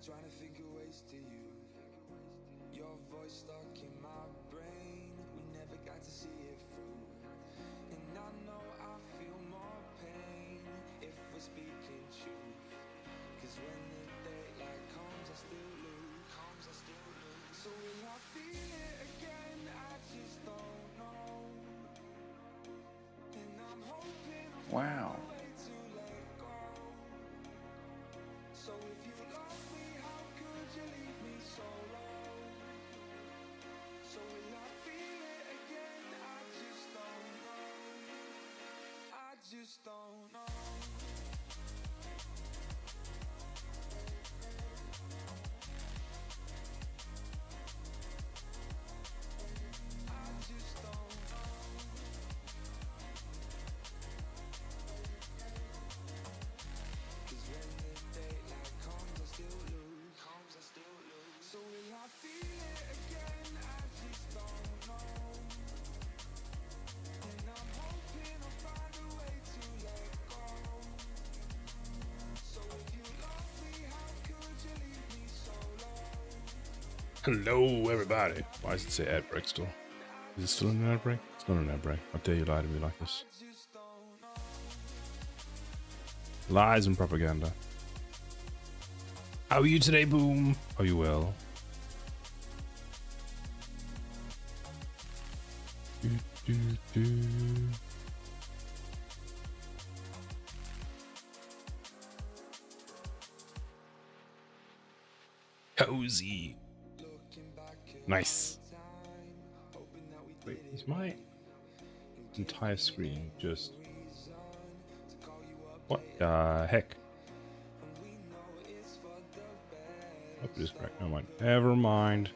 Trying to figure ways to you. Your voice stuck in my brain. We never got to see it through. And I know I feel more pain if we're speaking truth. Cause when the daylight comes, I still lose. So will I feel it again? I just don't know. And I'm hoping I'll Wow. find a way to let go. So if you love me, how could you leave me so low? So will I feel it again? I just don't know. I just don't know. I just don't know. Cause when the daylight comes, I still lose. So will I feel it again? I just don't know. And I'm hoping I'll find a way to let go. So if you love me, how could you leave me so low? Hello, everybody. Why does it say ad break still? Is it still an ad break? It's not an ad break. How dare you lie to me like this? Lies and propaganda. How are you today, Boom? Are you well? Do, do, do. Cozy. Nice. Wait, is my entire screen just... What the heck? Hope it is correct. Never mind. Never mind.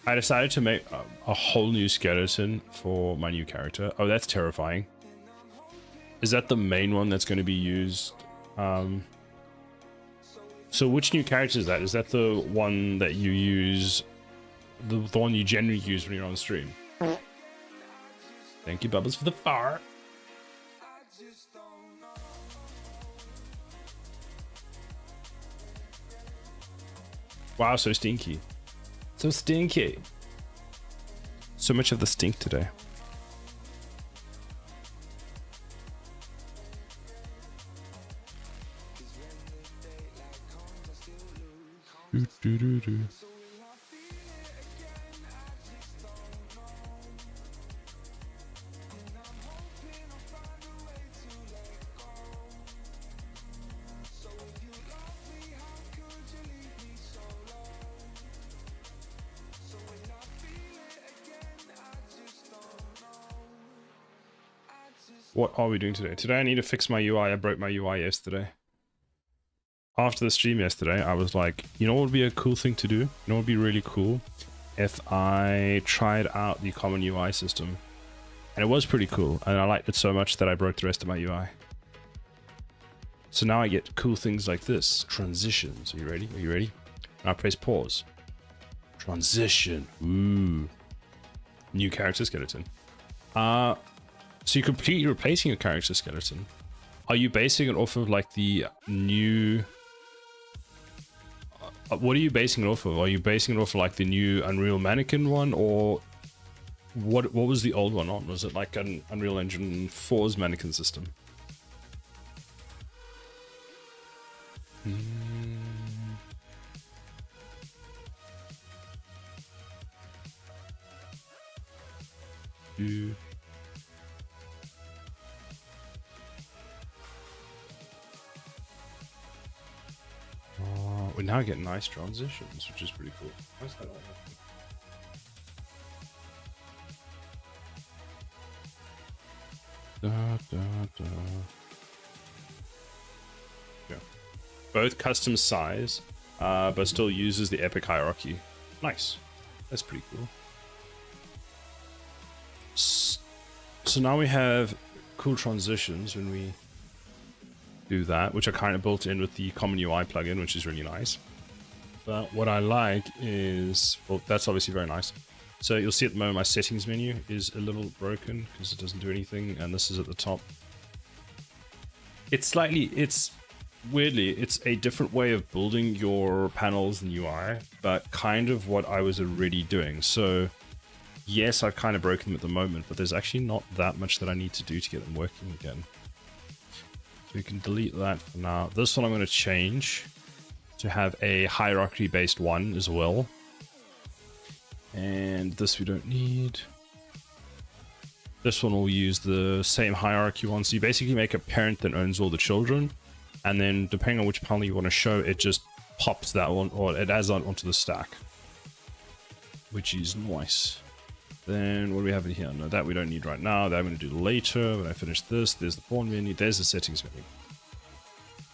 I decided to make a whole new skeleton for my new character. Oh, that's terrifying. Is that the main one that's going to be used? So which new character is that? Is that the one that you use, the one you generally use when you're on stream? Thank you, Bubbles, for the fart. Wow, so stinky. So stinky. So much of the stink today. Do, do, do, do. What are we doing today? Today I need to fix my UI. I broke my UI yesterday. After the stream yesterday, I was like, you know what would be a cool thing to do? You know what would be really cool? If I tried out the common UI system. And it was pretty cool. And I liked it so much that I broke the rest of my UI. So now I get cool things like this. Transitions. Are you ready? Are you ready? And I press pause. Transition. Ooh. New character skeleton. So you're completely replacing your character skeleton. Are you basing it off of like the new... what are you basing it off of? Are you basing it off of like the new Unreal Mannequin one, or what was the old one on? Was it like an Unreal Engine 4's mannequin system? We now get nice transitions, which is pretty cool. Why's that all happening? Yeah. Both custom size but still uses the epic hierarchy. Nice. That's pretty cool. So now we have cool transitions when we do that, which are kind of built in with the common UI plugin, which is really nice. But what I like is, well, that's obviously very nice. So you'll see at the moment my settings menu is a little broken because it doesn't do anything, and this is at the top. It's weirdly, it's a different way of building your panels and UI, but kind of what I was already doing. So yes, I've kind of broken them at the moment, but there's actually not that much that I need to do to get them working again. So we can delete that for now. This one I'm going to change to have a hierarchy-based one as well. And this we don't need. This one will use the same hierarchy one. So you basically make a parent that owns all the children. And then depending on which panel you want to show, it just pops that one, or it adds that onto the stack. Which is nice. Then what do we have in here? No, that we don't need right now. That I'm going to do later. When I finish this, there's the pawn menu. There's the settings menu.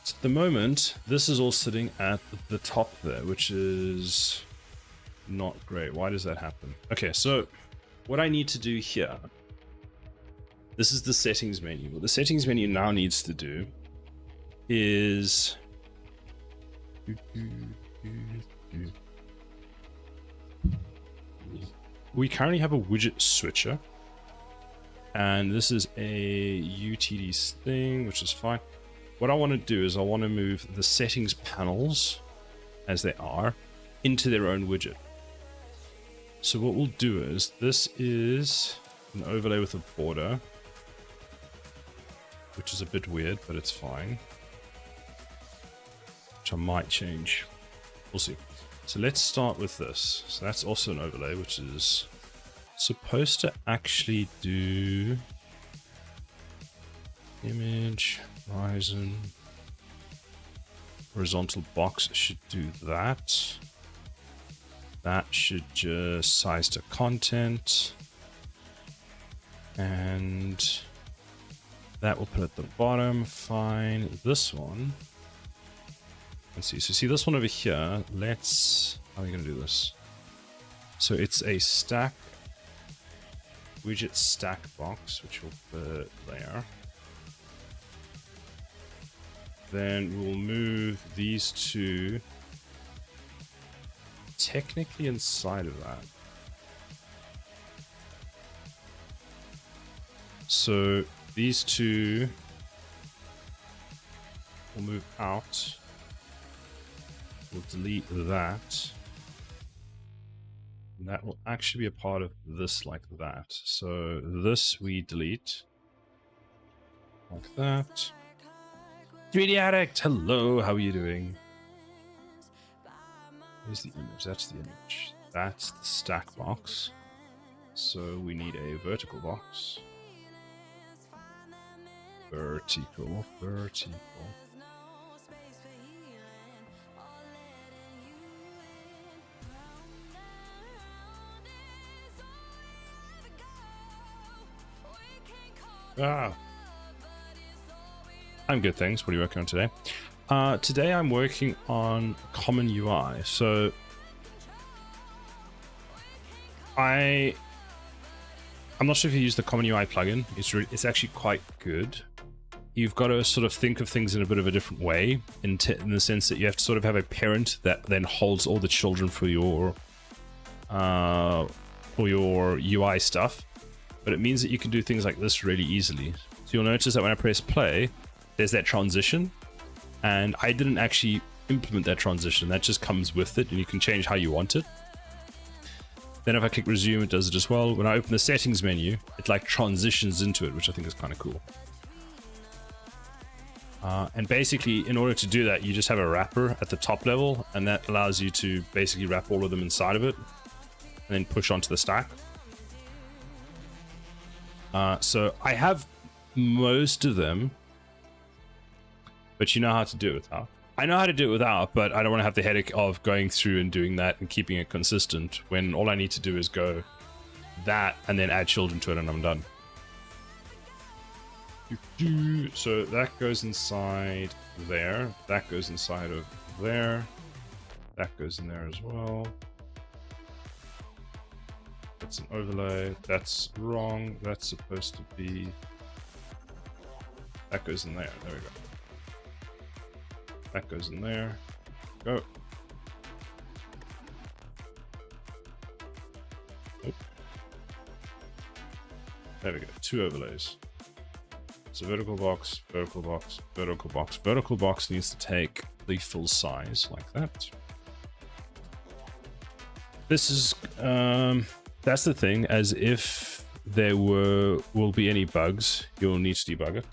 So at the moment, this is all sitting at the top there, which is not great. Why does that happen? Okay, so what I need to do here, this is the settings menu. What the settings menu now needs to do is we currently have a widget switcher, and this is a UTD thing, which is fine. What I want to do is I want to move the settings panels as they are into their own widget. So what we'll do is, this is an overlay with a border, which is a bit weird, but it's fine. Which I might change. We'll see. So let's start with this. So that's also an overlay, which is supposed to actually do image, horizon, horizontal box should do that. That should just size to content. And that will put at the bottom. Fine. This one. Let's see. So see this one over here. Let's. How are we going to do this? So it's a stack. Widget stack box, which will put there. Then we'll move these two technically inside of that. So these two will move out. We'll delete that. And that will actually be a part of this like that. So this we delete. Like that. 3D Addict! Hello, how are you doing? Here's the image. That's the image. That's the stack box. So we need a vertical box. Vertical. I'm good, thanks. What are you working on today? Today I'm working on common UI. So I'm not sure if you use the common UI plugin. It's actually quite good. You've got to sort of think of things in a bit of a different way, in the sense that you have to sort of have a parent that then holds all the children for your UI stuff. But it means that you can do things like this really easily. So you'll notice that when I press play, there's that transition, and I didn't actually implement that transition. That just comes with it, and you can change how you want it. Then if I click resume, it does it as well. When I open the settings menu, it like transitions into it, which I think is kind of cool. And basically, in order to do that, you just have a wrapper at the top level, and that allows you to basically wrap all of them inside of it, and then push onto the stack. So I have most of them, but you know how to do it without. I know how to do it without, but I don't want to have the headache of going through and doing that and keeping it consistent when all I need to do is go that and then add children to it and I'm done. So that goes inside there. That goes inside of there. That goes in there as well. That's an overlay. That's wrong. That's supposed to be... That goes in there. There we go. That goes in there. Go. Oop. There we go. 2 overlays. So vertical box, vertical box, vertical box. Vertical box needs to take the full size like that. This is that's the thing, as if there will be any bugs, you'll need to debug it.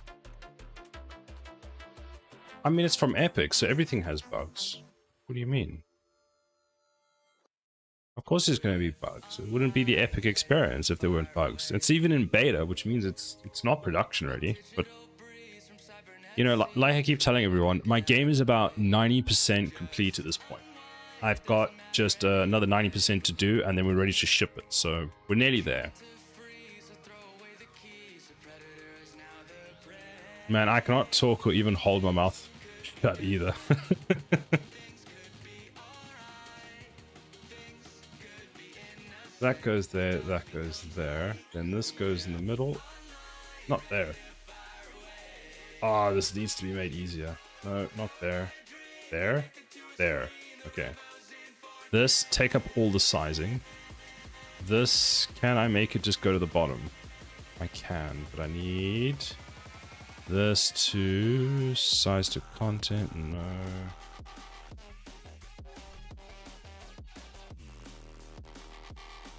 I mean, it's from Epic, so everything has bugs. What do you mean? Of course there's going to be bugs. It wouldn't be the Epic experience if there weren't bugs. It's even in beta, which means it's not production ready. But, you know, like I keep telling everyone, my game is about 90% complete at this point. I've got just another 90% to do, and then we're ready to ship it. So we're nearly there. Man, I cannot talk or even hold my mouth shut either. That goes there, that goes there. Then this goes in the middle. Not there. Ah, oh, this needs to be made easier. No, not there. There? There. Okay. This, take up all the sizing. This, can I make it just go to the bottom? I can, but I need this to size to content. No.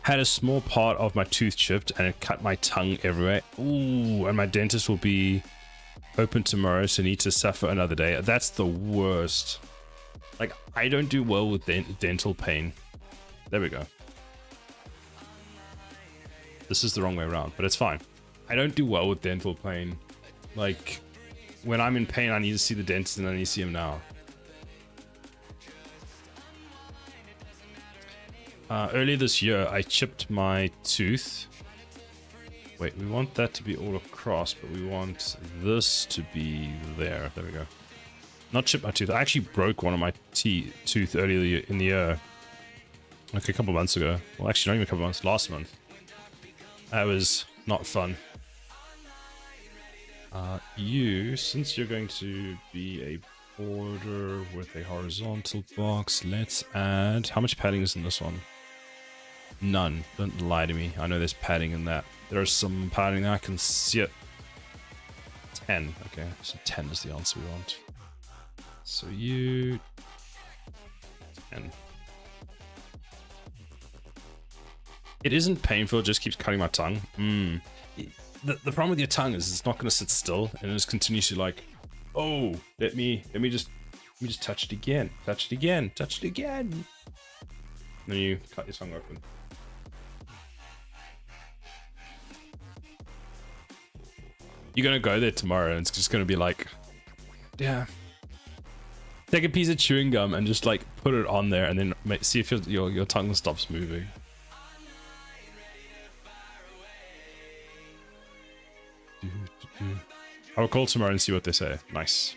Had a small part of my tooth chipped and it cut my tongue everywhere. Ooh, and my dentist will be open tomorrow, so need to suffer another day. That's the worst. Like, I don't do well with dental pain. There we go. This is the wrong way around, but it's fine. I don't do well with dental pain. Like, when I'm in pain, I need to see the dentist and I need to see him now. Earlier this year, I chipped my tooth. Wait, we want that to be all across, but we want this to be there. There we go. Not chip my tooth. I actually broke one of my tooth earlier in the year. Like a couple months ago. Well, actually not even a couple months. Last month. That was not fun. Since you're going to be a border with a horizontal box, let's add... How much padding is in this one? None. Don't lie to me. I know there's padding in that. There's some padding there. I can see it. 10. Okay, so 10 is the answer we want. So you... 10. It isn't painful, it just keeps cutting my tongue. The problem with your tongue is it's not going to sit still, and it just continues to like, oh, let me just touch it again, touch it again, touch it again. And then you cut your tongue open. You're gonna go there tomorrow, and it's just gonna be like, yeah. Take a piece of chewing gum and just like put it on there, and then see if your tongue stops moving. I will call tomorrow and see what they say. Nice.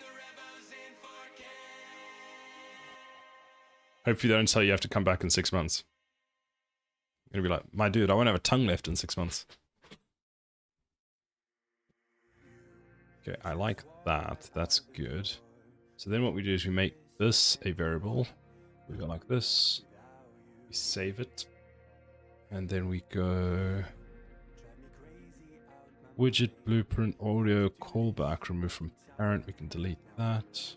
Hopefully they don't tell you have to come back in 6 months. You're gonna be like, my dude, I won't have a tongue left in 6 months. Okay, I like that. That's good. So then what we do is we make this a variable. We go like this. We save it. And then we go... Widget, blueprint, audio, callback, remove from parent. We can delete that.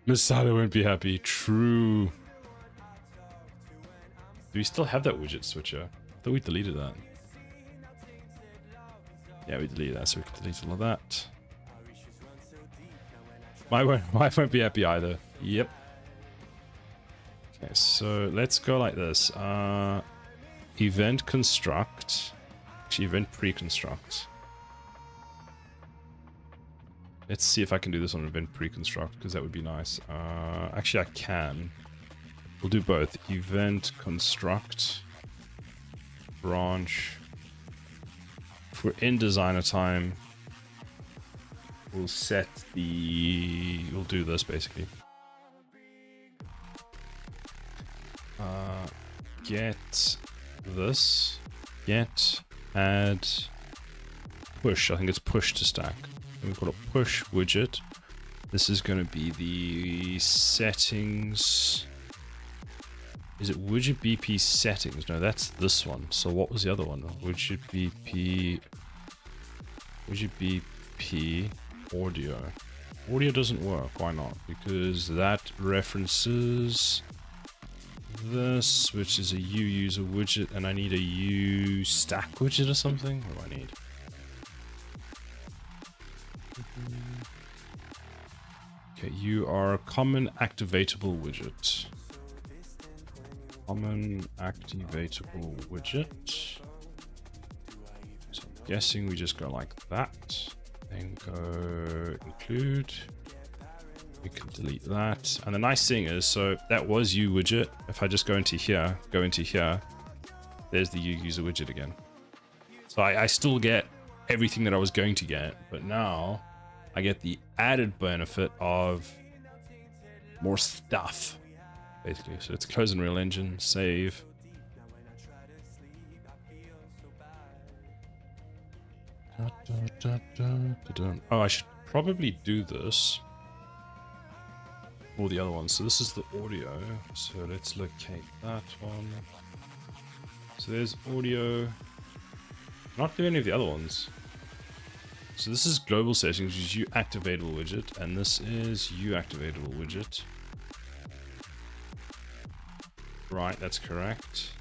Masada won't be happy. True. Do we still have that widget switcher? I thought we deleted that. Yeah, we deleted that, so we can delete all of that. My wife won't be happy either. Yep. Okay, so let's go like this. Event construct. Actually, event pre-construct. Let's see if I can do this on event pre-construct, because that would be nice. Actually, I can. We'll do both. Event construct. Branch. If we're in designer time, we'll set the... We'll do this, basically. Get this, get, add, push. I think it's push to stack. And we've got a push widget. This is going to be the settings. Is it widget BP settings? No, that's this one. So what was the other one? Widget BP audio. Audio doesn't work. Why not? Because that references this, which is a U user widget, and I need a U stack widget or something. What do I need? Okay, you are a common activatable widget. Common activatable widget. So I'm guessing we just go like that. Then go include. We can delete that. And the nice thing is, so that was U widget. If I just go into here, there's the U user widget again. So I still get everything that I was going to get, but now I get the added benefit of more stuff, basically. So it's close Unreal Engine, save. Oh, I should probably do this. All the other ones. So this is the audio. So let's locate that one. So there's audio. Not doing any of the other ones. So this is global settings, which is U activatable widget, and this is U activatable widget. Right, that's correct.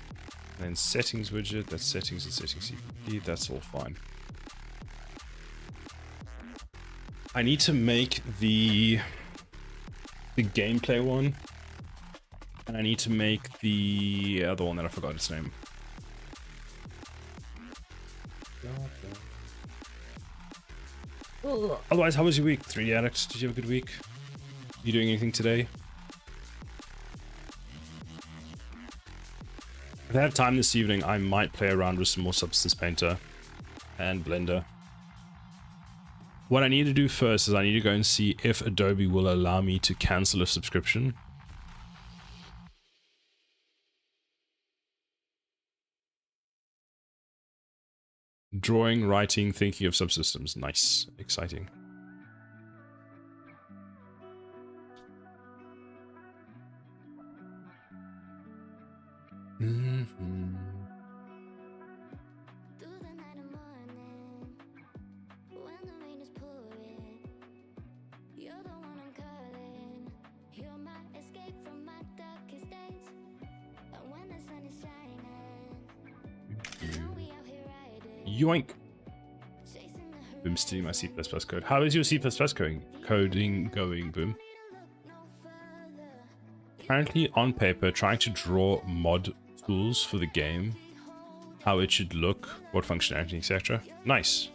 And then settings widget, that's settings and settings CPP, that's all fine. I need to make the gameplay one, and I need to make the other one that I forgot its name. Otherwise, how was your week? 3D Addict, did you have a good week? You doing anything today? If I have time this evening, I might play around with some more Substance Painter and Blender. What I need to do first is I need to go and see if Adobe will allow me to cancel a subscription. Drawing, writing, thinking of subsystems. Nice. Exciting. Yoink. Boom, stealing my C++ code. How is your C++ coding going, Boom? Currently on paper, trying to draw mod tools for the game, how it should look, what functionality, etc. Nice.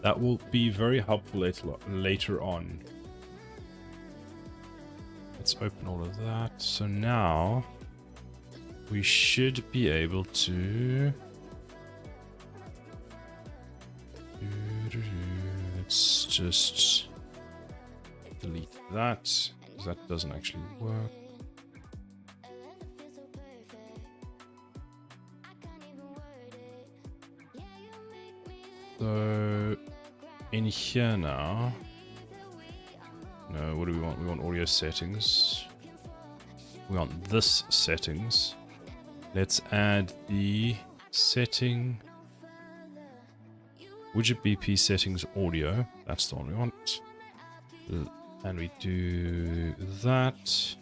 That will be very helpful later on. Let's open all of that. So now we should be able to... Let's just delete that, because that doesn't actually work. So in here now, no, what do we want? We want audio settings. We want this settings. Let's add the setting. Widget BP settings audio. That's the one we want. And we do that.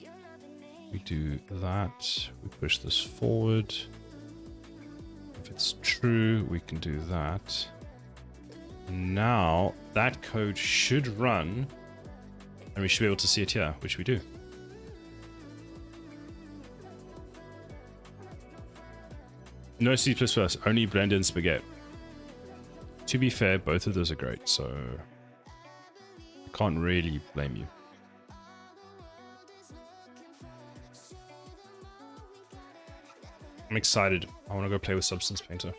We do that. We push this forward. If it's true, we can do that. Now that code should run, and we should be able to see it here, which we do. No C++, only Blender and Spaghetti. To be fair, both of those are great, so I can't really blame you. I'm excited. I want to go play with Substance Painter.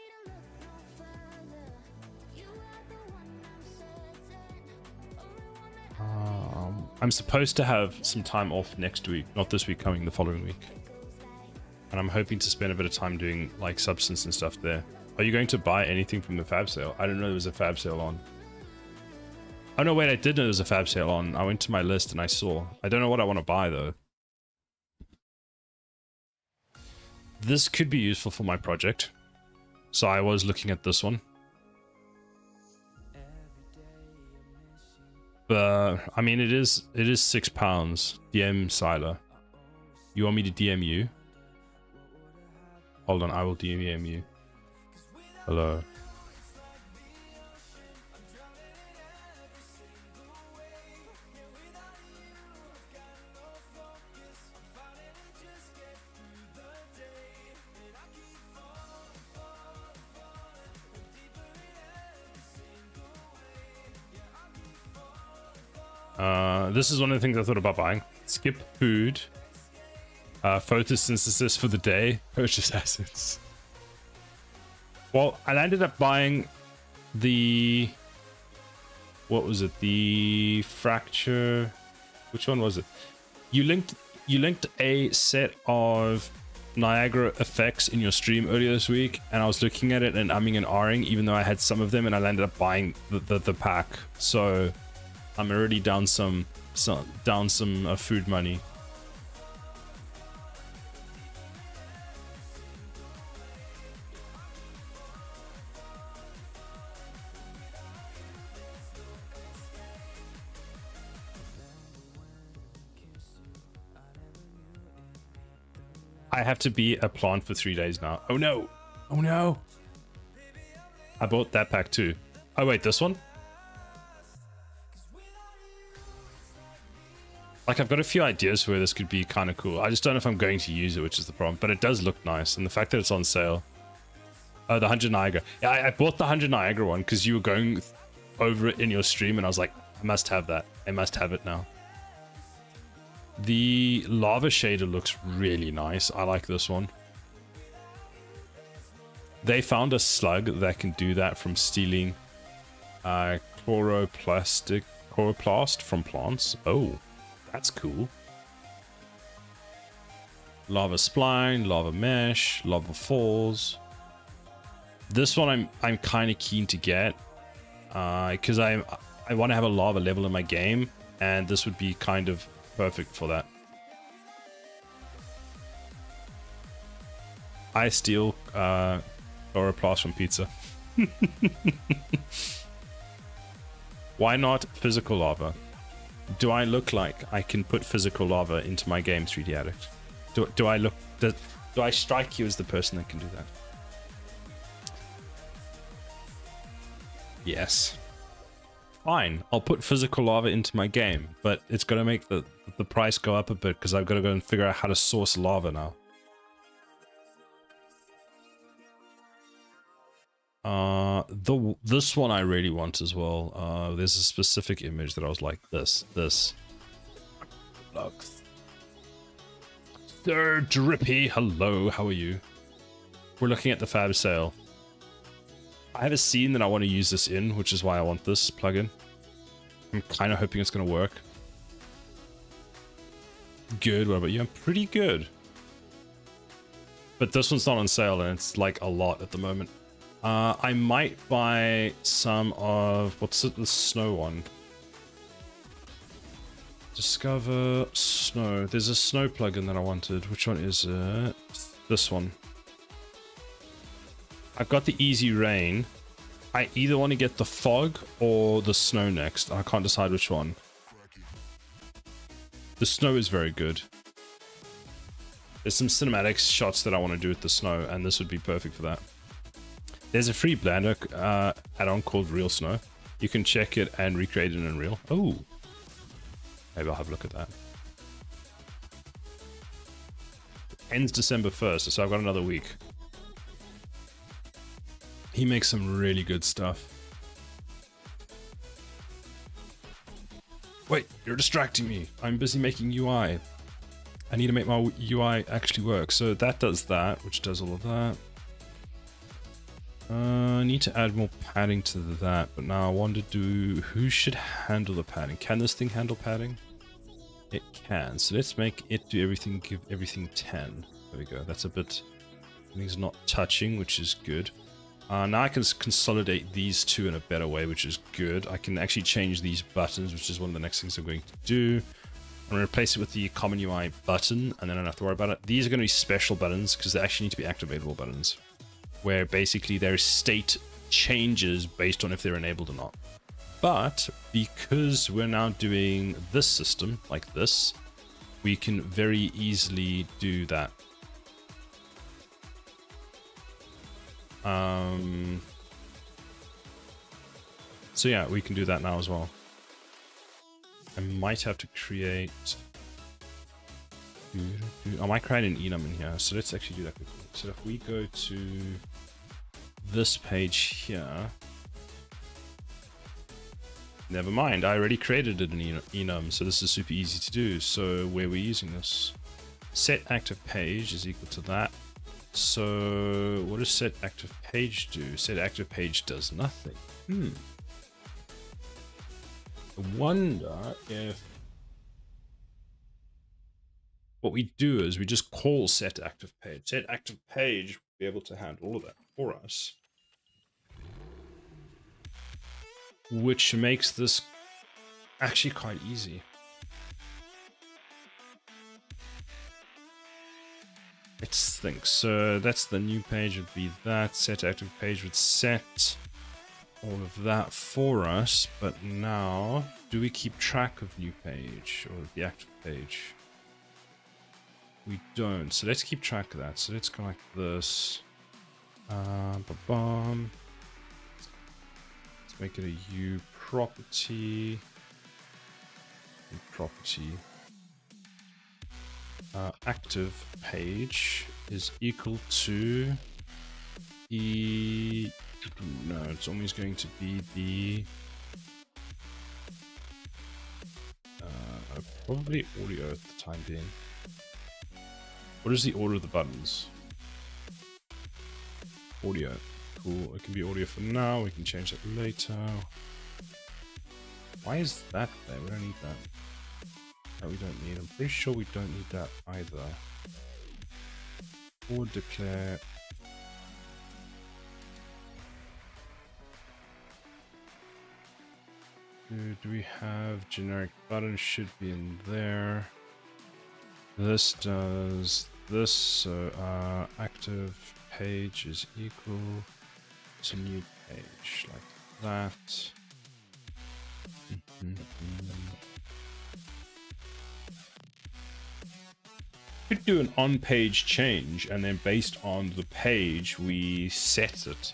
I'm supposed to have some time off next week, not this week, coming the following week. And I'm hoping to spend a bit of time doing like substance and stuff there. Are you going to buy anything from the fab sale? I didn't know there was a fab sale on. Oh no, wait, I did know there was a fab sale on. I went to my list and I saw. I don't know what I want to buy though. This could be useful for my project. So I was looking at this one. But I mean, it is £6. DM Siler. You want me to DM you? Hold on, I will DM you. Hello. This is one of the things I thought about buying. Skip food. Photosynthesis for the day. Purchase assets. Well, I ended up buying the... What was it? The fracture... Which one was it? You linked a set of Niagara effects in your stream earlier this week, and I was looking at it and umming and ahhing, even though I had some of them, and I ended up buying the pack. So I'm already down some food money. I have to be a plant for 3 days now. Oh no! Oh no! I bought that pack too. Oh wait, this one? Like, I've got a few ideas where this could be kind of cool. I just don't know if I'm going to use it, which is the problem. But it does look nice, and the fact that it's on sale. Oh, the 100 Niagara. Yeah, I bought the 100 Niagara one because you were going over it in your stream, and I was like, I must have that. I must have it now. The lava shader looks really nice. I like this one. They found a slug that can do that from stealing chloroplast from plants. Oh, that's cool. Lava spline, lava mesh, lava falls. This one I'm kind of keen to get because I want to have a lava level in my game, and this would be kind of perfect for that. I steal chloroplast from pizza. Why not physical lava? Do I look like I can put physical lava into my game, 3D Addict? Do I strike you as the person that can do that? Yes. Fine, I'll put physical lava into my game, but it's going to make the price go up a bit because I've got to go and figure out how to source lava now. This one I really want as well. There's a specific image that I was like, this. Look. Sir Drippy, hello, how are you? We're looking at the fab sale. I have a scene that I want to use this in, which is why I want this plugin. I'm kind of hoping it's going to work. Good, what about you? I'm pretty good. But this one's not on sale, and it's like a lot at the moment. I might buy some of... What's it? The snow one. Discover snow. There's a snow plugin that I wanted. Which one is it? This one. I've got the easy rain. I either want to get the fog or the snow next. I can't decide which one. The snow is very good. There's some cinematic shots that I want to do with the snow, and this would be perfect for that. There's a free Blender add-on called Real Snow. You can check it and recreate it in Unreal. Oh, maybe I'll have a look at that. Ends December 1st, so I've got another week. He makes some really good stuff. Wait, you're distracting me. I'm busy making UI. I need to make my UI actually work. So that does that, which does all of that. I need to add more padding to that, but now I want to do... Who should handle the padding? Can this thing handle padding? It can. So let's make it do everything, give everything 10. There we go. That's a bit... Everything's not touching, which is good. Now I can consolidate these two in a better way, which is good. I can actually change these buttons, which is one of the next things I'm going to do. I'm going to replace it with the common UI button, and then I don't have to worry about it. These are going to be special buttons, because they actually need to be activatable buttons, where basically their state changes based on if they're enabled or not. But because we're now doing this system, like this, we can very easily do that. So yeah, we can do that now as well. I might have to create... I might create an enum in here, so let's actually do that quickly. So if we go to this page here... Never mind, I already created an enum, so this is super easy to do. So where we're using this, set active page is equal to that. So what does set active page do? Set active page does nothing. I wonder if what we do is we just call set active page. Set active page will be able to handle all of that for us, which makes this actually quite easy. Let's think. So that's the new page would be that. Set active page would set all of that for us. But now, do we keep track of new page or the active page? We don't. So let's keep track of that. So let's go like this. Let's make it a U property. Active page is equal to no, it's always going to be the probably audio at the time being. What is the order of the buttons? Audio. Cool. It can be audio for now. We can change that later. Why is that there? We don't need that. That we don't need. I'm pretty sure we don't need that either. Or declare. Do we have generic button? Should be in there. This does this. So active page is equal to new page, like that. Could do an on-page change, and then based on the page, we set it.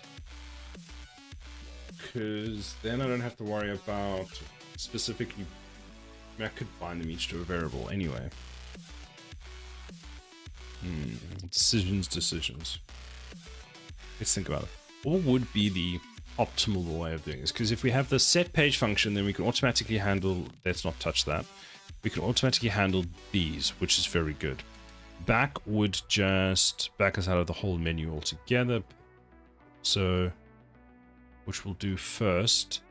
Because then I don't have to worry about specifically. I could bind them each to a variable anyway. Decisions. Let's think about it. What would be the optimal way of doing this? Because if we have the set page function, then we can automatically handle. Let's not touch that. We can automatically handle these, which is very good. Back would just back us out of the whole menu altogether. So, which we'll do first.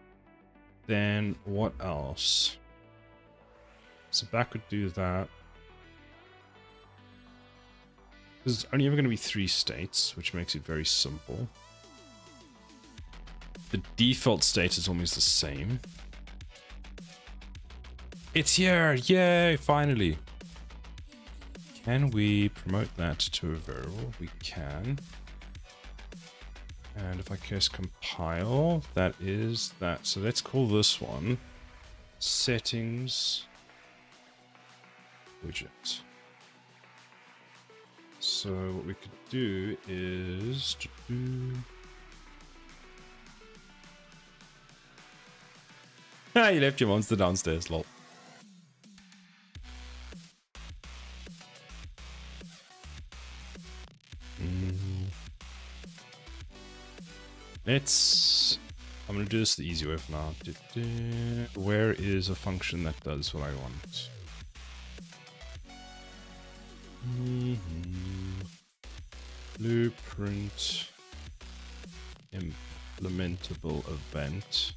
Then what else? So back would do that. There's only ever going to be 3 states, which makes it very simple. The default state is always the same. It's here! Yay! Finally! Can we promote that to a variable? We can. And if I press compile, that is that. So let's call this one settings widget. So what we could do is you left your monster downstairs, lol. I'm gonna do this the easy way for now. Where is a function that does what I want? Blueprint implementable event.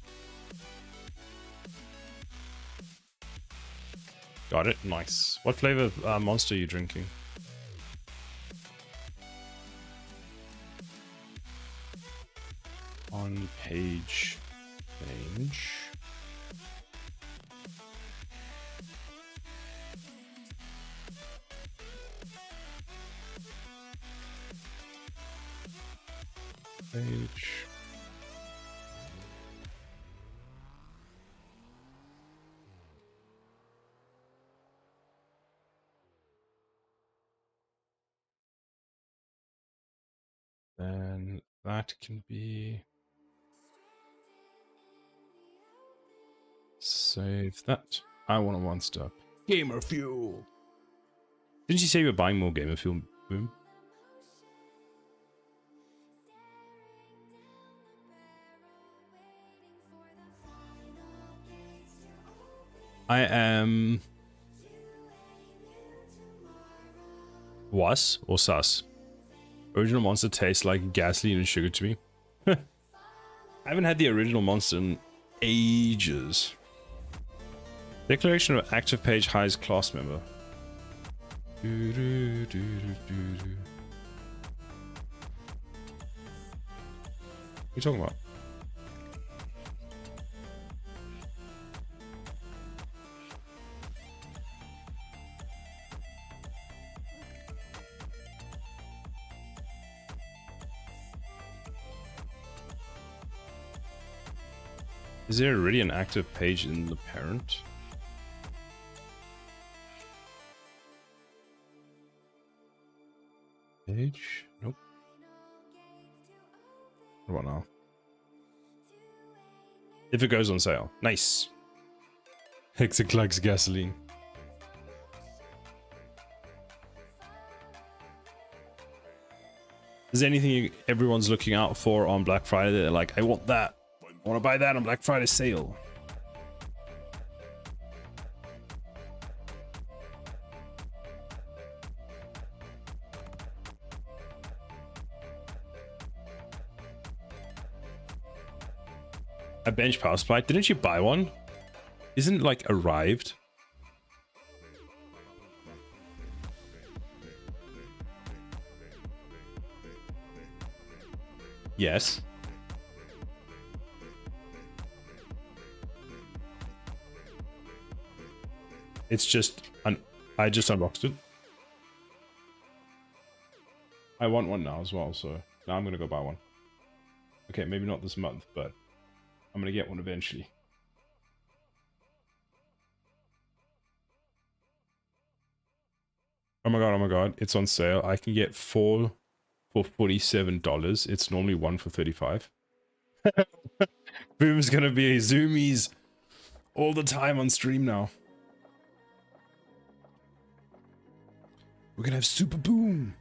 Got it. Nice. What flavor monster are you drinking? On page change. Page. Then that can be... Save that. I want a one-stop. Gamer fuel! Didn't you say you were buying more gamer fuel, Boom? I am... Was or sus? Original Monster tastes like gasoline and sugar to me. I haven't had the original Monster in ages. Declaration of active page highest class member. What are you talking about? Is there already an active page in the parent? Page? Nope. What about now? If it goes on sale. Nice. Hexaclux gasoline. Is there anything everyone's looking out for on Black Friday that they're like, I want that. I want to buy that on Black Friday sale. A bench power supply. Didn't you buy one? Isn't it like arrived? Yes. It's just I just unboxed it. I want one now as well, so now I'm gonna go buy one. Okay, maybe not this month, but I'm gonna get one eventually. Oh my god, it's on sale. I can get 4 for $47. It's normally 1 for 35. Boom's gonna be a zoomies all the time on stream now. We're gonna have Super Boom.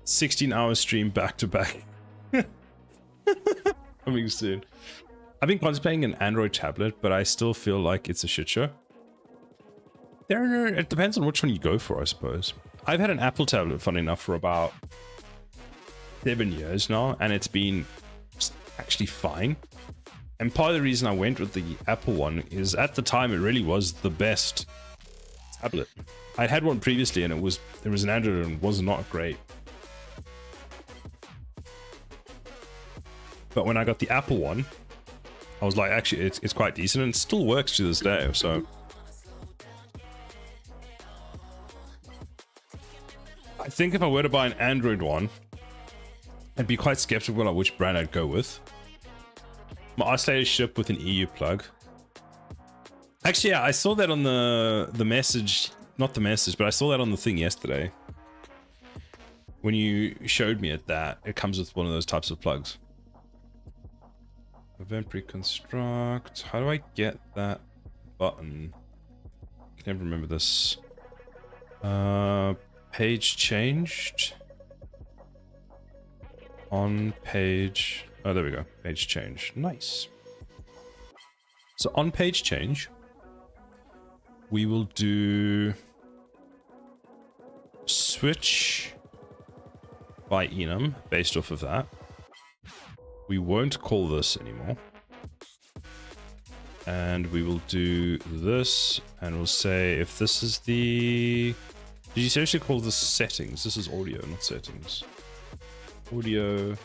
$16-hour stream back to back. Coming soon. I've been contemplating an Android tablet, but I still feel like it's a shit show. It depends on which one you go for, I suppose. I've had an Apple tablet, funny enough, for about 7 years now, and it's been actually fine. And part of the reason I went with the Apple one is at the time it really was the best tablet. I'd had one previously and there was an Android and it was not great. But when I got the Apple one, I was like, actually it's quite decent and it still works to this day, so I think if I were to buy an Android one, I'd be quite skeptical about which brand I'd go with. My isolated ship with an EU plug. Actually, yeah, I saw that on the message, not the message, but I saw that on the thing yesterday. When you showed me that, it comes with one of those types of plugs. Event reconstruct. How do I get that button? I can never remember this. Page changed. On page. Oh, there we go. Page change. Nice. So on page change, we will do switch by enum based off of that. We won't call this anymore. And we will do this, and we'll say if this is the... Did you seriously call this settings? This is audio, not settings. Audio,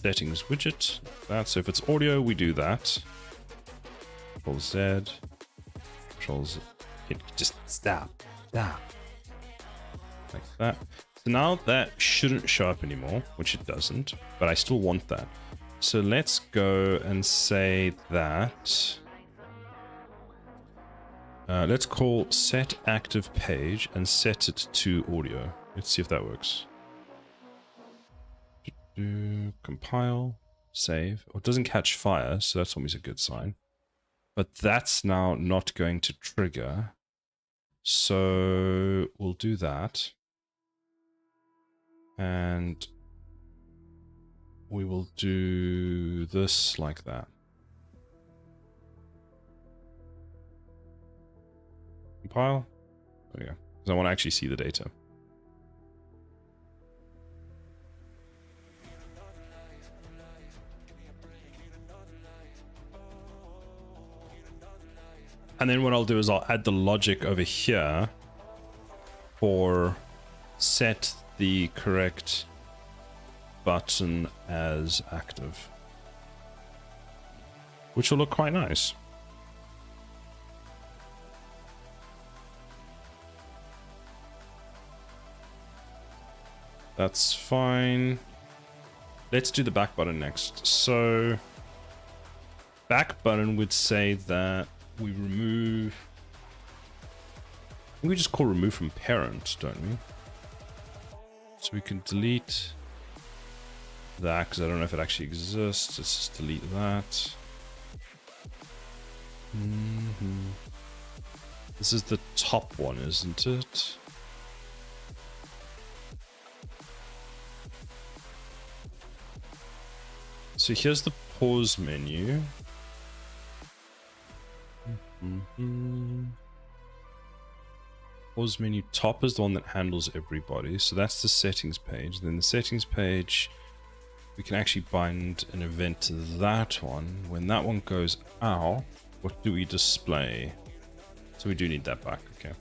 settings widget. That, so if it's audio, we do that. Control Z. Control Z. Just stop. Like that. So now that shouldn't show up anymore, which it doesn't, but I still want that. So let's go and say that. Let's call set active page and set it to audio. Let's see if that works. Compile, save. Oh, it doesn't catch fire, so that's always a good sign. But that's now not going to trigger. So we'll do that. And we will do this like that. Compile. There we go. Because I want to actually see the data. And then what I'll do is I'll add the logic over here for set the correct button as active, which will look quite nice. That's fine. Let's do the back button next. So back button would say that we remove, we just call remove from parent, don't we? So we can delete that because I don't know if it actually exists. Let's just delete that. This is the top one, isn't it? So here's the pause menu. Pause menu top is the one that handles everybody. So that's the settings page. Then the settings page, we can actually bind an event to that one. When that one goes out, what do we display? So we do need that back, okay.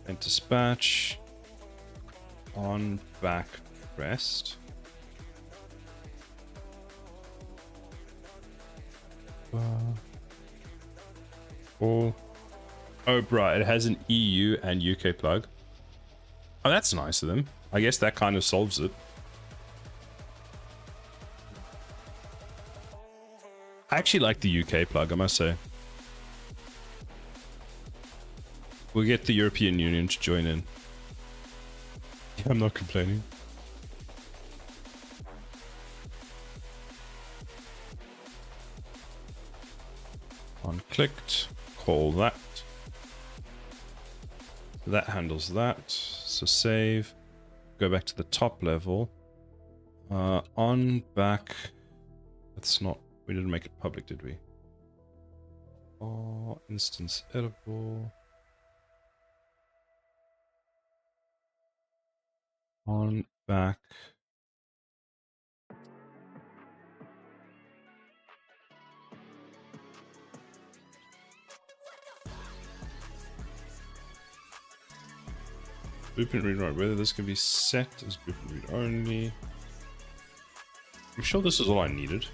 And dispatch on back rest. Oh, right, it has an EU and UK plug. Oh, that's nice of them. I guess that kind of solves it. I actually like the UK plug, I must say. We'll get the European Union to join in. I'm not complaining. Unclicked. Call that. That handles that. So save. Go back to the top level. On back. That's not. We didn't make it public, did we? Oh, instance editable. On back. Blueprint read write. Whether this can be set as blueprint read only. I'm sure this is all I needed.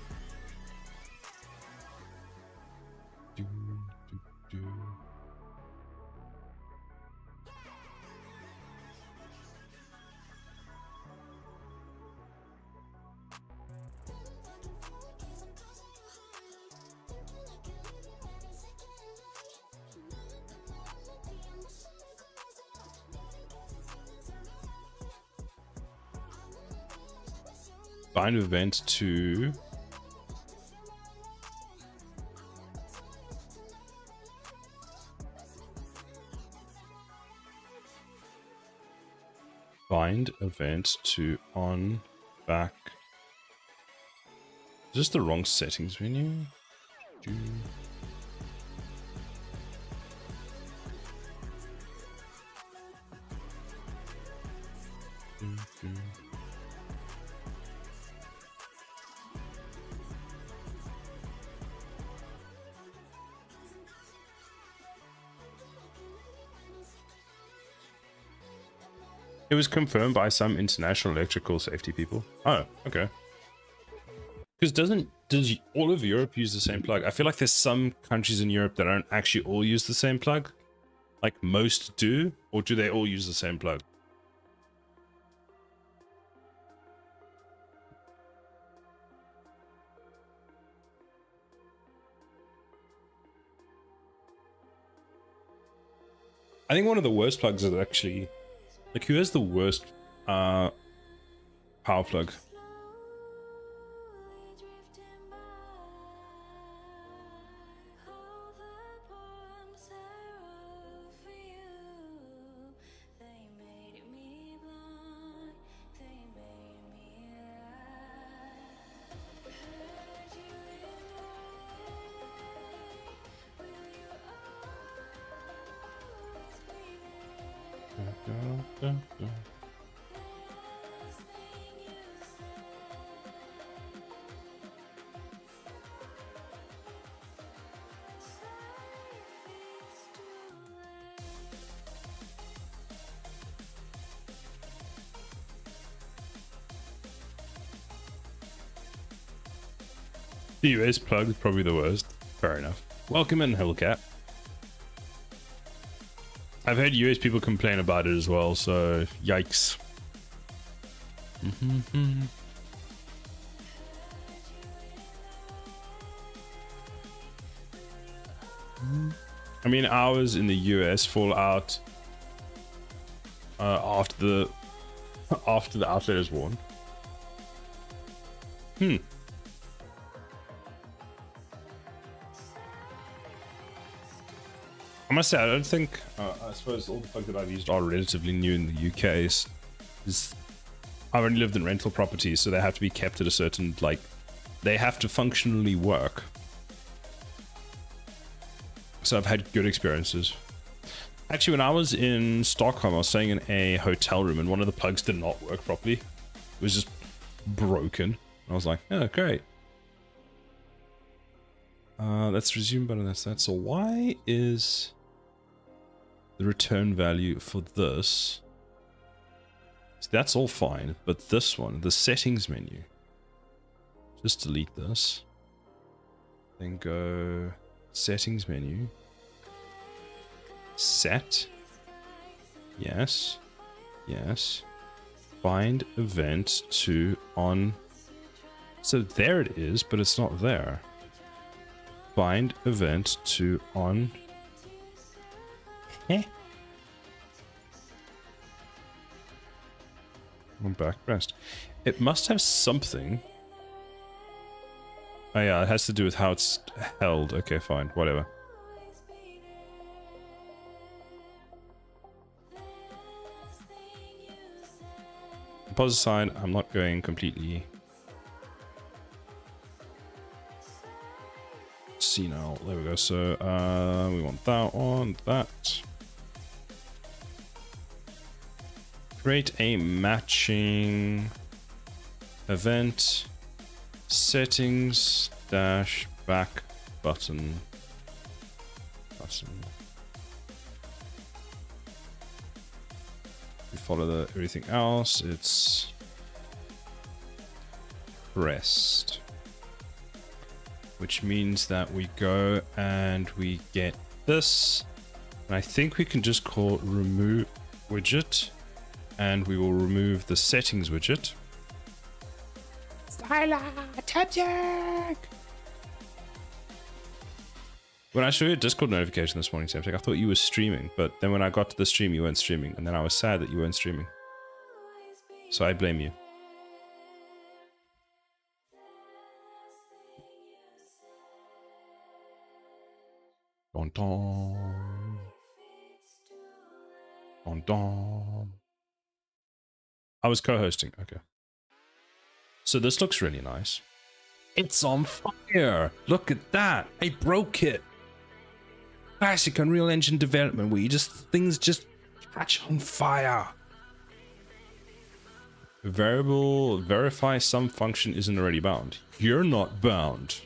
Bind event to bind event to on back. Is this the wrong settings menu? It was confirmed by some international electrical safety people. Oh, okay. Because does all of Europe use the same plug? I feel like there's some countries in Europe that don't actually all use the same plug. Like most do, or do they all use the same plug? I think one of the worst plugs is actually, like, who has the worst power plug? The US plug is probably the worst. Fair enough. Welcome in, Hellcat. I've heard US people complain about it as well, so yikes. I mean, ours in the US fall out after the outlet is worn. I must say, I don't think, I suppose all the plugs that I've used are relatively new in the UK. I've only lived in rental properties, so they have to be kept at a certain, like, they have to functionally work. So I've had good experiences. Actually, when I was in Stockholm, I was staying in a hotel room and one of the plugs did not work properly. It was just broken. I was like, oh, great. Let's resume button. That's that. So why is the return value for this? So that's all fine, but this one, the settings menu, just delete this. Then go settings menu. Set. Yes. Yes. Bind event to on. So there it is, but it's not there. Bind event to on. On backrest. It must have something. Oh yeah, it has to do with how it's held. Okay, fine, whatever. Pause aside, I'm not going completely senile. There we go. So we want that one, that. Create a matching event. Settings dash back button. We follow everything else. It's rest, which means that we go and we get this, and I think we can just call remove widget, and we will remove the settings widget. When I saw your Discord notification this morning, Samtech, I thought you were streaming, but then when I got to the stream, you weren't streaming, and then I was sad that you weren't streaming. So I blame you. Dun dun. Dun dun. I was co-hosting, okay. So this looks really nice. It's on fire! Look at that! I broke it! Classic Unreal Engine development where things just catch on fire. Variable verify some function isn't already bound. You're not bound.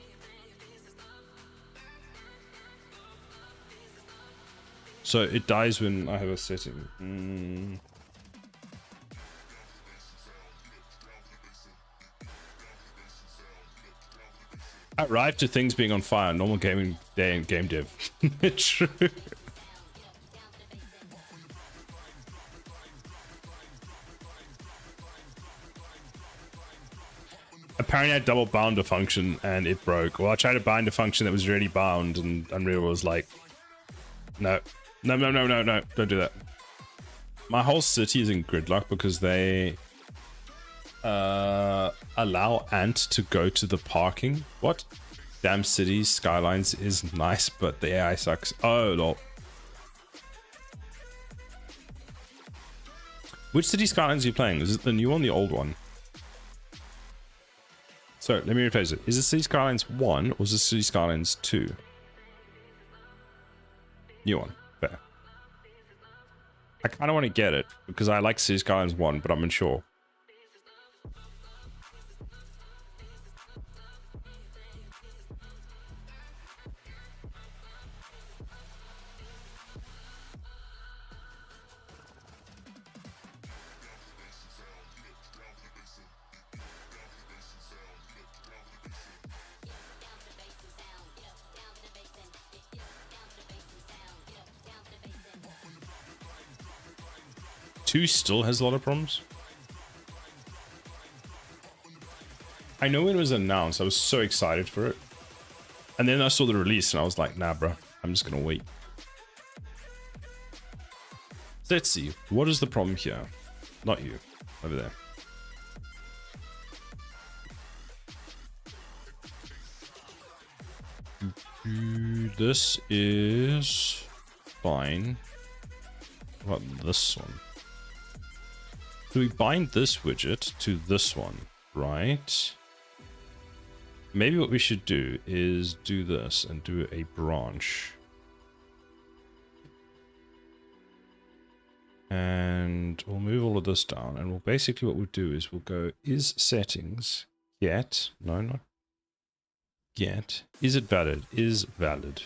So it dies when I have a setting. I arrived to things being on fire. Normal gaming day and game dev. True. Apparently I double bound a function and it broke. Well, I tried to bind a function that was already bound and Unreal was like, no, don't do that. My whole city is in gridlock because they allow Ant to go to the parking. What? Damn cities, Skylines is nice, but the AI sucks. Oh, lol. Which city Skylines are you playing? Is it the new one, the old one? So, let me rephrase it. Is it City Skylines 1 or is it City Skylines 2? New one. Fair. I kind of want to get it because I like City Skylines 1, but I'm unsure. Two still has a lot of problems. I know when it was announced, I was so excited for it. And then I saw the release and I was like, nah, bro, I'm just gonna wait. So let's see, what is the problem here? Not you, over there. This is fine. What about this one? So we bind this widget to this one, right? Maybe what we should do is do this and do a branch. And we'll move all of this down. And we'll basically what we'll do is we'll go is settings get, no, not get. Is it valid? Is valid.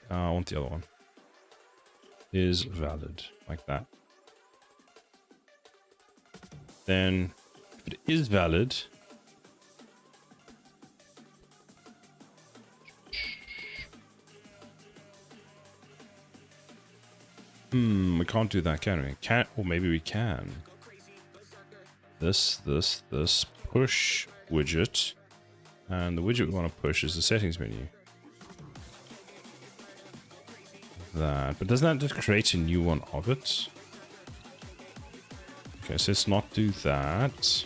I want the other one. Is valid, like that. Then, if it is valid, we can't do that, can we? Can't, or maybe we can. This, push widget, and the widget we want to push is the settings menu. That, but doesn't that just create a new one of it? Okay, so let's not do that.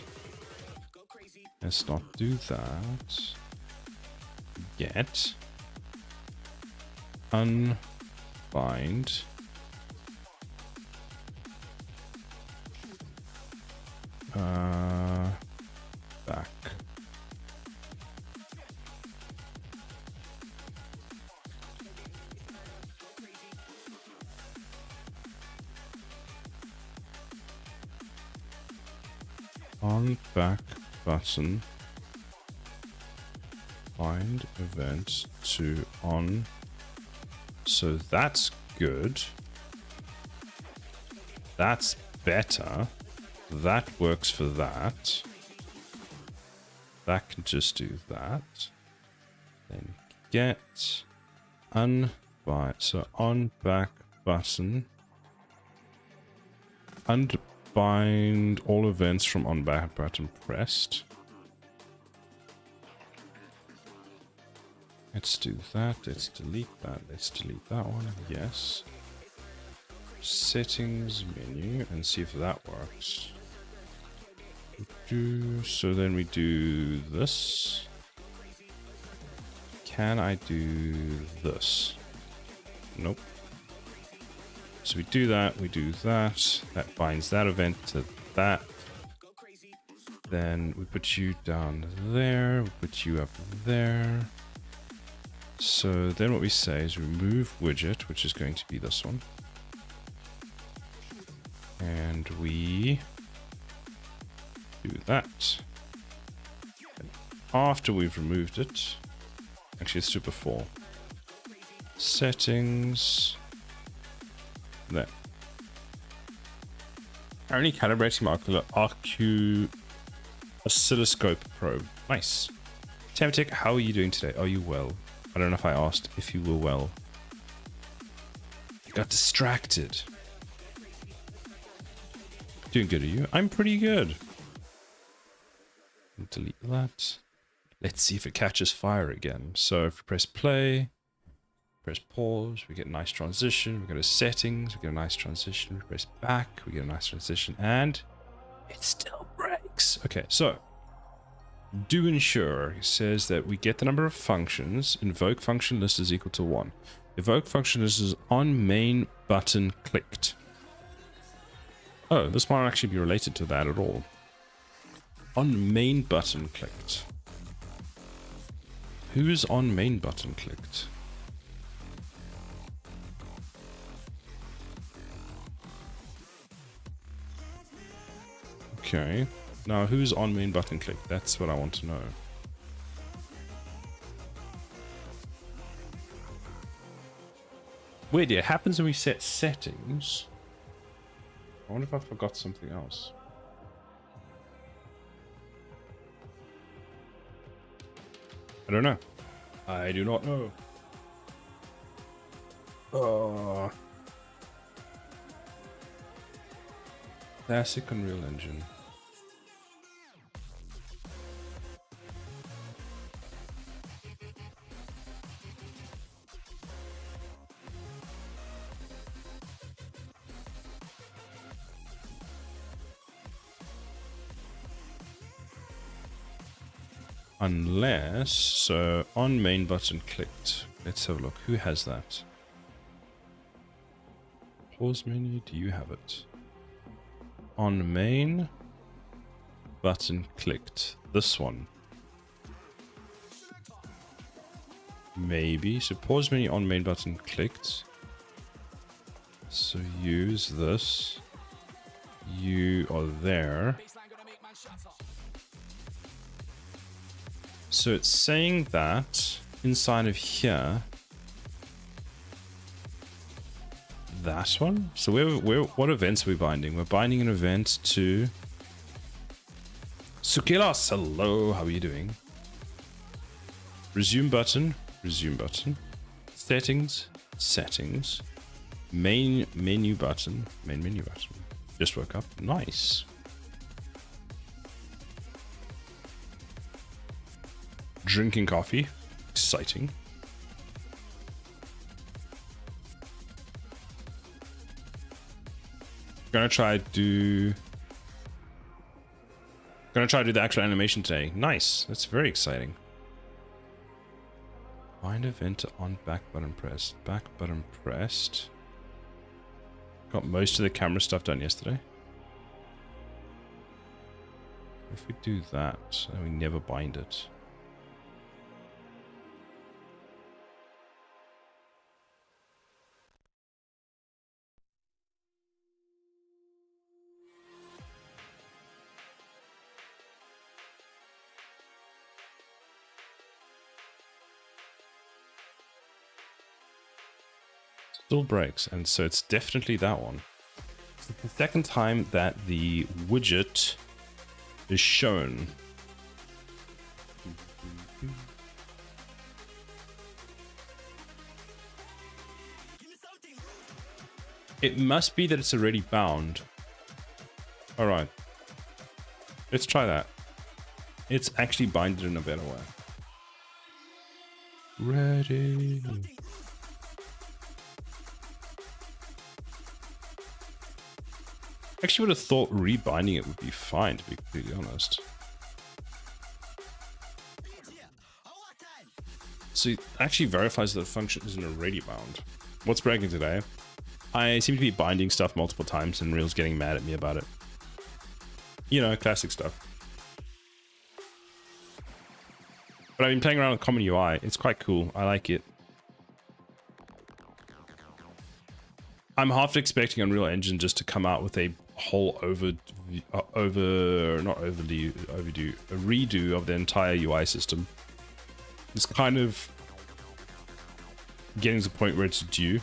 Let's not do that. Get. Unbind. Back. On back button, find event to on. So that's good. That's better. That works for that. That can just do that. Then get unbind. So on back button. Unbind all events from on back button pressed. Let's do that. Let's delete that. Let's delete that one. Yes. Settings menu and see if that works. So then we do this. Can I do this? Nope. So we do that, we do that. That binds that event to that. Then we put you down there, we put you up there. So then what we say is remove widget, which is going to be this one. And we do that. And after we've removed it, actually let's do it before. Settings. There. Currently calibrating my oscilloscope probe. Nice. Temtic, how are you doing today? Are you well? I don't know if I asked if you were well. Got distracted. Doing good, are you? I'm pretty good. Delete that. Let's see if it catches fire again. So if we press play, press pause, we get a nice transition. We go to settings, we get a nice transition. We press back, we get a nice transition, and it still breaks. Okay, so do ensure says that we get the number of functions. Invoke function list is equal to 1. Evoke function list is on main button clicked. Oh, this might actually be related to that at all. On main button clicked. Who's on main button clicked? Okay. Now, who's on main button click? That's what I want to know. Weird, it happens when we set settings. I wonder if I forgot something else. I don't know. I do not know. Classic Unreal Engine. Unless, so on main button clicked. Let's have a look. Who has that? Pause menu, do you have it? On main button clicked. This one. Maybe. So pause menu on main button clicked. So use this. You are there. So it's saying that inside of here, that one. So what events are we binding? We're binding an event to Sukilas. Hello, how are you doing? Resume button, resume button. Settings, settings. Main menu button, main menu button. Just woke up. Nice. Drinking coffee. Exciting. Gonna try to do the actual animation today. Nice. That's very exciting. Bind event on back button pressed. Back button pressed. Got most of the camera stuff done yesterday. If we do that, and we never bind it. Still breaks, and so it's definitely that one. It's the second time that the widget is shown. It must be that it's already bound. Alright. Let's try that. It's actually binded in a better way. Ready. Actually would have thought rebinding it would be fine, to be completely honest. So it actually verifies that the function isn't already bound. What's breaking today? I seem to be binding stuff multiple times and Real's getting mad at me about it. You know, classic stuff. But I've been playing around with Common UI. It's quite cool. I like it. I'm half expecting Unreal Engine just to come out with a whole not overly overdue, a redo of the entire UI system. It's kind of getting to the point where it's due.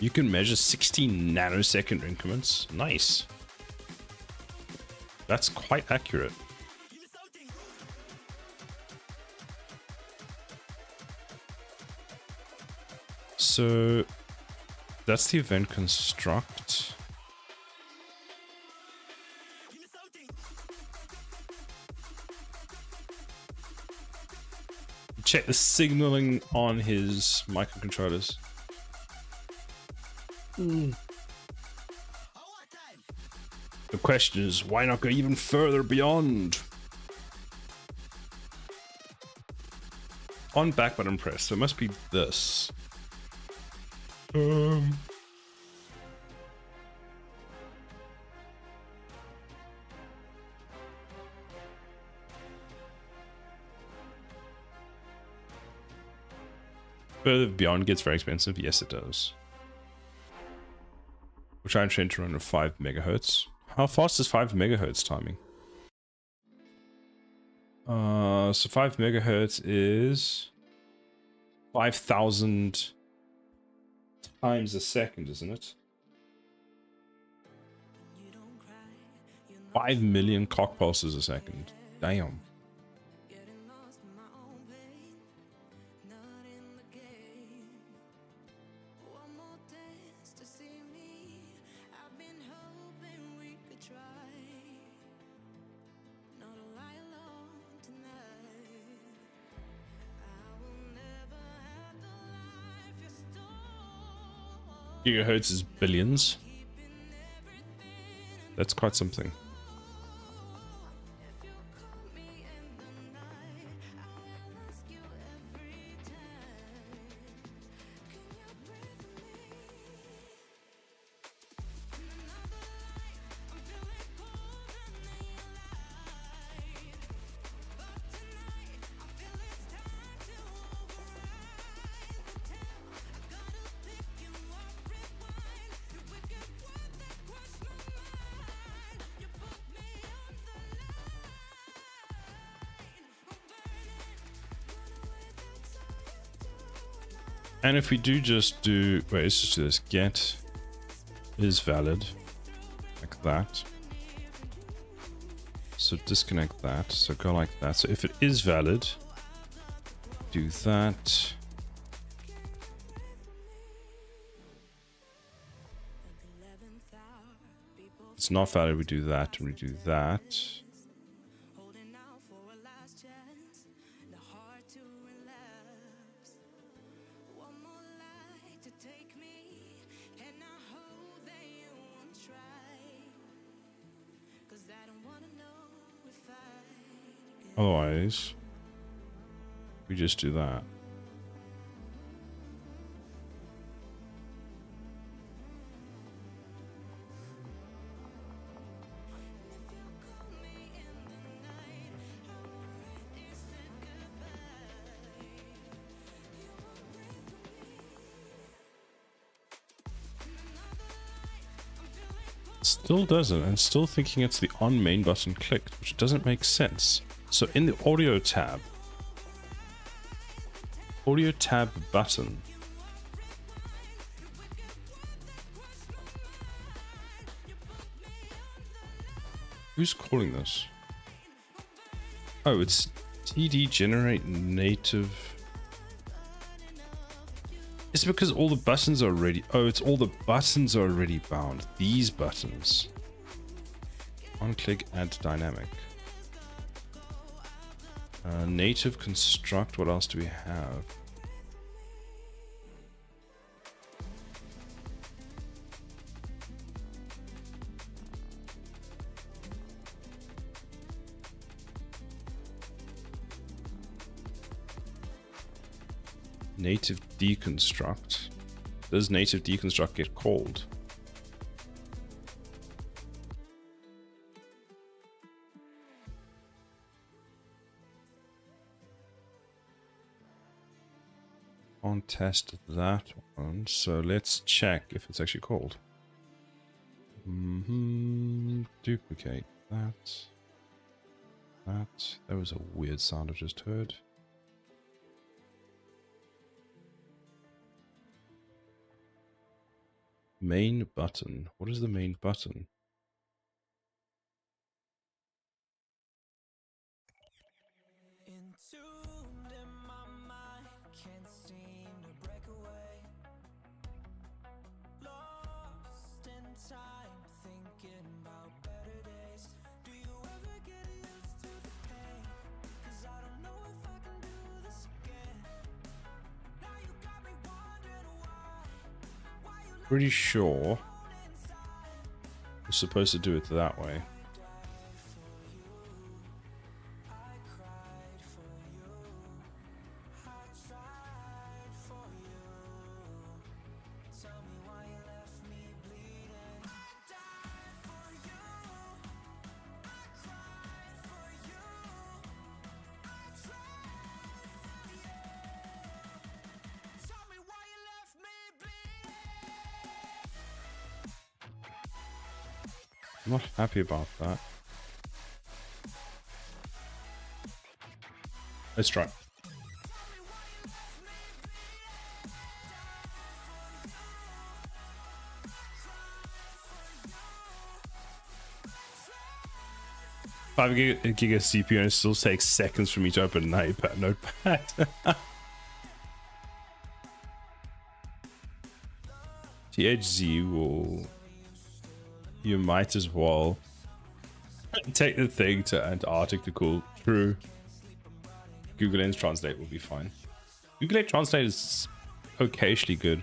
You can measure 16 nanosecond increments. Nice. That's quite accurate. So that's the event construct. Check the signaling on his microcontrollers. The question is, why not go even further beyond? On back button press, so it must be this. Further beyond gets very expensive. Yes, it does. We're trying to run at 5 megahertz. How fast is 5 megahertz timing? So 5 megahertz is 5,000 times a second, isn't it? 5 million clock pulses a second. Damn. Gigahertz is billions. That's quite something. And if we do just do, wait, let's just do this. Get is valid, like that. So disconnect that. So go like that. So if it is valid, do that. It's not valid. We do that and we do that. Otherwise, we just do that. Still doesn't, and still thinking it's the on main button clicked, which doesn't make sense. So in the audio tab button, who's calling this? Oh, it's TD generate native. It's because all the buttons are already, oh, it's all the buttons are already bound. These buttons. On click add dynamic. Native construct, what else do we have? Native deconstruct. Does native deconstruct get called? can't test that one, so let's check if it's actually called. Duplicate that. That was a weird sound I just heard. Main button. What is the main button? Entombed in my mind, can't seem to break away. Lost in time, thinking about better days. Do you ever get used to the pain? 'Cause I don't know if I can do this again. Now you got me wondering why you Pretty sure we're supposed to do it that way. I'm not happy about that. Let's try. Five gig of CPU and it still takes seconds for me to open an notepad. THZ will... You might as well take the thing to Antarctic to cool. True. Google Lens Translate will be fine. Google Lens Translate is occasionally good.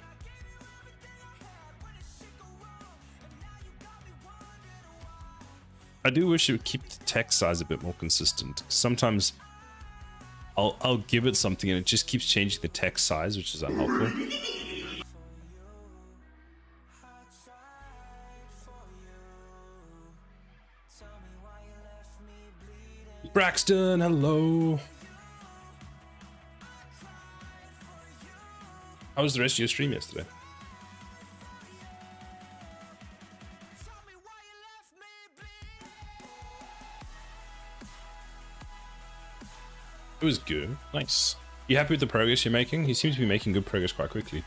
I do wish it would keep the text size a bit more consistent. Sometimes I'll give it something and it just keeps changing the text size, which is unhelpful. Braxton, hello. How was the rest of your stream yesterday? It was good. Nice. You happy with the progress you're making? You seem to be making good progress quite quickly.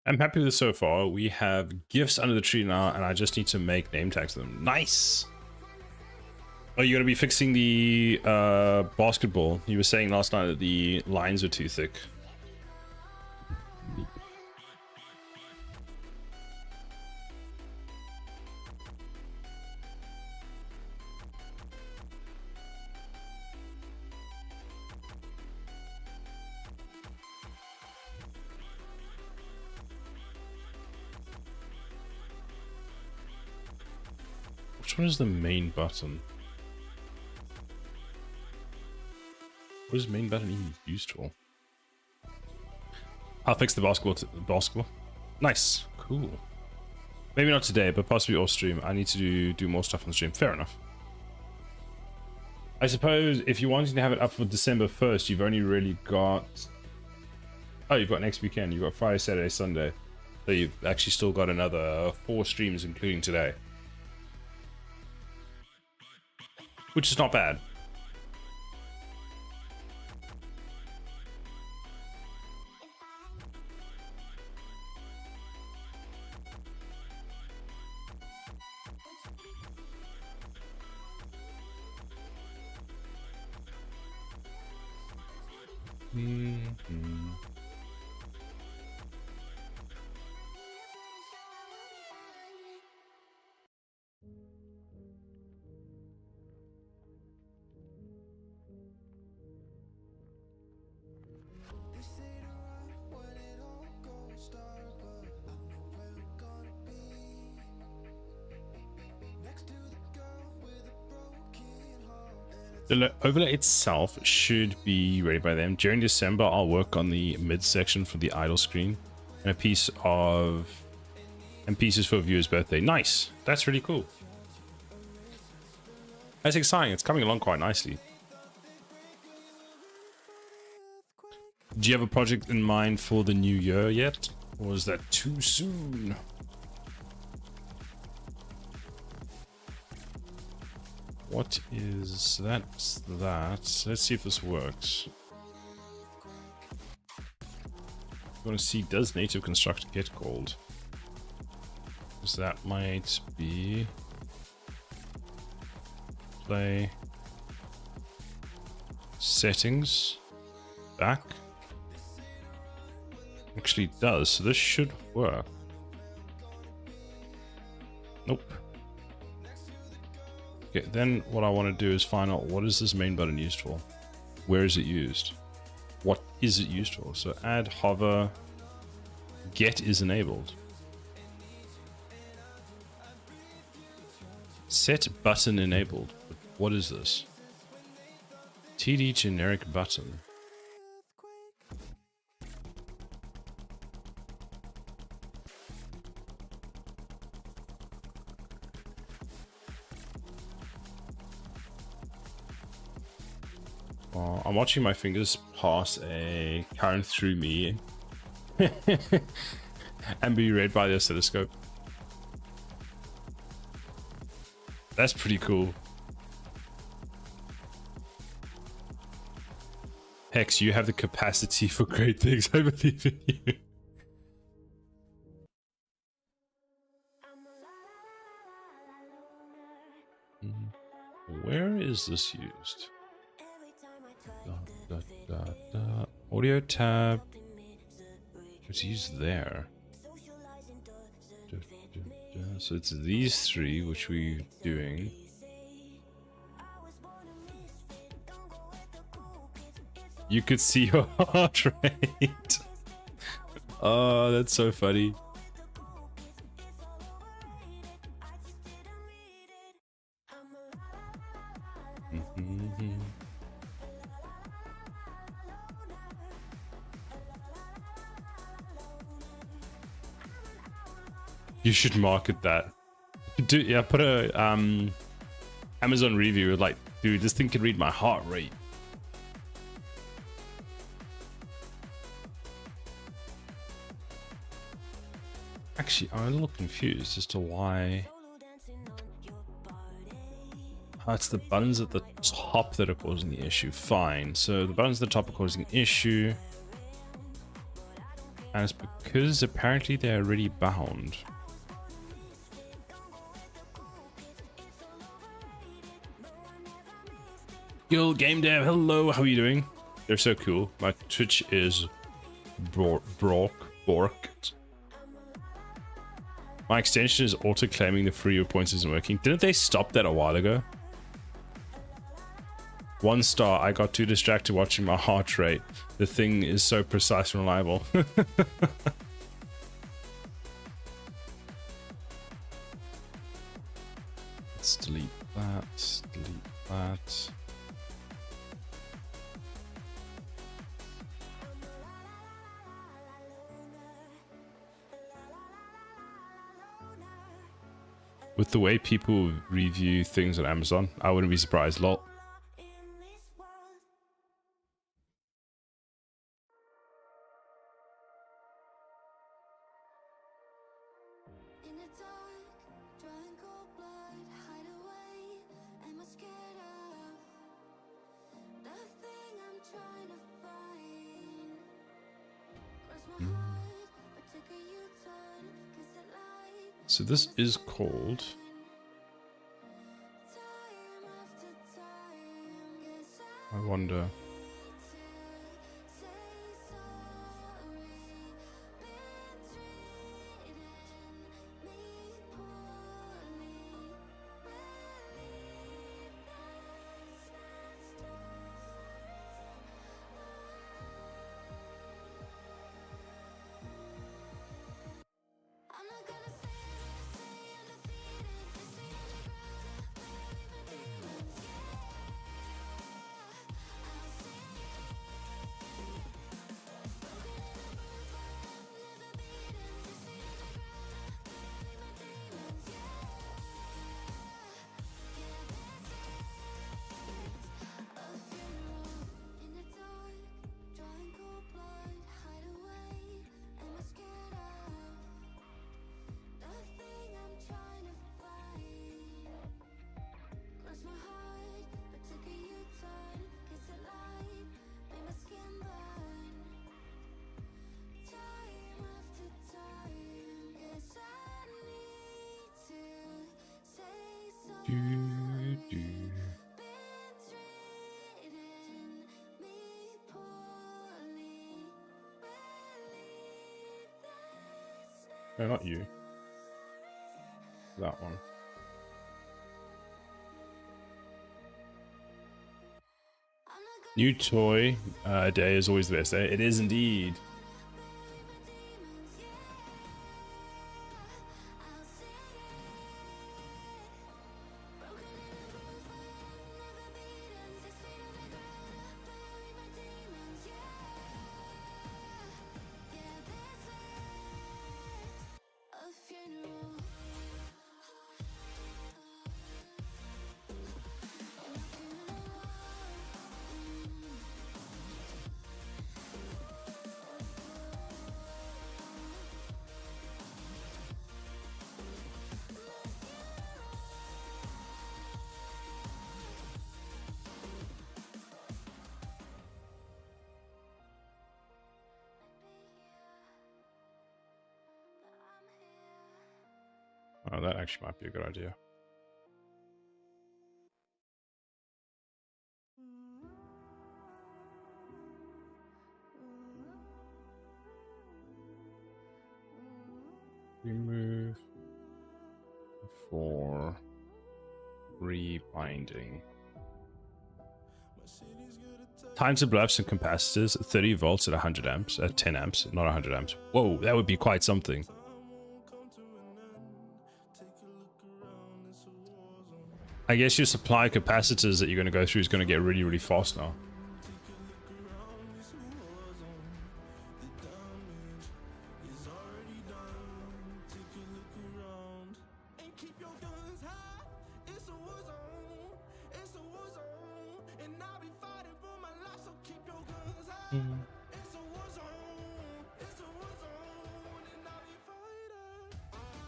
I'm happy with this so far. We have gifts under the tree now, and I just need to make name tags to them. Nice! Oh, you're going to be fixing the basketball. You were saying last night that the lines were too thick. Which one is the main button? What is main button even used for? I'll fix the basketball. Nice. Cool. Maybe not today, but possibly off stream. I need to do more stuff on the stream. Fair enough. I suppose if you're wanting to have it up for December 1st, you've only really got... Oh, you've got next weekend. You've got Friday, Saturday, Sunday. So you've actually still got another 4 streams, including today. Which is not bad. The overlay itself should be ready by then. During December, I'll work on the midsection for the idle screen and pieces for a viewer's birthday. Nice. That's really cool. That's exciting. It's coming along quite nicely. Do you have a project in mind for the new year yet? Or is that too soon? What is that? Let's see if this works. I want to see, does native constructor get called? Because that might be play settings back. Actually it does, so this should work. Nope. Okay, then what I want to do is find out, what is this main button used for? Where is it used? What is it used for? So add hover, get is enabled. Set button enabled. What is this? TD generic button. I'm watching my fingers pass a current through me and be read by the oscilloscope. That's pretty cool. Hex, you have the capacity for great things. I believe in you. Where is this used? Audio tab. It's used there. So it's these three which we're doing. You could see your heart rate. Oh, that's so funny. You should market that. Yeah, put a Amazon review like, dude, this thing can read my heart rate. Actually, I'm a little confused as to why. Oh, it's the buttons at the top that are causing the issue. Fine. So the buttons at the top are causing an issue. And it's because apparently they're already bound. Guild Game Dev, hello, how are you doing? They're so cool. My Twitch is borked. My extension is auto-claiming the free points isn't working. Didn't they stop that a while ago? 1 star, I got too distracted watching my heart rate. The thing is so precise and reliable. Let's delete that, delete that. With the way people review things on Amazon, I wouldn't be surprised, lol. So this is called... I wonder... No, not you. That one. New toy day is always the best day. It is indeed. Oh, that actually might be a good idea. Remove for rebinding. Time to blow up some capacitors, 30 volts at 100 amps, at 10 amps, not 100 amps. Whoa, that would be quite something. I guess your supply capacitors that you're going to go through is going to get really, really fast now.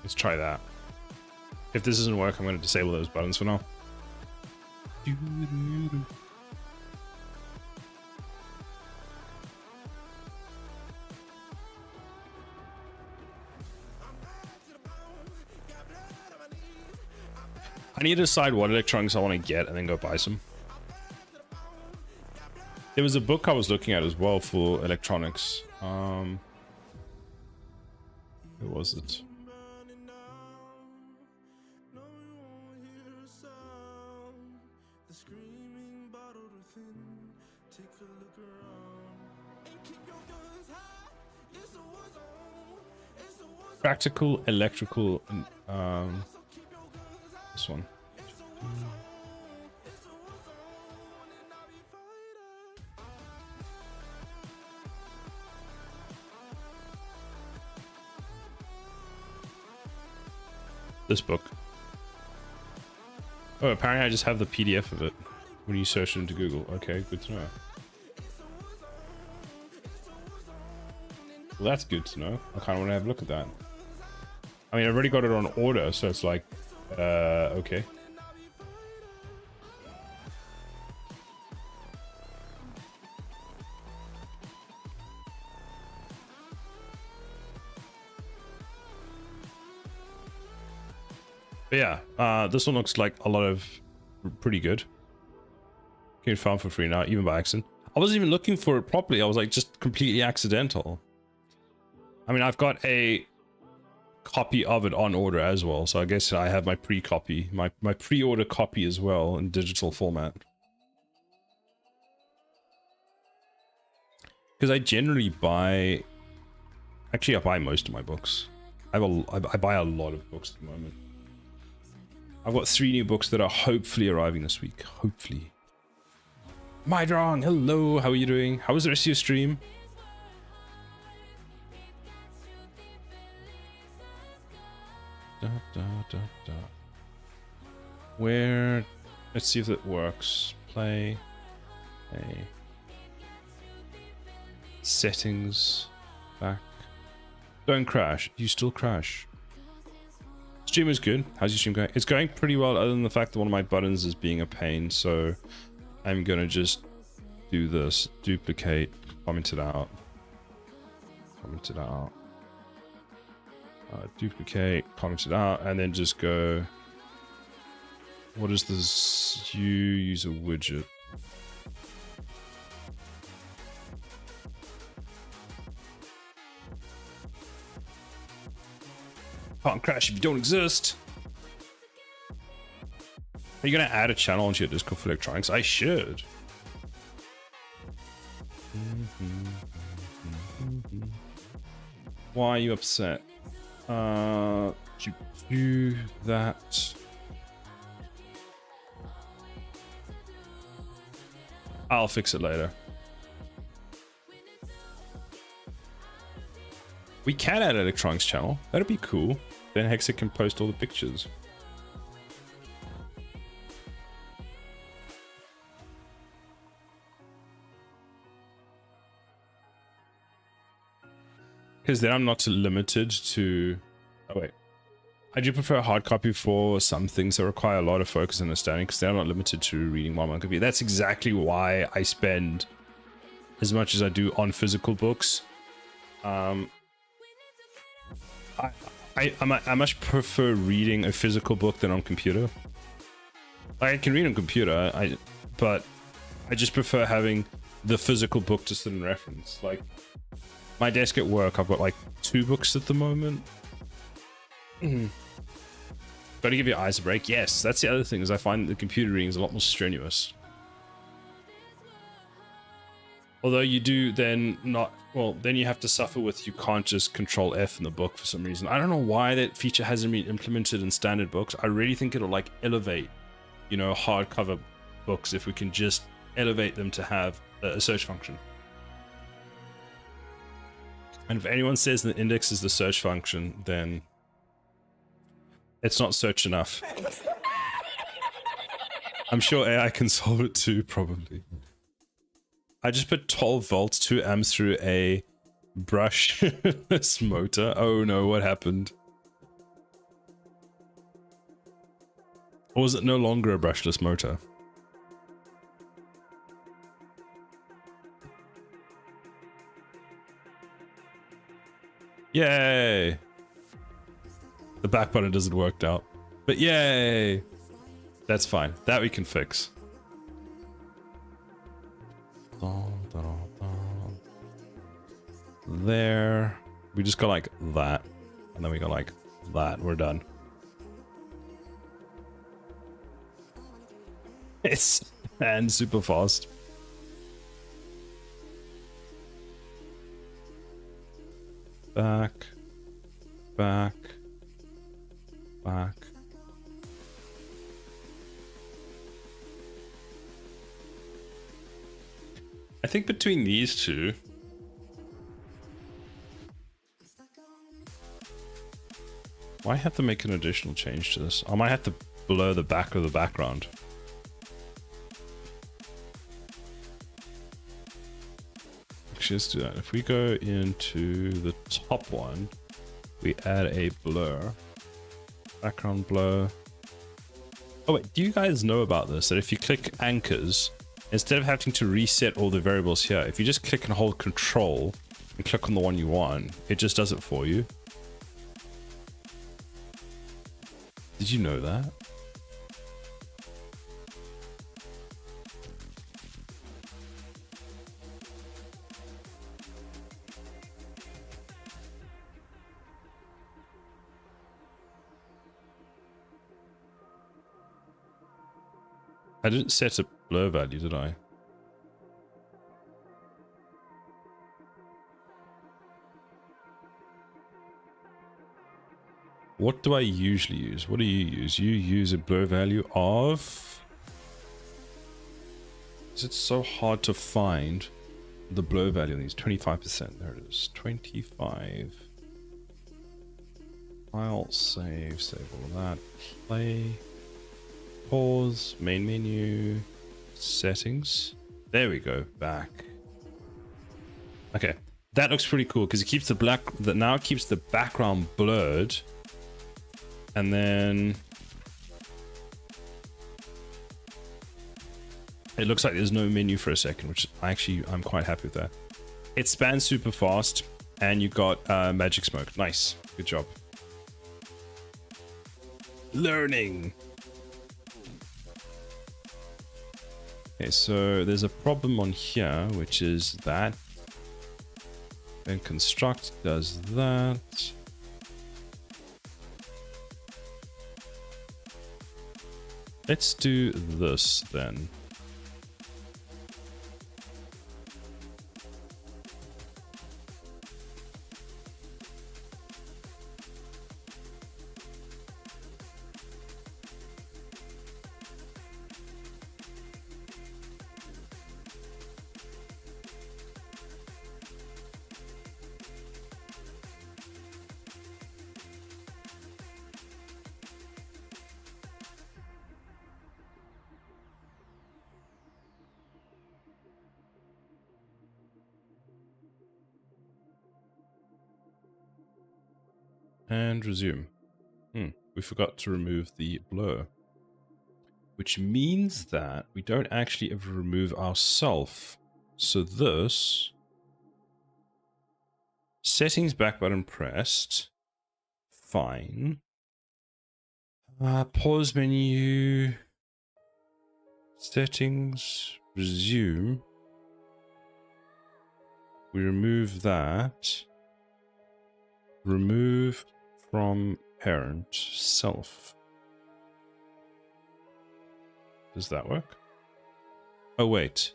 Let's try that. If this doesn't work, I'm going to disable those buttons for now. I need to decide what electronics I want to get and then go buy some. There was a book I was looking at as well for electronics. Who was it? Practical electrical, this one. This book. Oh, apparently I just have the PDF of it when you search it into Google. Okay, good to know. Well, that's good to know. I kind of want to have a look at that. I mean, I've already got it on order, so it's like, okay. But yeah, this one looks like a lot of pretty good. You can farm for free now, even by accident. I wasn't even looking for it properly. I was like just completely accidental. I mean, I've got a copy of it on order as well, so I guess I have my pre-copy, my pre-order copy as well in digital format. Because I generally buy, actually I buy most of my books. I buy a lot of books at the moment. I've got 3 new books that are hopefully arriving this week. Hopefully. Mydrong, hello, how are you doing? How was the rest of your stream? Da, da, da, da. Where? Let's see if it works. Play. Settings. Back. Don't crash. You still crash. Stream is good. How's your stream going? It's going pretty well, other than the fact that one of my buttons is being a pain. So I'm gonna just do this. Duplicate. Comment it out. Comment it out. Duplicate, comment it out, and then just go. What is this? You use a widget. Can't crash if you don't exist. Are you gonna add a channel onto your Discord for electronics? I should. Why are you upset? Do that. I'll fix it later. We can add an electronics channel. That'd be cool. Then Hexa can post all the pictures. Because then I'm not limited to... Oh, wait. I do prefer a hard copy for some things that require a lot of focus and understanding, because they're not limited to reading one copy. That's exactly why I spend as much as I do on physical books. I much prefer reading a physical book than on computer. Like, I can read on computer, but I just prefer having the physical book to sit in reference. Like, my desk at work, I've got like 2 books at the moment. Got to give your eyes a break. Yes, that's the other thing, is I find the computer reading is a lot more strenuous. Although you do then not, well, then you have to suffer with, you can't just control F in the book for some reason. I don't know why that feature hasn't been implemented in standard books. I really think it'll like elevate, you know, hardcover books if we can just elevate them to have a search function. And if anyone says the index is the search function, then it's not search enough. I'm sure AI can solve it too, probably. I just put 12 volts, 2 amps through a brushless motor. Oh no, what happened? Or was it no longer a brushless motor? Yay! The back button doesn't work out. But yay! That's fine. That we can fix. There. We just go like that. And then we go like that. We're done. It's and super fast. Back. Back. Back. I think between these two, I might have to make an additional change to this. I might have to blur the back of the background. Actually, let's do that. If we go into the top one, we add a blur. Background blur. Oh wait, do you guys know about this? That if you click anchors, instead of having to reset all the variables here, if you just click and hold Control and click on the one you want, it just does it for you. Did you know that? I didn't set a blur value, did I? What do I usually use? What do you use? You use a blur value of... Is it so hard to find the blur value on these? 25%. There it is. 25. File, save all of that. Play. Pause, main menu, settings. There we go, back. Okay, that looks pretty cool because it keeps the black, that now it keeps the background blurred. And then it looks like there's no menu for a second, which I'm quite happy with that. It spans super fast and you got magic smoke. Nice, good job. Learning. Okay, so there's a problem on here, which is that. Then construct does that. Let's do this then. And resume. We forgot to remove the blur. Which means that we don't actually ever remove ourself. So this... Settings back button pressed. Fine. Pause menu. Settings. Resume. We remove that. Remove from parent self. Does that work? Oh, wait.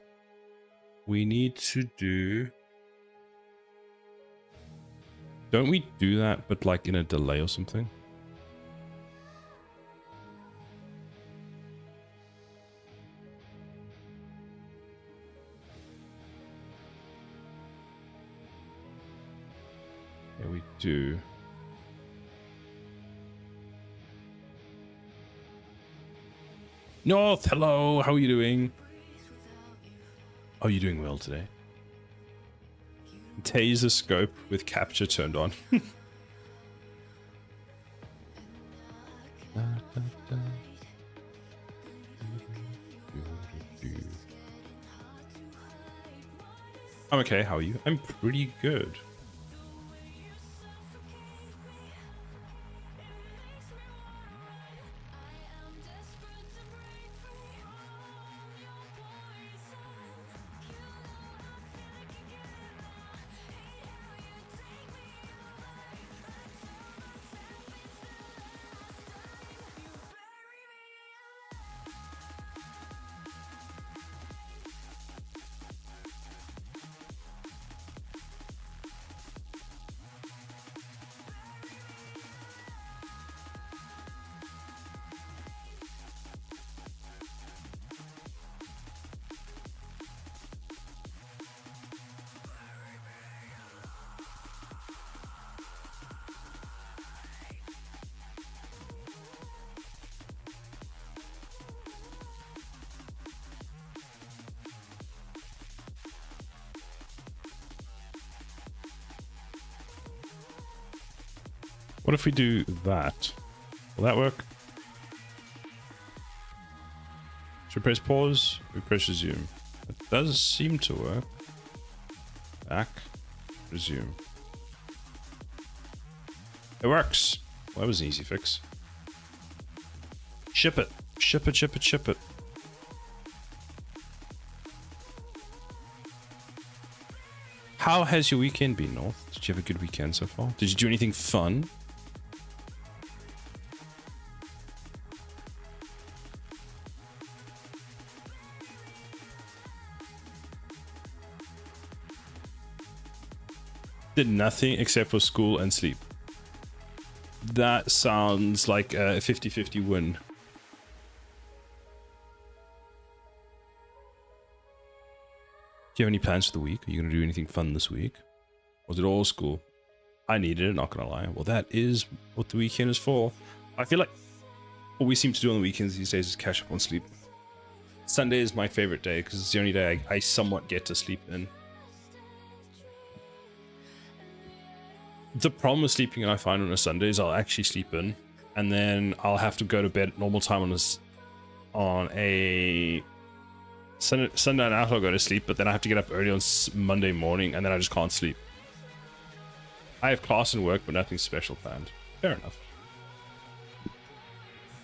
We need to do... Don't we do that, but like in a delay or something? Yeah, we do. North, hello, how are you doing? Oh, you're doing well today. Taser scope with capture turned on. I'm okay, how are you? I'm pretty good. What if we do that? Will that work? Should we press pause? We press resume. It does seem to work. Back. Resume. It works. Well, that was an easy fix. Ship it. Ship it, ship it, ship it. How has your weekend been, North? Did you have a good weekend so far? Did you do anything fun? Did nothing except for school and sleep. That sounds like a 50-50 win. Do you have any plans for the week? Are you going to do anything fun this week? Was it all school? I needed it, not going to lie. Well, that is what the weekend is for. I feel like what we seem to do on the weekends these days is catch up on sleep. Sunday is my favorite day because it's the only day I somewhat get to sleep in. The problem with sleeping I find on a Sunday is I'll actually sleep in, and then I'll have to go to bed at normal time on a Sunday night. I'll go to sleep, but then I have to get up early on Monday morning, and then I just can't sleep. I have class and work, but nothing special planned. Fair enough.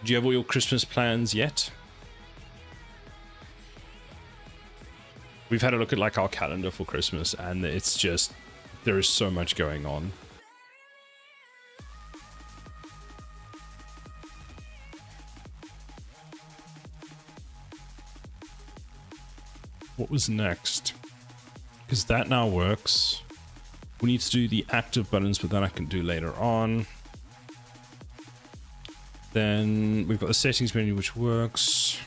Do you have all your Christmas plans yet? We've had a look at like our calendar for Christmas, and it's just there is so much going on. what was next? Because that now works. We need to do the active buttons, but that I can do later on. Then we've got the settings menu, which works.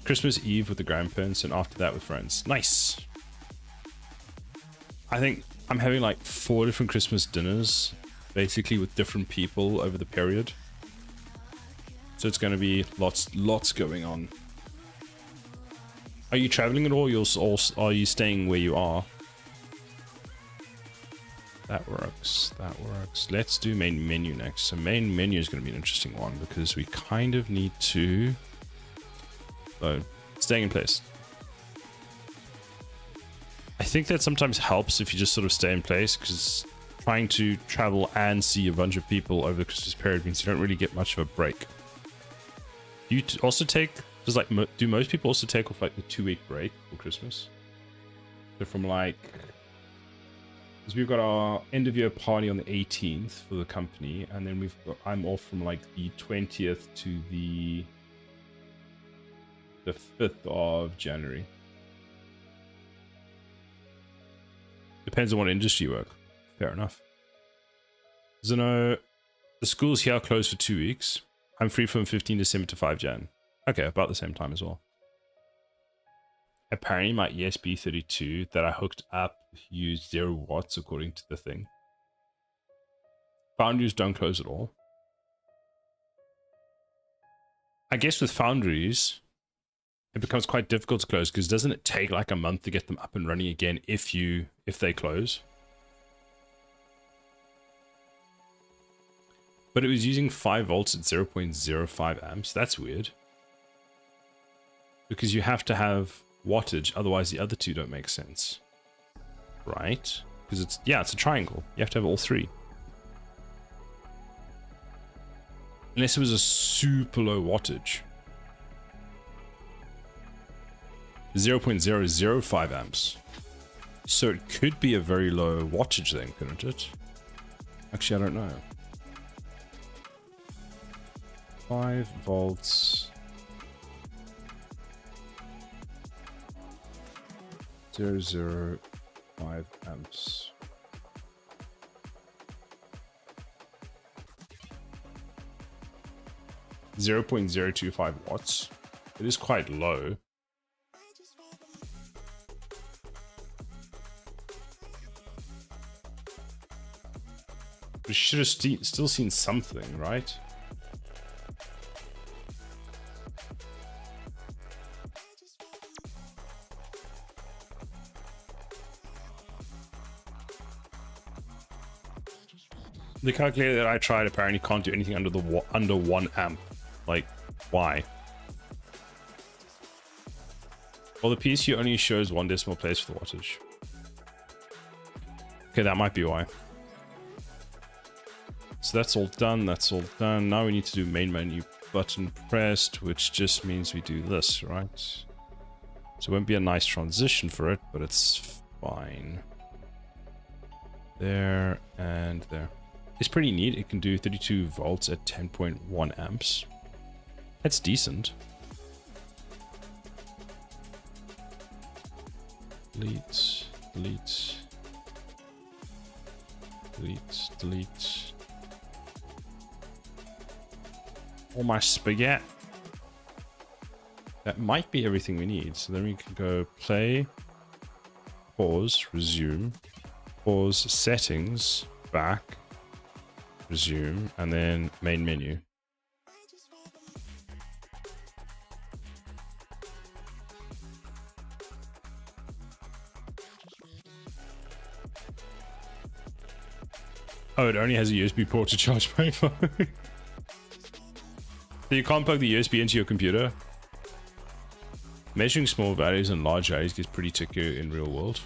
Christmas Eve with the grandparents, and after that with friends. Nice. I think I'm having like 4 different Christmas dinners, basically with different people over the period. So it's going to be lots going on. Are you traveling at all? Are you staying where you are? That works. That works. Let's do main menu next. So main menu is going to be an interesting one because we kind of need to... So, staying in place. I think that sometimes helps if you just sort of stay in place, because trying to travel and see a bunch of people over the Christmas period means you don't really get much of a break. Do you also take... do most people also take off like the 2-week break for Christmas? So from like... Because we've got our end of year party on the 18th for the company, and then I'm off from like the 20th to the 5th of January. Depends on what industry you work. Fair enough. So no, the schools here are closed for 2 weeks. I'm free from 15 December to 5 Jan. Okay, about the same time as well. Apparently my ESP32 that I hooked up used 0 watts according to the thing. Foundries don't close at all. I guess with foundries, it becomes quite difficult to close because doesn't it take like a month to get them up and running again if they close? But it was using 5 volts at 0.05 amps. That's weird. Because you have to have wattage, otherwise the other two don't make sense. Right? Because it's a triangle. You have to have all 3. Unless it was a super low wattage. 0.005 amps. So it could be a very low wattage then, couldn't it? Actually, I don't know. 5 volts. 0.005 amps. .025 watts. It is quite low. We should have still seen something, right? The calculator that I tried apparently can't do anything under 1 amp. Like, why? Well, the PSU only shows 1 decimal place for the wattage. Okay, that might be why. So that's all done, that's all done. Now we need to do main menu button pressed, which just means we do this, right? So it won't be a nice transition for it, but it's fine. There and there. It's pretty neat. It can do 32 volts at 10.1 amps. That's decent. Delete, delete, delete, delete. All my spaghetti. That might be everything we need. So then we can go play, pause, resume, pause, settings, back, resume, and then main menu. Oh, it only has a USB port to charge my phone. So you can't plug the USB into your computer. Measuring small values and large values gets pretty tricky in real world.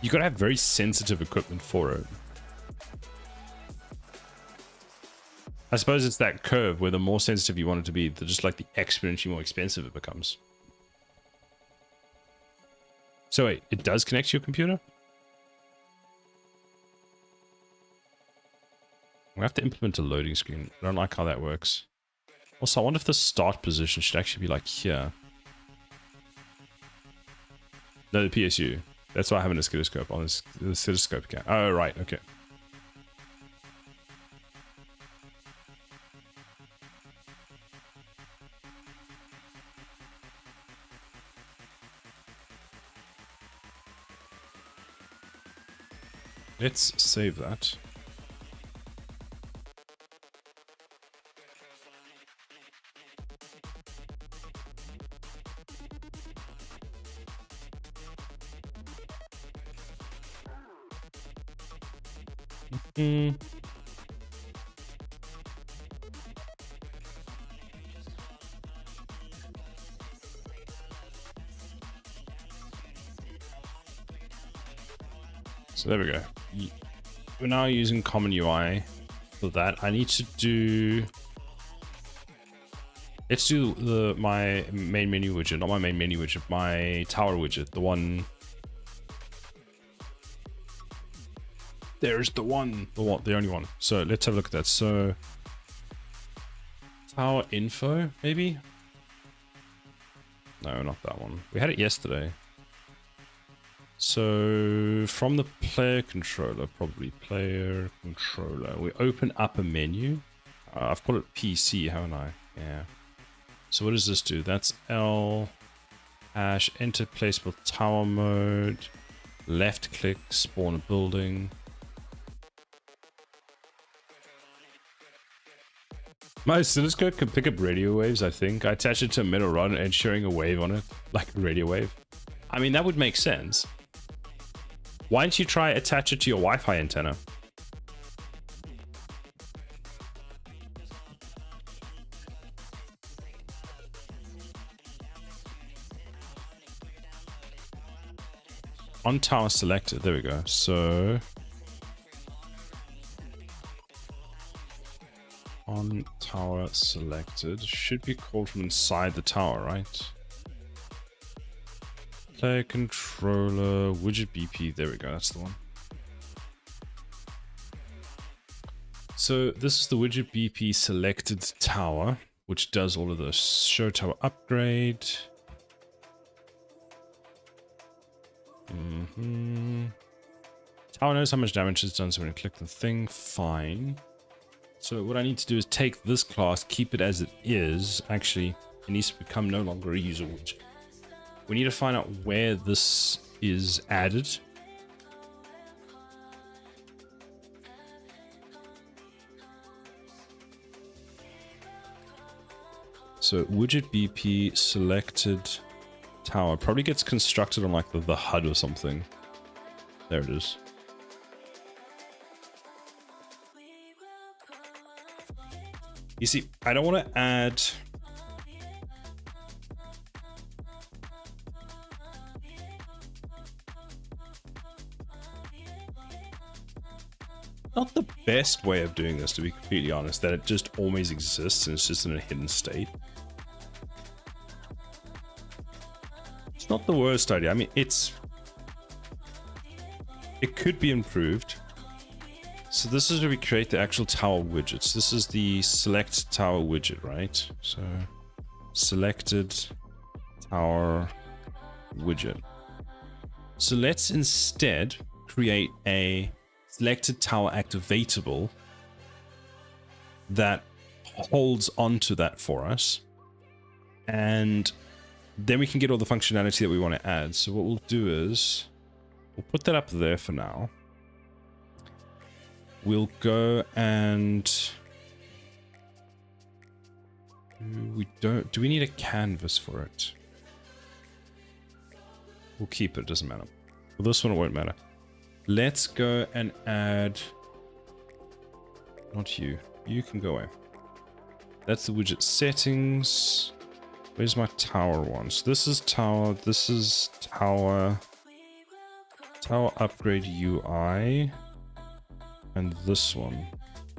You gotta have very sensitive equipment for it. I suppose it's that curve where the more sensitive you want it to be, the just like the exponentially more expensive it becomes. So wait, it does connect to your computer? We have to implement a loading screen. I don't like how that works. Also, I wonder if the start position should actually be like here. No, the PSU. That's why I have an oscilloscope on this. The oscilloscope can. Oh, right. Okay. Let's save that. So there we go. We're now using common UI for that. I need to do... Let's do my main menu widget, not my main menu widget, my tower widget, the one... There's the one, the only one. So let's have a look at that. So tower info, maybe? No, not that one. We had it yesterday. So from the player controller, probably player controller, we open up a menu. I've called it PC, haven't I? Yeah. So what does this do? That's L hash enter placeable tower mode, left click, spawn a building. My oscilloscope can pick up radio waves, I think. I attach it to a metal rod and showing a wave on it, like a radio wave. I mean, that would make sense. Why don't you try attach it to your Wi-Fi antenna? On tower selected, there we go. So on tower selected should be called from inside the tower, right? Player controller widget BP, there we go, that's the one. So this is the widget BP selected tower, which does all of this. Show tower upgrade. Tower knows how much damage it's done, so when I click the thing, fine. So what I need to do is take this class, keep it as it is. Actually, it needs to become no longer a user widget. We need to find out where this is added. So widget BP selected tower probably gets constructed on like the HUD or something. There it is. You see, I don't want to add... Not the best way of doing this, to be completely honest, that it just always exists and it's just in a hidden state. It's not the worst idea. I mean, it could be improved. So this is where we create the actual tower widgets. This is the select tower widget, right? So selected tower widget. So let's instead create a selected tower activatable that holds onto that for us. And then we can get all the functionality that we want to add. So what we'll do is we'll put that up there for now. We'll go and do we need a canvas for it? We'll keep it, doesn't matter. Well, this one it won't matter. Let's go and add, not you, you can go away. That's the widget settings. Where's my tower one? So this is tower, tower upgrade UI, and this one.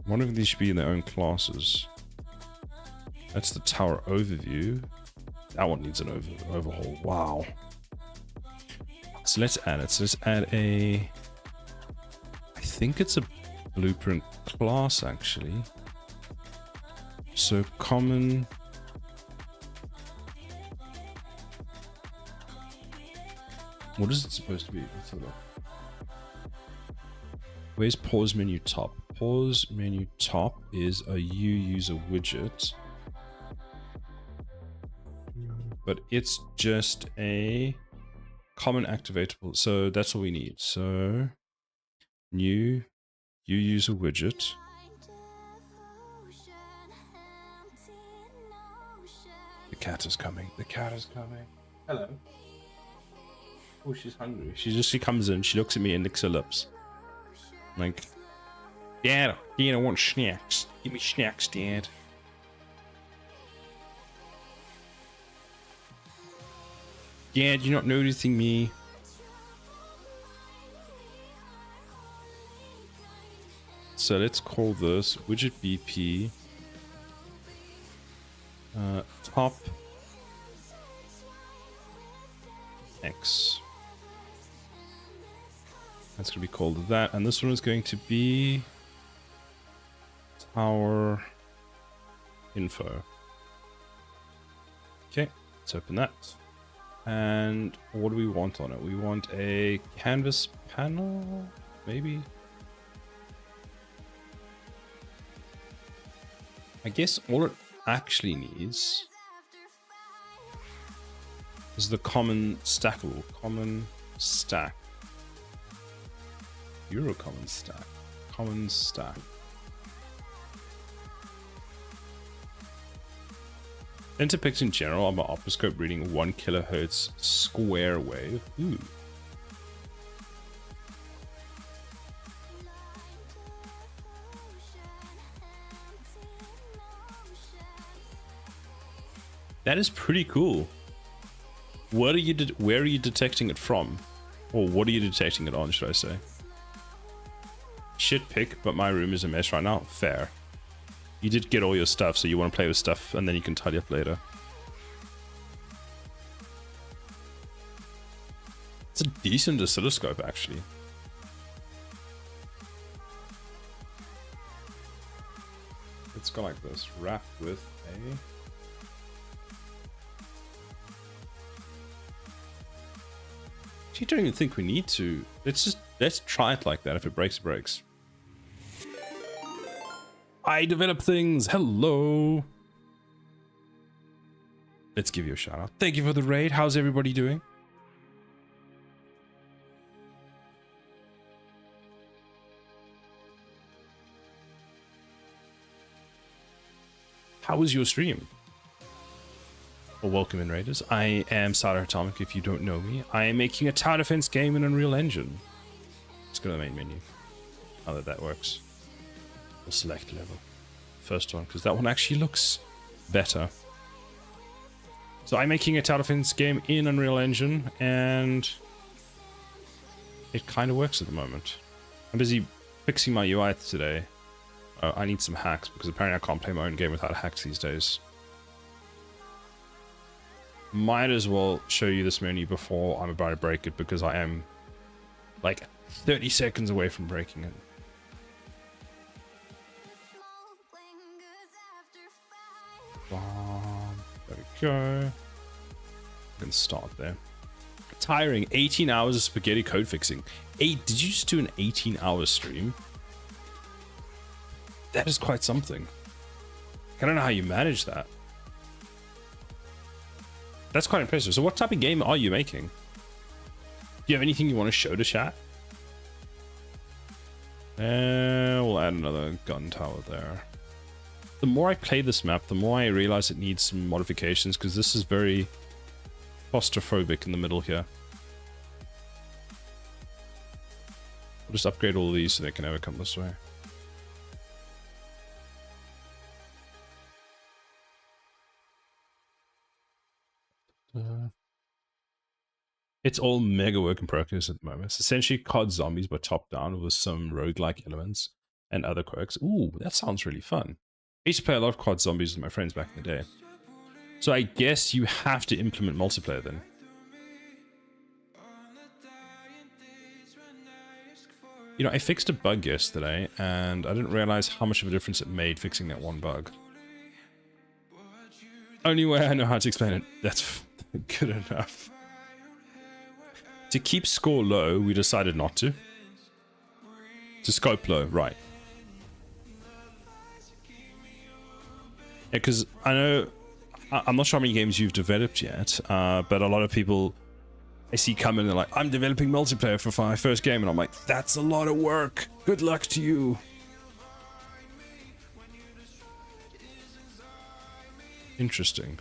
One of these should be in their own classes. That's the tower overview. That one needs an overhaul. Wow. So let's add it. So let's add a, I think it's a blueprint class actually. So common. What is it supposed to be? Let's have a look. Where's pause menu top? Pause menu top is a U user widget, but it's just a common activatable. So that's all we need. So new U user widget. The cat is coming. The cat is coming. Hello. Oh, she's hungry. She comes in, she looks at me and licks her lips. Like, Dad, I want snacks. Give me snacks, Dad. Dad, you're not noticing me. So let's call this widget BP top X. That's going to be called that, and this one is going to be tower info. Okay, let's open that. And what do we want on it? We want a canvas panel, maybe? I guess all it actually needs is the common stackable. Common stack. Euro common stack. Common stack. Interpics in general on my optoscope reading 1 kilohertz square wave. Ooh. That is pretty cool. What are you where are you detecting it from? Or what are you detecting it on, should I say? Shit pick, but my room is a mess right now. Fair. You did get all your stuff, so you want to play with stuff and then you can tidy up later. It's a decent oscilloscope, actually. Let's go like this. Wrapped with a... You don't even think we need to. Let's try it like that. If it breaks, it breaks. I develop things. Hello. Let's give you a shout out. Thank you for the raid. How's everybody doing? How was your stream? Well, welcome in, Raiders. I am Sada Atomic, if you don't know me. I am making a tower defense game in Unreal Engine. Let's go to the main menu. How that works. We'll select level. First one, because that one actually looks better. So I'm making a tower defense game in Unreal Engine, and it kind of works at the moment. I'm busy fixing my UI today. I need some hacks, because apparently I can't play my own game without hacks these days. Might as well show you this menu before I'm about to break it, because I am like 30 seconds away from breaking it. There we go. I can start there. Tiring. 18 hours of spaghetti code fixing. Did you just do an 18-hour stream? That is quite something. I don't know how you manage that. That's quite impressive. So what type of game are you making? Do you have anything you want to show to chat? We'll add another gun tower there. The more I play this map, the more I realize it needs some modifications, because this is very claustrophobic in the middle here. I'll just upgrade all of these so they can never come this way. It's all mega work in progress at the moment. It's essentially COD Zombies, but top down with some roguelike elements and other quirks. Ooh, that sounds really fun. I used to play a lot of COD Zombies with my friends back in the day. So I guess you have to implement multiplayer then. You know, I fixed a bug yesterday and I didn't realize how much of a difference it made fixing that one bug. Only way I know how to explain it. That's good enough. To keep score low, we decided not to. To scope low, right. Yeah, because I know... I'm not sure how many games you've developed yet, but a lot of people I see come in and they're like, I'm developing multiplayer for my first game, and I'm like, that's a lot of work. Good luck to you. Interesting.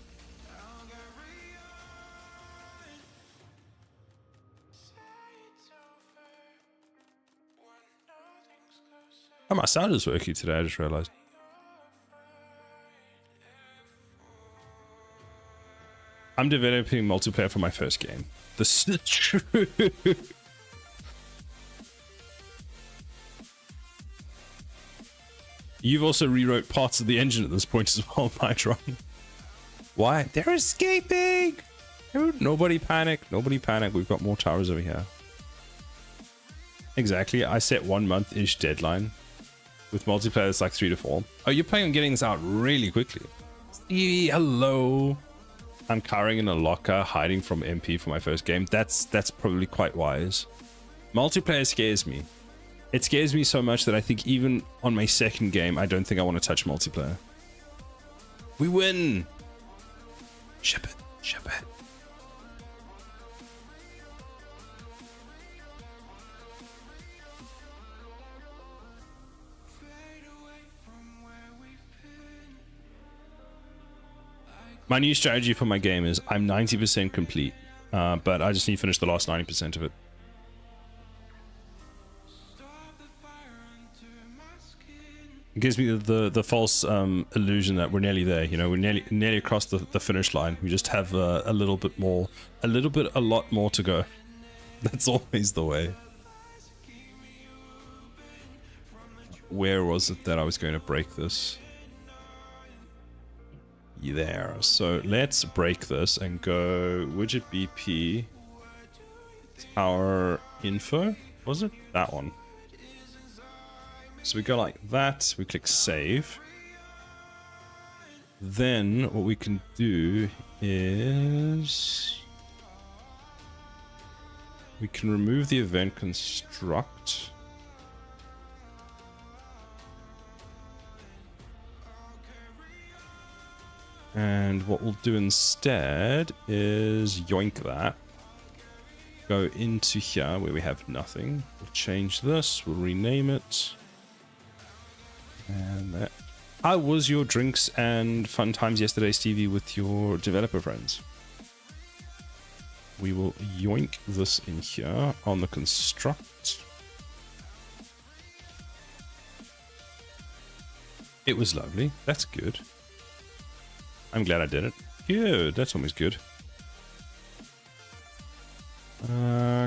Oh, my sound is working today, I just realized. I'm developing multiplayer for my first game. This is true. You've also rewrote parts of the engine at this point as well, Mitron. Why? They're escaping! Nobody panic. Nobody panic. We've got more towers over here. Exactly. I set 1 month-ish deadline. With multiplayer, it's like 3 to 4. Oh, you're planning on getting this out really quickly. Stevie, hello. I'm cowering in a locker, hiding from MP for my first game. That's probably quite wise. Multiplayer scares me. It scares me so much that I think even on my second game, I don't think I want to touch multiplayer. We win! Ship it. Ship it. My new strategy for my game is I'm 90% complete, but I just need to finish the last 90% of it. It gives me the false illusion that we're nearly there. You know, we're nearly across the finish line. We just have a lot more to go. That's always the way. Where was it that I was going to break this? There. So let's break this and go widget BP tower info. Was it that one? So we go like that. We click save. Then what we can do is we can remove the event construct. And what we'll do instead is yoink that. Go into here where we have nothing. We'll change this. We'll rename it. And that. How was your drinks and fun times yesterday, Stevie, with your developer friends? We will yoink this in here on the construct. It was lovely. That's good. I'm glad I did it. Good, that's always good.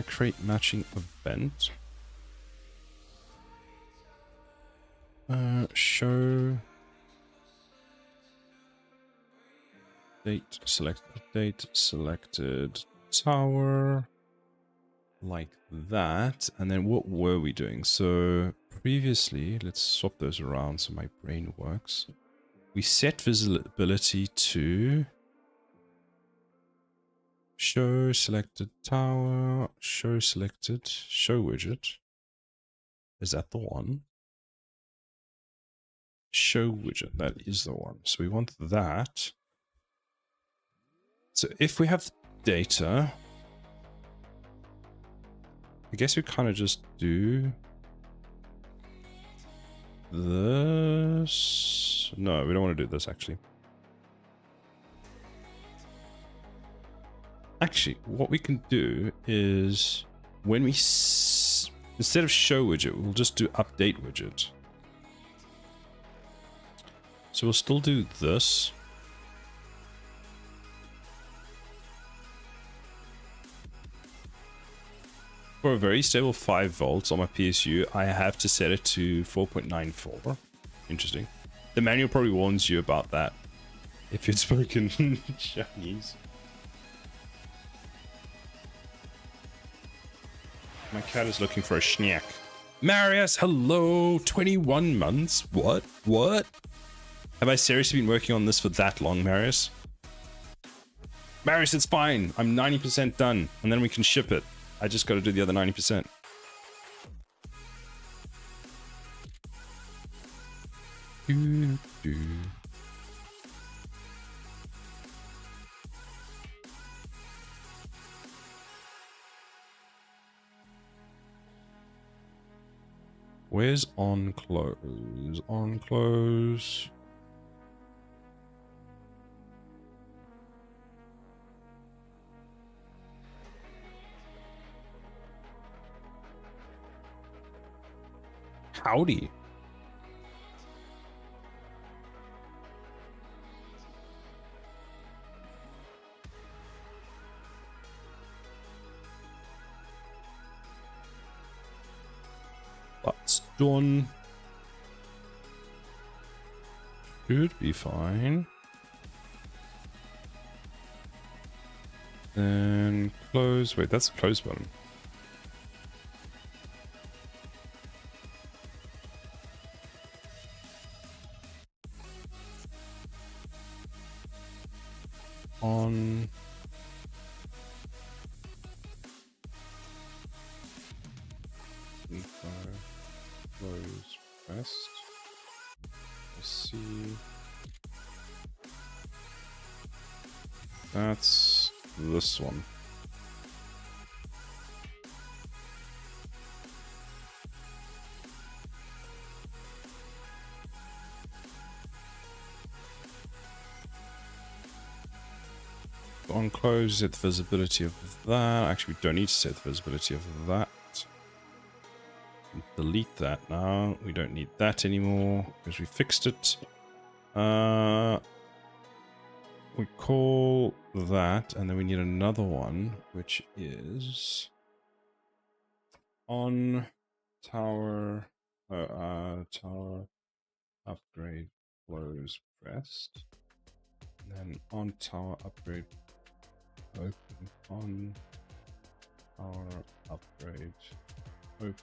Create matching event. Show date, select date, selected tower, like that. And then what were we doing? So previously, let's swap those around so my brain works. We set visibility to show selected tower, show selected, show widget. Is that the one? Show widget, that is the one. So we want that. So if we have data, I guess we kind of just do this. No, we don't want to do this actually. Actually, what we can do is when we instead of show widget, we'll just do update widget. So we'll still do this. For a very stable 5 volts on my PSU, I have to set it to 4.94. Interesting. The manual probably warns you about that if you'd spoken Chinese. My cat is looking for a snack. Marius, hello! 21 months? What? What? Have I seriously been working on this for that long, Marius? Marius, it's fine. I'm 90% done, and then we can ship it. I just got to do the other 90%. Do, do. Where's on close? On close. Howdy. That's done. Should be fine. Then close. Wait, that's the close button. On. Info. Close. Rest. Let's see. That's this one. On close, set the visibility of that. Actually, we don't need to set the visibility of that. Delete that now. We don't need that anymore because we fixed it. We call that, and then we need another one, which is on tower, tower upgrade close pressed. And then on tower upgrade open, on tower upgrade open.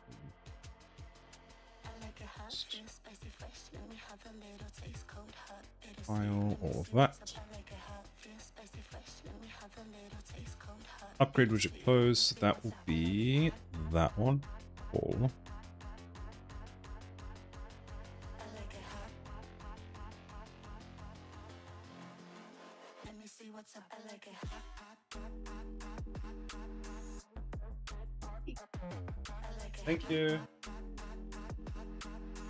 File all of that. Upgrade widget close. That will be that one. All. Thank you.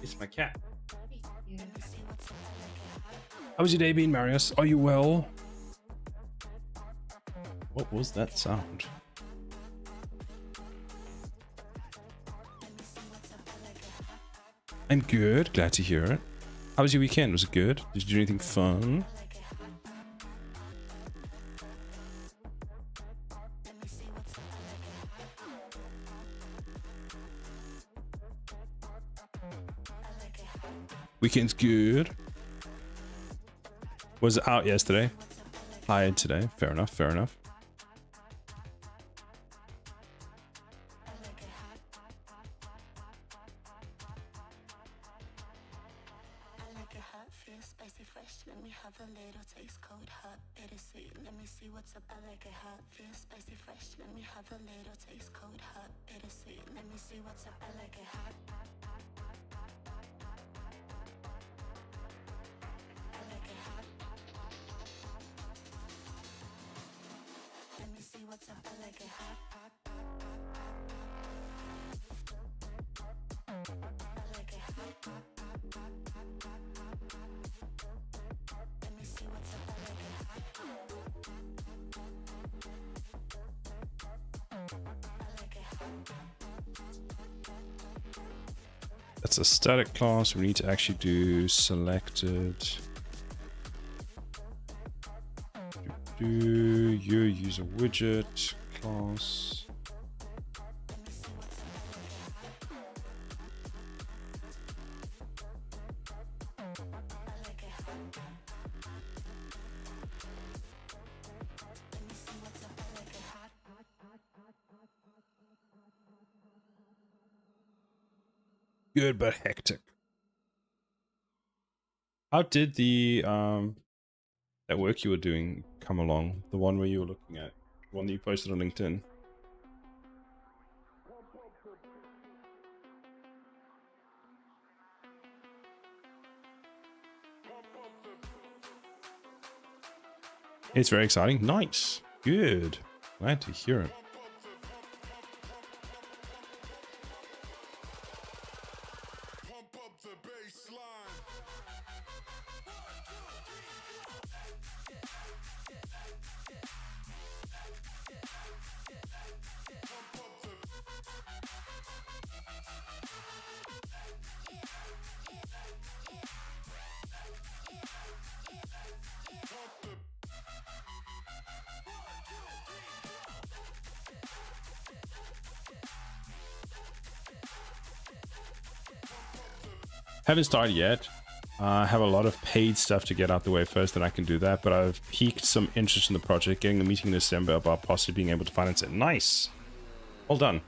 It's my cat. How's your day been, Marius? Are you well? What was that sound? I'm good. Glad to hear it. How was your weekend? Was it good? Did you do anything fun? Weekend's good. Was it out yesterday? Hired today. Fair enough, fair enough. That's a static class. We need to actually do selected. Do your user widget class. Good but hectic. How did the that work you were doing come along. The one where you were looking at, the one that you posted on LinkedIn. It's very exciting. Nice. Good. Glad to hear it. Haven't started yet. I have a lot of paid stuff to get out the way first, and I can do that. But I've piqued some interest in the project, getting a meeting in December about possibly being able to finance it. Nice. Well done.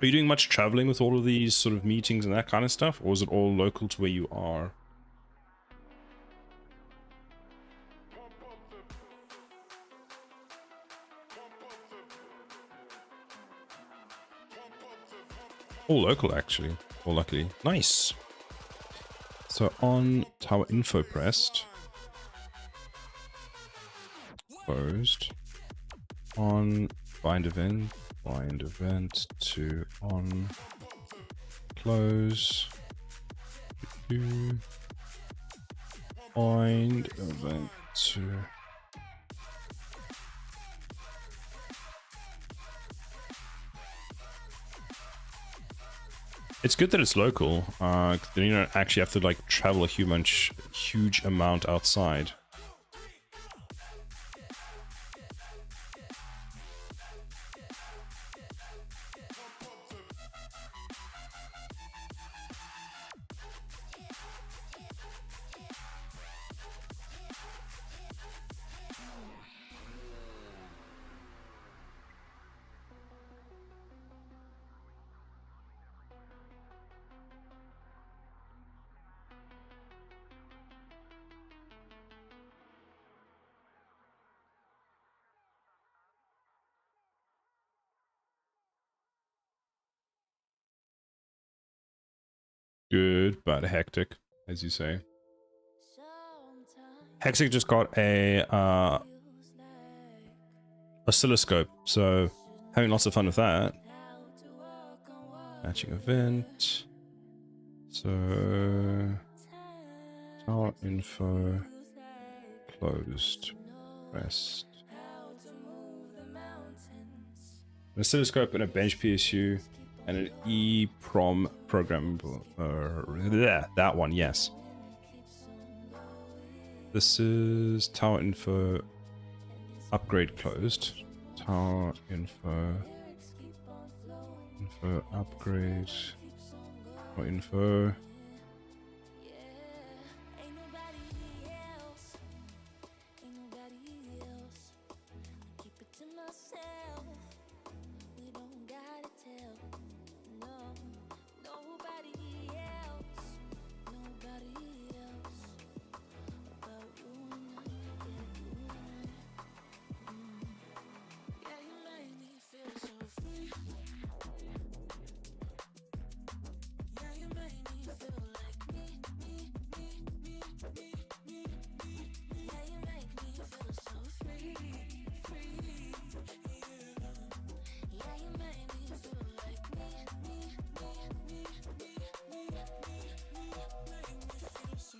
Are you doing much traveling with all of these sort of meetings and that kind of stuff? Or is it all local to where you are? All local, actually. Or luckily. Nice. So on Tower Info pressed. Closed. On bind event to on close. Bind event to it's good that it's local. Then you don't actually have to like travel a huge amount outside. Good, but hectic, as you say. Hectic just got a oscilloscope, so having lots of fun with that. Matching event. So tower info closed. Rest. An oscilloscope and a bench PSU. And an EEPROM programmable. That one, yes. This is tower info upgrade closed. Tower info upgrade. Or info.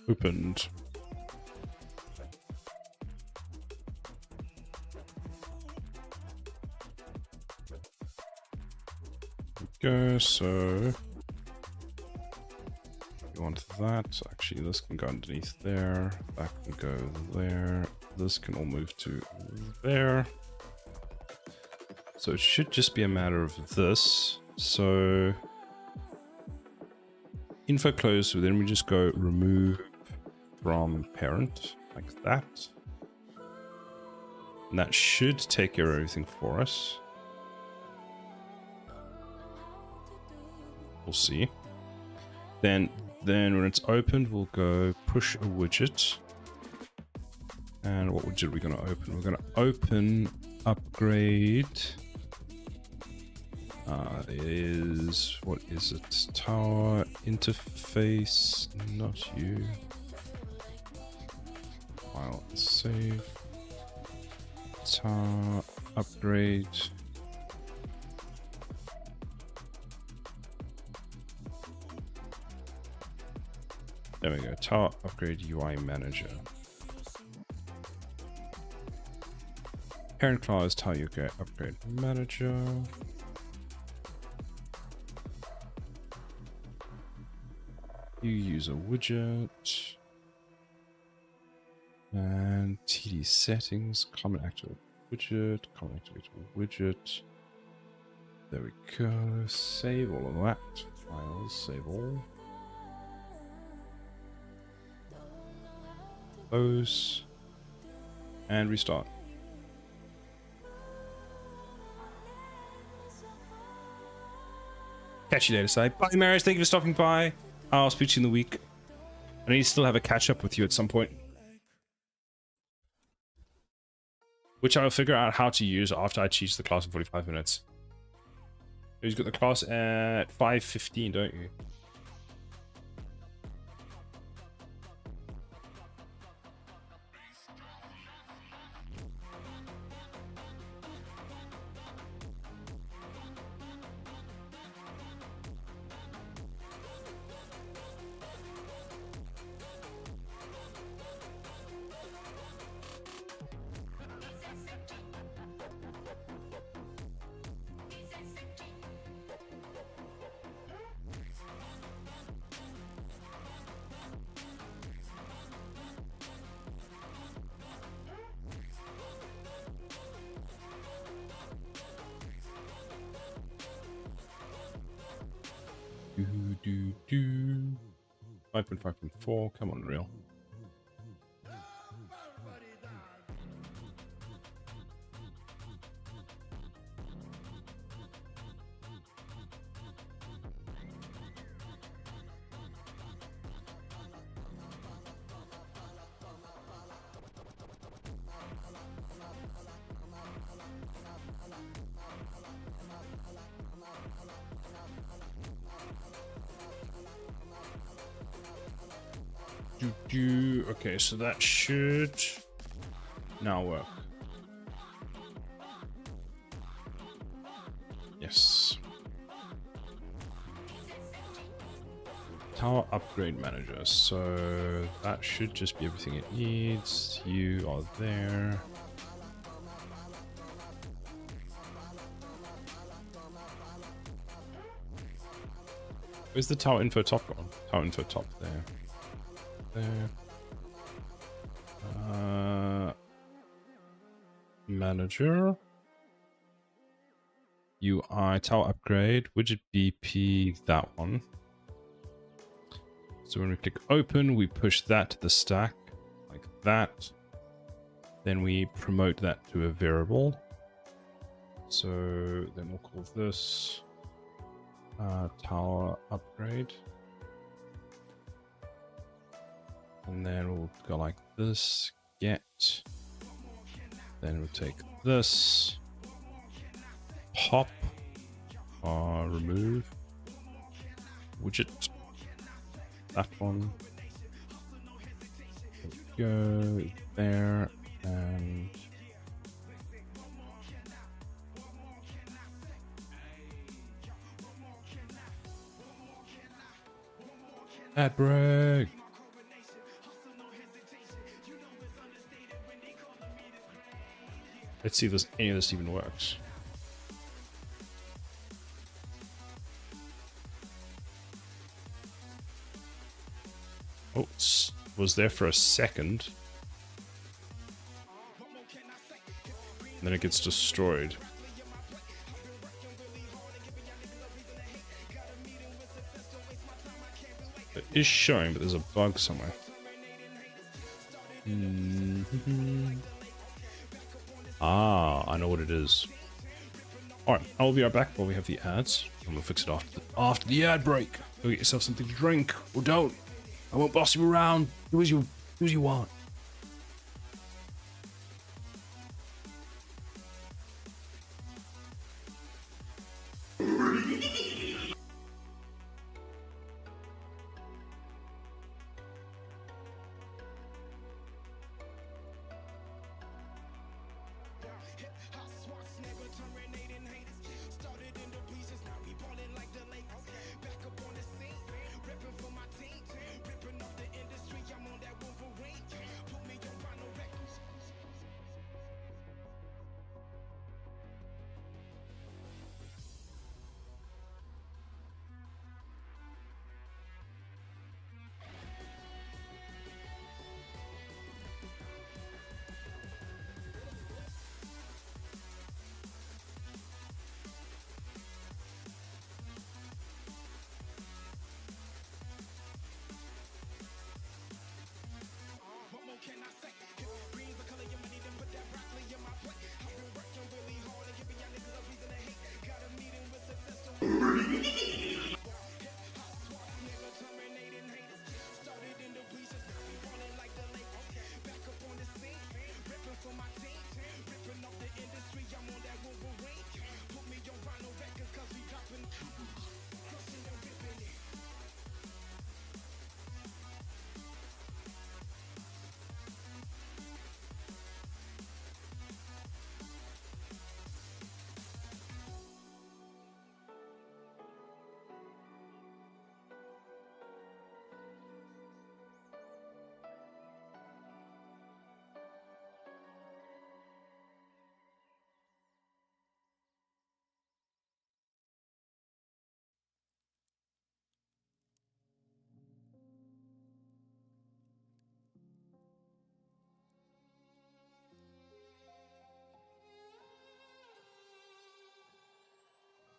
Opened. Go, so you want that. Actually, this can go underneath there. That can go there. This can all move to there. So it should just be a matter of this. So info closed, so then we just go remove from parent like that. And that should take care of everything for us. We'll see. Then Then when it's opened, we'll go push a widget. And what widget are we going to open? We're going to open upgrade. What is it? Tower interface, not you. File save. Tower upgrade. There we go. Tower upgrade UI manager. Parent class Tower UK upgrade manager. You use a widget. And TD settings, common activate widget, common activate widget. There we go. Save all of that. Files, save all. Close. And restart. Catch you later, say. Bye, Marius. Thank you for stopping by. I'll speak to you in the week. I need to still have a catch up with you at some point, which I'll figure out how to use after I teach the class in 45 minutes. You've got the class at 5:15, don't you? Do 5.5.4. Come on, real. Okay, so that should now work. Yes. Tower upgrade manager. So that should just be everything it needs. You are there. Where's the tower info top gone? Tower info top there. There. Manager. UI tower upgrade. Widget BP, that one. So when we click open, we push that to the stack like that. Then we promote that to a variable. So then we'll call this tower upgrade. And then we'll go like this, get. Then we'll take this, pop, remove, widget, that one. Go there, and ad break. Let's see if any of this even works. Oh, it was there for a second. And then it gets destroyed. It is showing, but there's a bug somewhere. Ah, I know what it is. Alright, I'll be right back while we have the ads. And we'll fix it after the ad break. Go get yourself something to drink, or don't. I won't boss you around. Do as you want.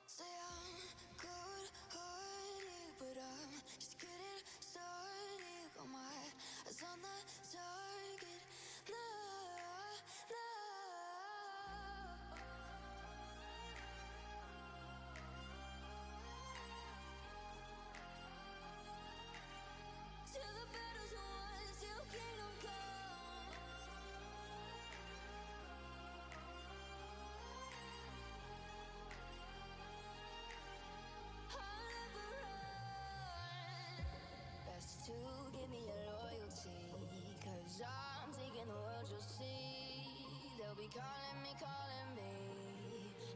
Say I'm good-hearted, but I'm just getting started. Got my eyes on the target. No, no. Till the battle's won, till kingdom come. Best to give me your loyalty, 'cause I'm taking the world, you'll see. They'll be calling me,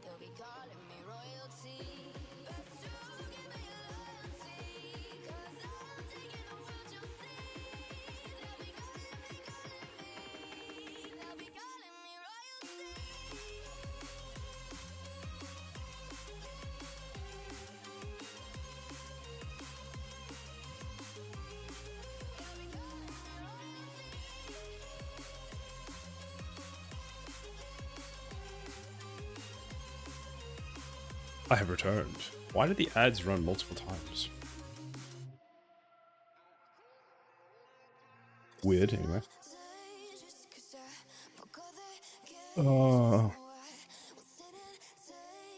they'll be calling me royalty. Best to give me your loyalty, 'cause I'm taking the world, you'll see. They'll be calling me, they'll be calling me royalty. I have returned. Why did the ads run multiple times? Weird, anyway.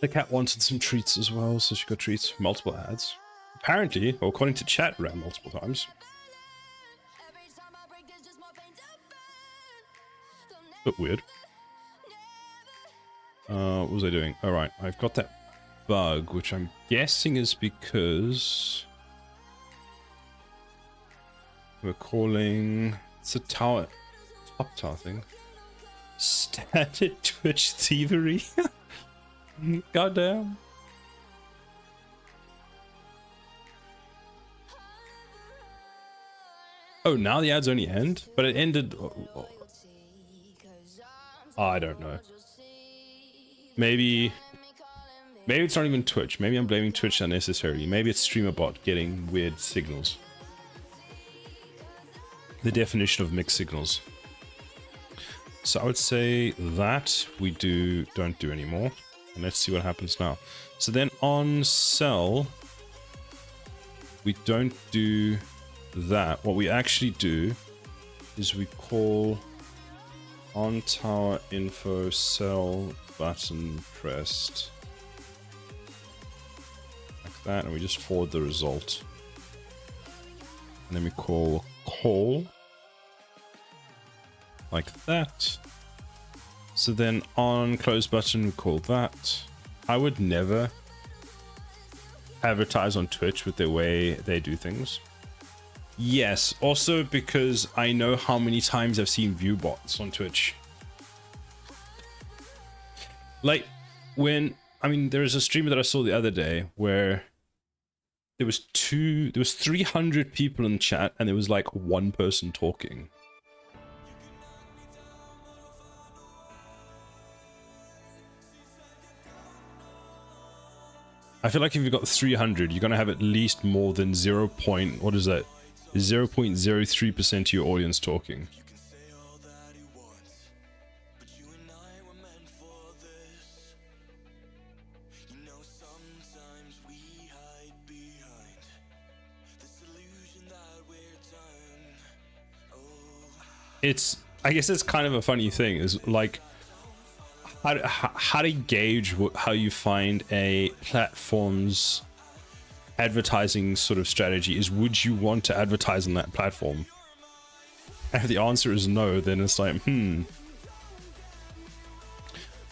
The cat wanted some treats as well, so she got treats. Multiple ads. Apparently, or according to chat, ran multiple times. But weird. What was I doing? Alright, I've got that bug, which I'm guessing is because we're calling... It's a tower... Top tower thing. Standard Twitch thievery? Goddamn. Oh, now the ads only end? But it ended... I don't know. Maybe it's not even Twitch. Maybe I'm blaming Twitch unnecessarily. Maybe it's StreamerBot getting weird signals. The definition of mixed signals. So I would say that we don't do anymore. And let's see what happens now. So then on cell, we don't do that. What we actually do is we call on tower info cell button pressed that, and we just forward the result. And then we call call like that. So then on close button, we call that. I would never advertise on Twitch with the way they do things. Yes, also because I know how many times I've seen view bots on Twitch. Like when, I mean, there was a streamer that I saw the other day where there was 300 people in chat and there was like one person talking. I feel like if you've got 300, you're going to have at least more than 0.03% of your audience talking. I guess it's kind of a funny thing, is like how to gauge how you find a platform's advertising sort of strategy is, would you want to advertise on that platform? And if the answer is no, then it's like,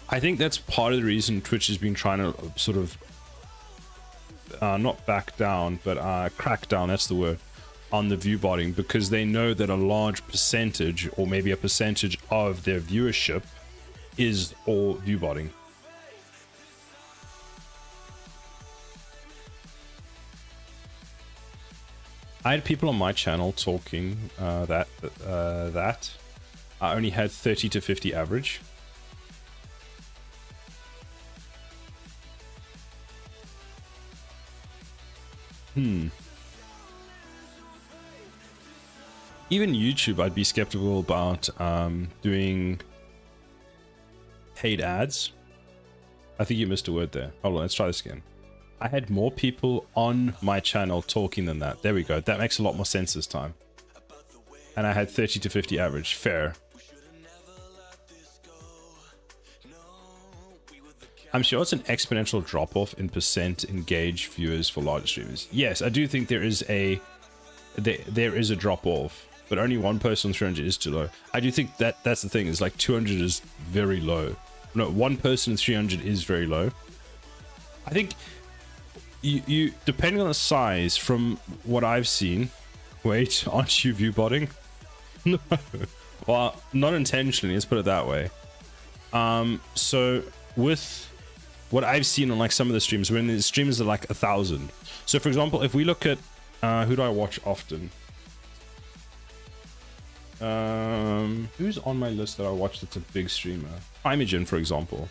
I think that's part of the reason Twitch has been trying to sort of not back down, but crack down, that's the word, on the view botting, because they know that a large percentage, or maybe a percentage of their viewership, is all view botting. I had people on my channel talking that I only had 30 to 50 average. Even YouTube, I'd be skeptical about doing paid ads. I think you missed a word there. Hold on, let's try this again. I had more people on my channel talking than that. There we go. That makes a lot more sense this time. And I had 30 to 50 average. Fair. I'm sure it's an exponential drop-off in percent engaged viewers for larger streamers. Yes, I do think there is a drop-off, but only one person on 300 is too low. I do think that's the thing, is like 200 is very low. No, one person in 300 is very low. I think you depending on the size, from what I've seen, wait, aren't you view botting? No, well, not intentionally, let's put it that way. So with what I've seen on like some of the streams, when the streams are like 1,000. So for example, if we look at who do I watch often? Who's on my list that I watch that's a big streamer? Imogen, for example.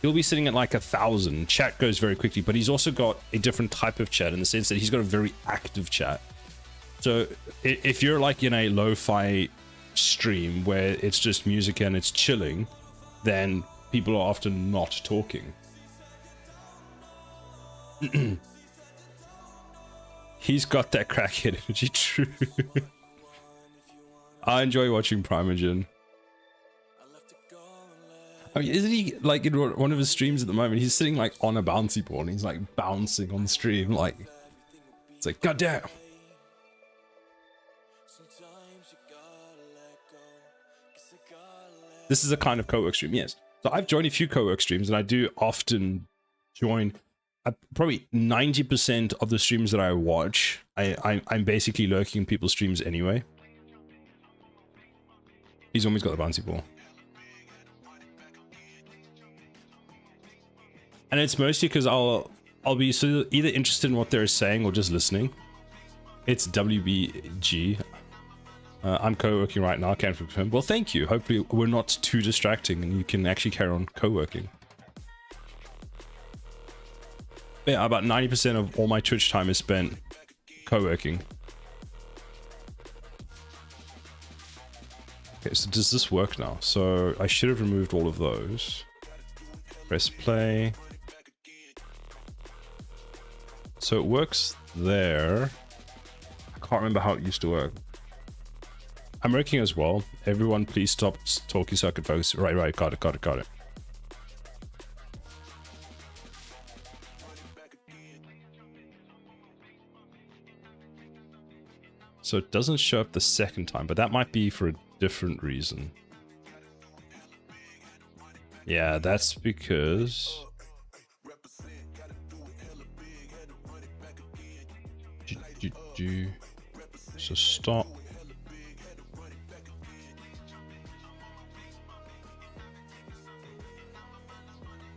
He'll be sitting at like 1,000. Chat goes very quickly, but he's also got a different type of chat in the sense that he's got a very active chat. So if you're like in a lo-fi stream where it's just music and it's chilling, then people are often not talking. He's got that crackhead energy, true. I enjoy watching Primogen. I mean, isn't he like in one of his streams at the moment? He's sitting like on a bouncy ball and he's like bouncing on the stream. Like, it's like, goddamn. This is a kind of co-work stream, yes. So I've joined a few co-work streams, and I do often join. Probably 90% of the streams that I watch, I'm basically lurking in people's streams anyway. He's always got the bouncy ball. And it's mostly because I'll be either interested in what they're saying or just listening. It's WBG. I'm co-working right now, can't confirm. Well, thank you. Hopefully we're not too distracting and you can actually carry on co-working. Yeah, about 90% of all my Twitch time is spent co-working. Okay, so does this work now? So I should have removed all of those. Press play. So it works there. I can't remember how it used to work. I'm working as well. Everyone please stop talking so I can focus. Right, got it. So it doesn't show up the second time, but that might be for a different reason. Yeah, that's because... So stop.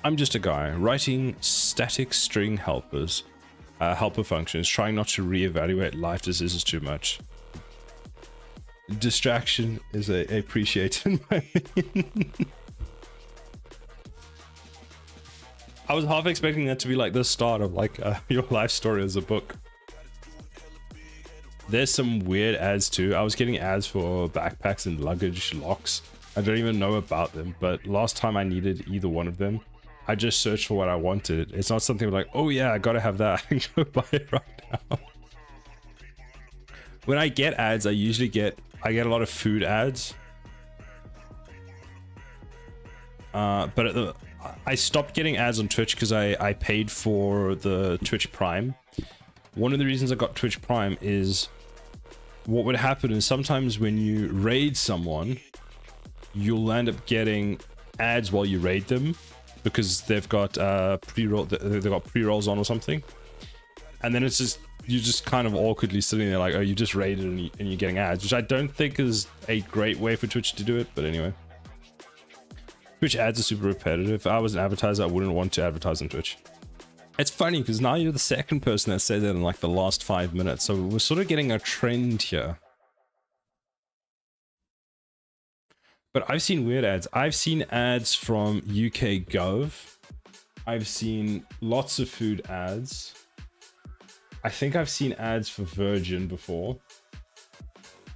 I'm just a guy writing static string helpers, helper functions, trying not to reevaluate life decisions too much. Distraction is appreciated in my opinion. I was half expecting that to be like the start of like your life story as a book. There's some weird ads too. I was getting ads for backpacks and luggage locks. I don't even know about them, but last time I needed either one of them, I just searched for what I wanted. It's not something like, oh yeah, I gotta have that. I can go buy it right now. When I get ads, I get a lot of food ads. But I stopped getting ads on Twitch because I paid for the Twitch Prime. One of the reasons I got Twitch Prime is what would happen is sometimes when you raid someone, you'll end up getting ads while you raid them because they've got pre-rolls on or something, and then it's just you're just kind of awkwardly sitting there like, oh, you just raided and you're getting ads, which I don't think is a great way for Twitch to do it. But anyway, Twitch ads are super repetitive. If I was an advertiser, I wouldn't want to advertise on Twitch. It's funny because now you're the second person that said that in like the last 5 minutes, so we're sort of getting a trend here. But I've seen weird ads. I've seen ads from UK Gov. I've seen lots of food ads. I think I've seen ads for Virgin before.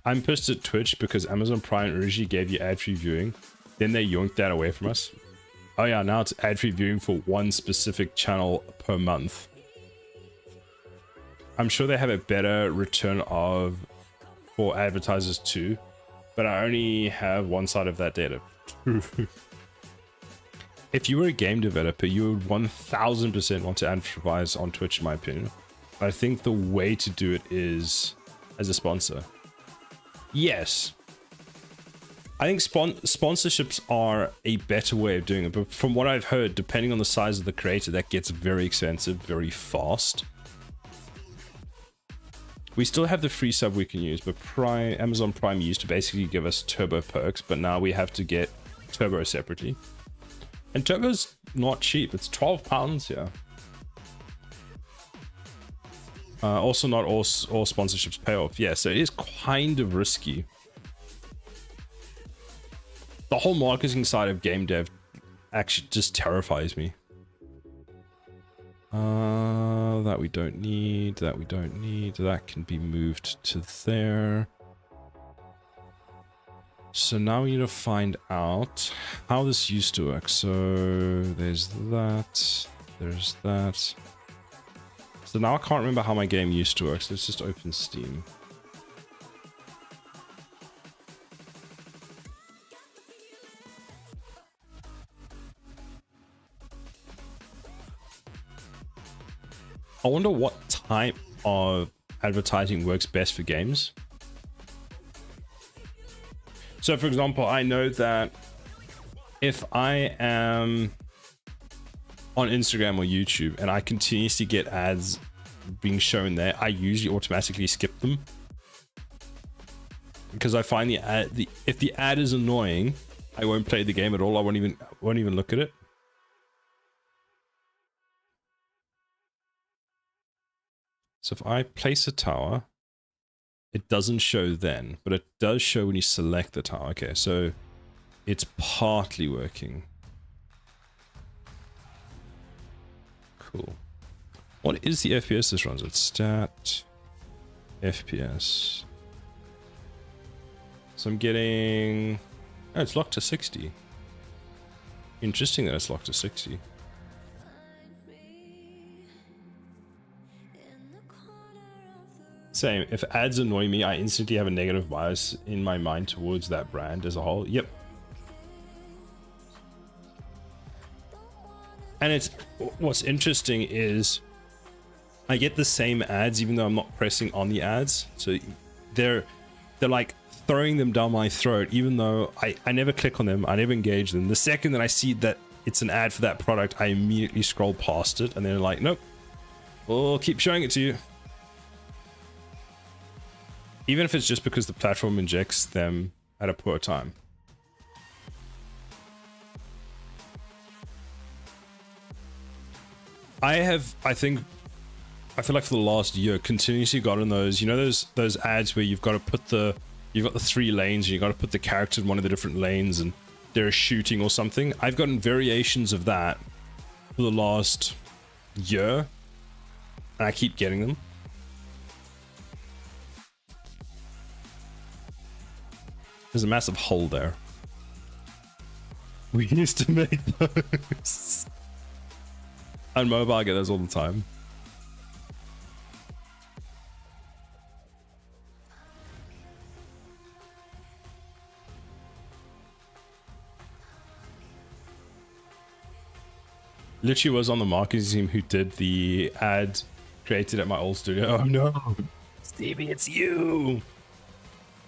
I'm pissed at Twitch because Amazon Prime originally gave you ad-free viewing. Then they yoinked that away from us. Oh yeah, now it's ad-free viewing for one specific channel per month. I'm sure they have a better return for advertisers too, but I only have one side of that data. If you were a game developer, you would 1000% want to advertise on Twitch, in my opinion. I think the way to do it is as a sponsor. Yes. I think sponsorships are a better way of doing it, but from what I've heard, depending on the size of the creator, that gets very expensive very fast. We still have the free sub we can use, but Amazon Prime used to basically give us turbo perks, but now we have to get turbo separately. And turbo's not cheap, it's £12 here. Also, not all sponsorships pay off. Yeah, so it is kind of risky. The whole marketing side of game dev actually just terrifies me. That we don't need, that we don't need. That can be moved to there. So now we need to find out how this used to work. So there's that, there's that. So now I can't remember how my game used to work. So let's just open Steam. I wonder what type of advertising works best for games. So for example, I know that if I am on Instagram or YouTube and I continuously get ads being shown there, I usually automatically skip them. Because I find if the ad is annoying, I won't play the game at all. I won't even look at it. So if I place a tower, it doesn't show then, but it does show when you select the tower. Okay, so it's partly working. Cool. What is the FPS this runs at? Stat, FPS. So I'm getting... Oh, it's locked to 60. Interesting that it's locked to 60. Same. If ads annoy me, I instantly have a negative bias in my mind towards that brand as a whole. Yep. And what's interesting is I get the same ads even though I'm not pressing on the ads. So they're like throwing them down my throat, even though I never click on them, I never engage them. The second that I see that it's an ad for that product, I immediately scroll past it, and they're like, nope, we'll keep showing it to you. Even if it's just because the platform injects them at a poor time. I feel like for the last year, continuously gotten those, you know, those ads where you've got the 3 lanes and you've got to put the character in one of the different lanes and they're shooting or something. I've gotten variations of that for the last year, and I keep getting them. There's a massive hole there. We used to make those. On mobile, I get those all the time. Literally was on the marketing team who did the ad created at my old studio. Oh no, Stevie, it's you.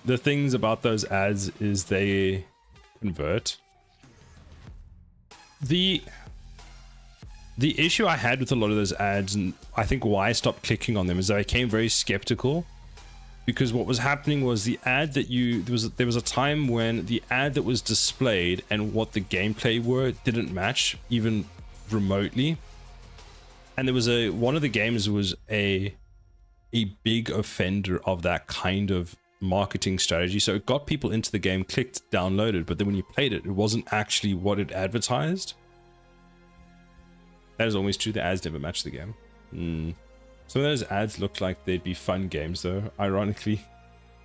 The things about those ads is they convert. The issue I had with a lot of those ads, and I think why I stopped clicking on them, is that I became very skeptical, because what was happening was the ad that there was a time when the ad that was displayed and what the gameplay were didn't match even remotely. And there was one of the games was a big offender of that kind of marketing strategy. So it got people into the game, clicked, downloaded, but then when you played it, it wasn't actually what it advertised. That is always true. The ads never match the game. Some of those ads looked like they'd be fun games, though. Ironically,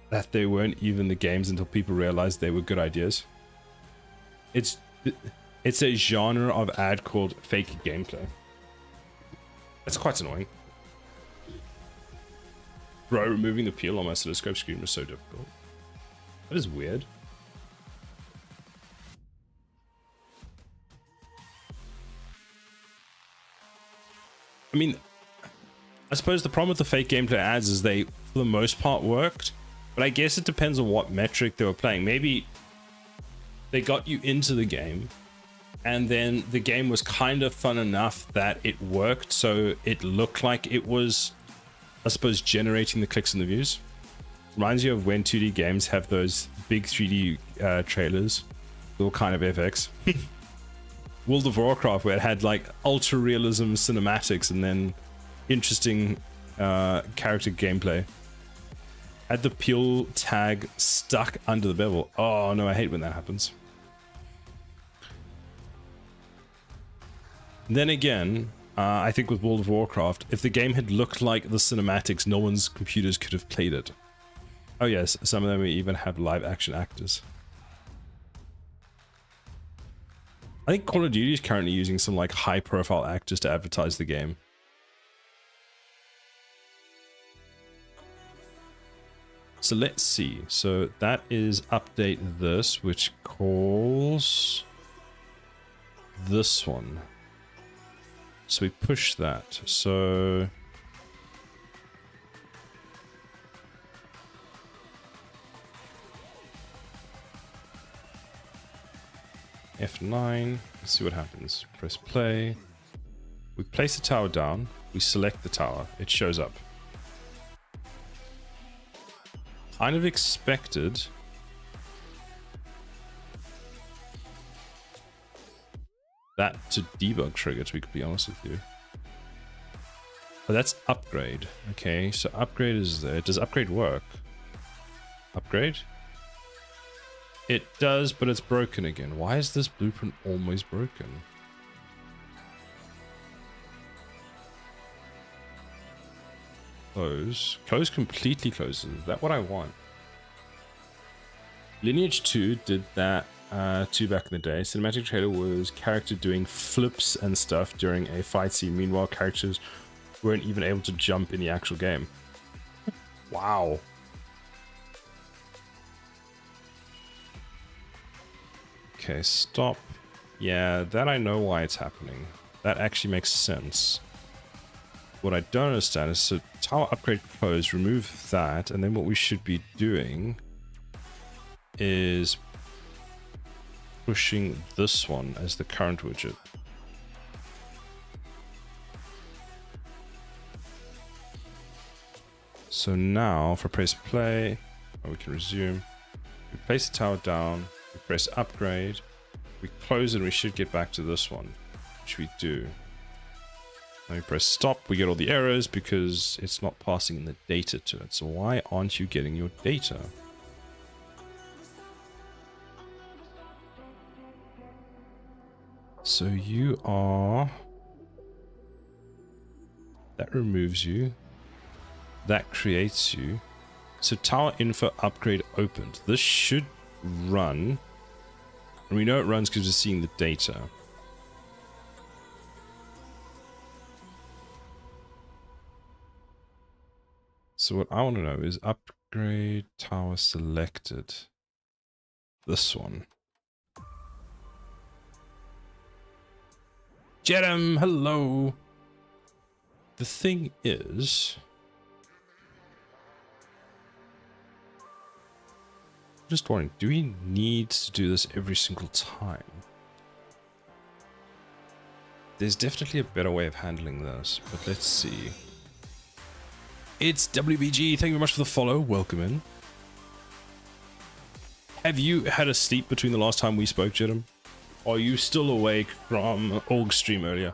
that they weren't even the games until people realized they were good ideas. It's a genre of ad called fake gameplay. That's quite annoying. Bro, removing the peel on my oscilloscope screen was so difficult. That is weird. I mean, I suppose the problem with the fake gameplay ads is they, for the most part, worked. But I guess it depends on what metric they were playing. Maybe they got you into the game, and then the game was kind of fun enough that it worked, so it looked like it was, I suppose, generating the clicks and the views. Reminds you of when 2D games have those big 3D trailers, all kind of FX. World of Warcraft, where it had like ultra realism cinematics and then interesting character gameplay. Had the peel tag stuck under the bevel. Oh no, I hate when that happens. Then again, I think with World of Warcraft, if the game had looked like the cinematics, no one's computers could have played it. Oh yes, some of them even have live action actors. I think Call of Duty is currently using some like high profile actors to advertise the game. So let's see. So that is update this, which calls this one. So we push that. So F9, let's see what happens. Press play. We place the tower down, we select the tower, it shows up. Kind of expected. That to debug trigger, to be completely honest with you. But that's upgrade. Okay, so upgrade is there. Does upgrade work? Upgrade? It does, but it's broken again. Why is this blueprint always broken? Close. Close completely closes. Is that what I want? Lineage 2 did that too back in the day. Cinematic trailer was character doing flips and stuff during a fight scene. Meanwhile, characters weren't even able to jump in the actual game. Wow. Okay, stop. Yeah, that I know why it's happening. That actually makes sense. What I don't understand is, so tower upgrade close, remove that, and then what we should be doing is pushing this one as the current widget. So now if I press play, we can resume. We place the tower down, we press upgrade, we close it, and we should get back to this one, which we do. Now we press stop, we get all the errors because it's not passing in the data to it. So why aren't you getting your data? So you are... That removes you. That creates you. So tower info upgrade opened. This should run. And we know it runs because we're seeing the data. So what I want to know is upgrade tower selected. This one. Jedem, hello. The thing is, I'm just wondering, do we need to do this every single time? There's definitely a better way of handling this, but let's see. It's WBG, thank you very much for the follow, welcome in. Have you had a sleep between the last time we spoke, Jedem? Are you still awake from Org stream earlier?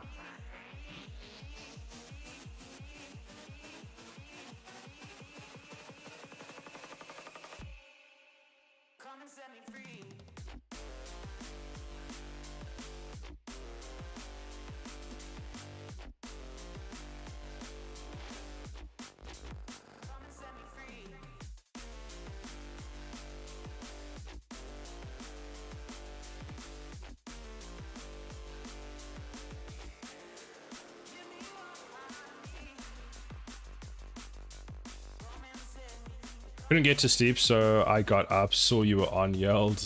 Couldn't get to sleep, so I got up, saw you were on, yelled,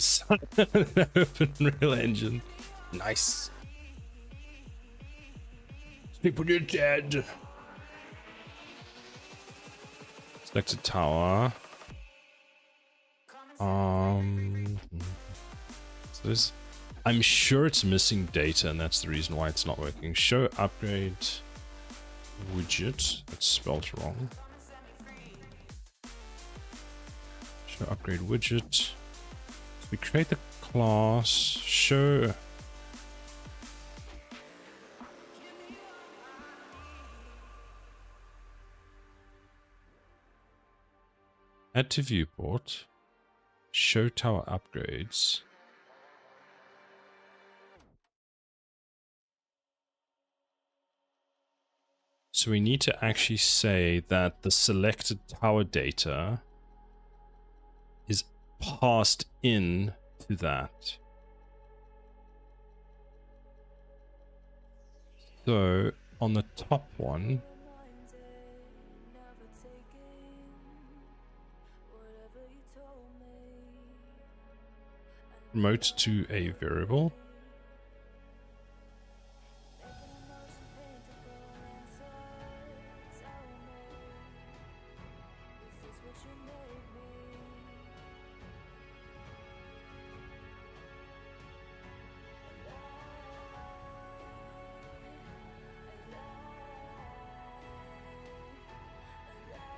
open real engine. Nice. Sleep when you're dead. Selected tower. So there's, I'm sure it's missing data, and that's the reason why it's not working. Show upgrade widget. It's spelled wrong. Show upgrade widget. We create the class. Show. Add to viewport. Show tower upgrades. So we need to actually say that the selected tower data is passed in to that. So on the top one, promote to a variable.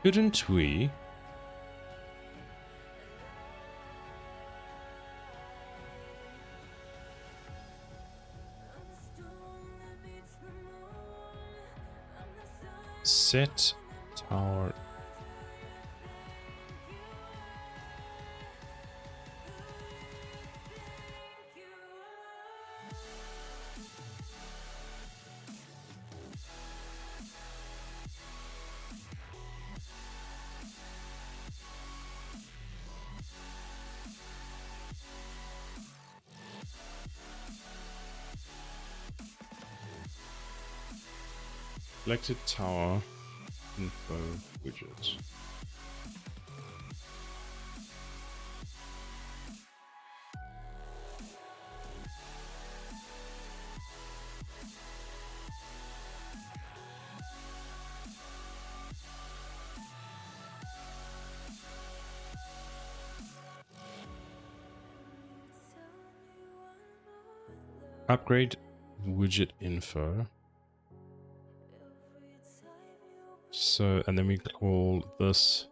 Couldn't we set tower selected tower info widget. Upgrade widget info. So, and then we call this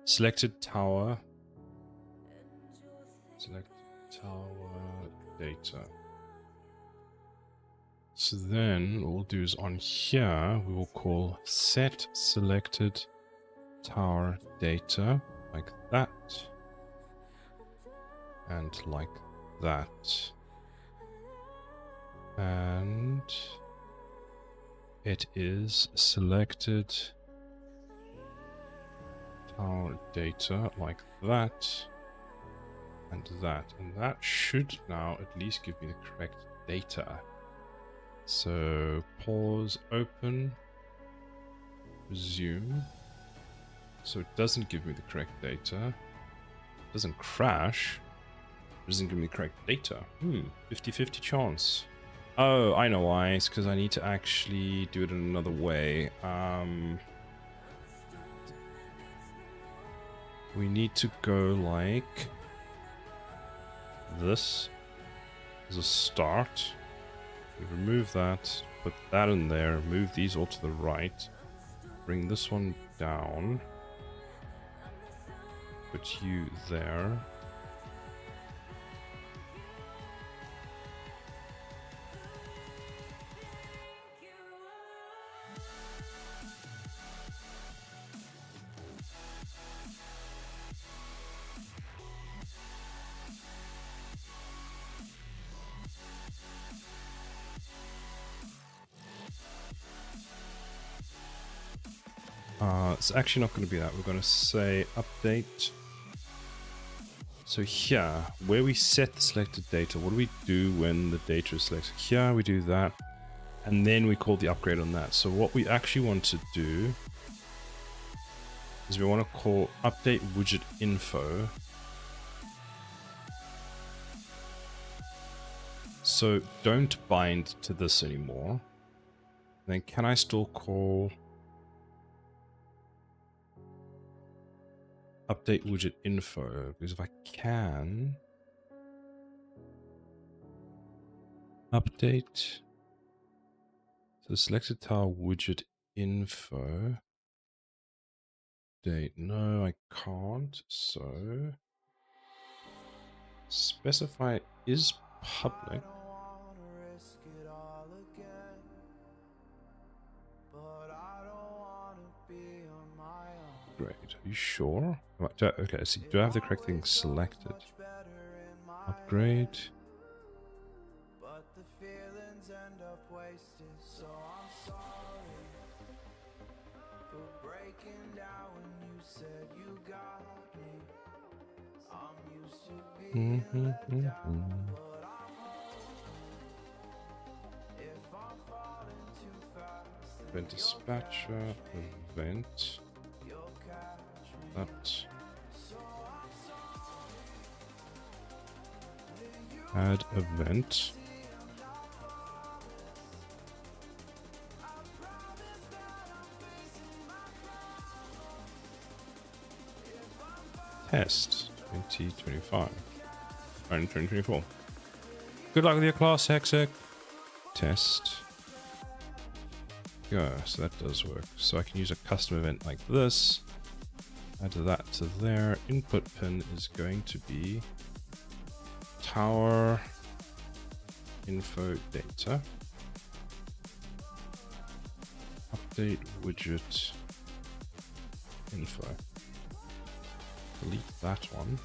selected tower. Select tower data. So then what we'll do is on here, we will call set selected tower data like that. And like that. And it is selected tower data like that. And that should now at least give me the correct data. So pause, open, resume. So it doesn't give me the correct data. It doesn't crash. It doesn't give me the correct data. 50-50 chance. Oh, I know why. It's because I need to actually do it in another way. We need to go like this as a start. We remove that, put that in there, move these all to the right, bring this one down, put you there. It's actually not going to be that. We're going to say update. So here, where we set the selected data, what do we do when the data is selected? Here we do that, and then we call the upgrade on that. So what we actually want to do is we want to call update widget info. So don't bind to this anymore. Then can I still call update widget info? Because if I can update so selected tile widget info date, no I can't. So specify is public. Great. Are you sure? Okay, so do I have the correct thing selected? Upgrade. Event dispatcher, event. That. Add event. Test 2025 and 2024. Good luck with your class, Hexic. Test. Yeah, so that does work. So I can use a custom event like this. Add that to there. Input pin is going to be tower info data. Update widget info. Delete that one.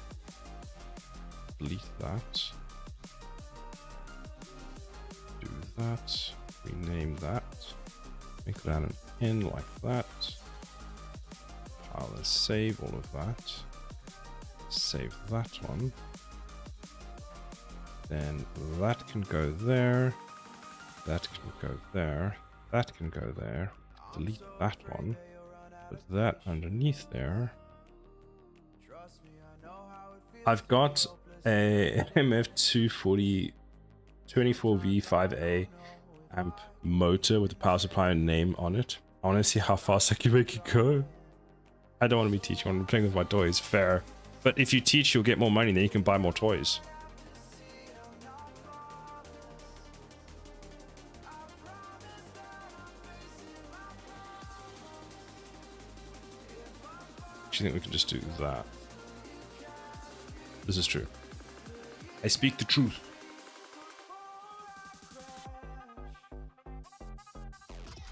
Delete that. Do that. Rename that. Make that an in like that. I'll save all of that. Save that one. Then that can go there. That can go there. That can go there. Delete that one. Put that underneath there. I've got a MF240 24V5A amp motor with a power supply name on it. I want to see how fast I can make it go. I don't want to be teaching, I want to be playing with my toys, fair. But if you teach, you'll get more money, then you can buy more toys. actually think we can just do that. This is true. I speak the truth.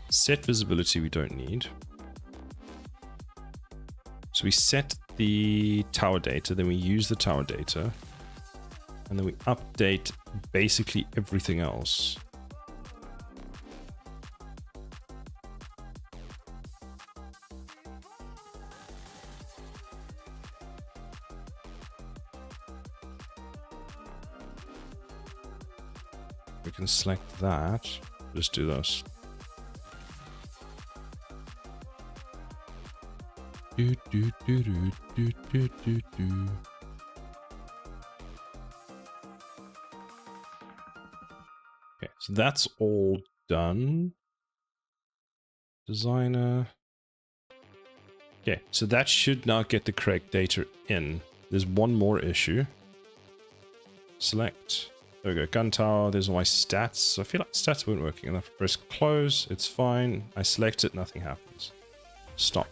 Set visibility we don't need. So we set the tower data, then we use the tower data, and then we update basically everything else. We can select that. Just do this. Do, do, do, do, do, do, do, do. Okay, so that's all done. Designer. Okay, so that should now get the correct data in. There's one more issue. Select. There we go, gun tower. There's all my stats. I feel like stats weren't working enough. Press close. It's fine. I select it. Nothing happens. Stop.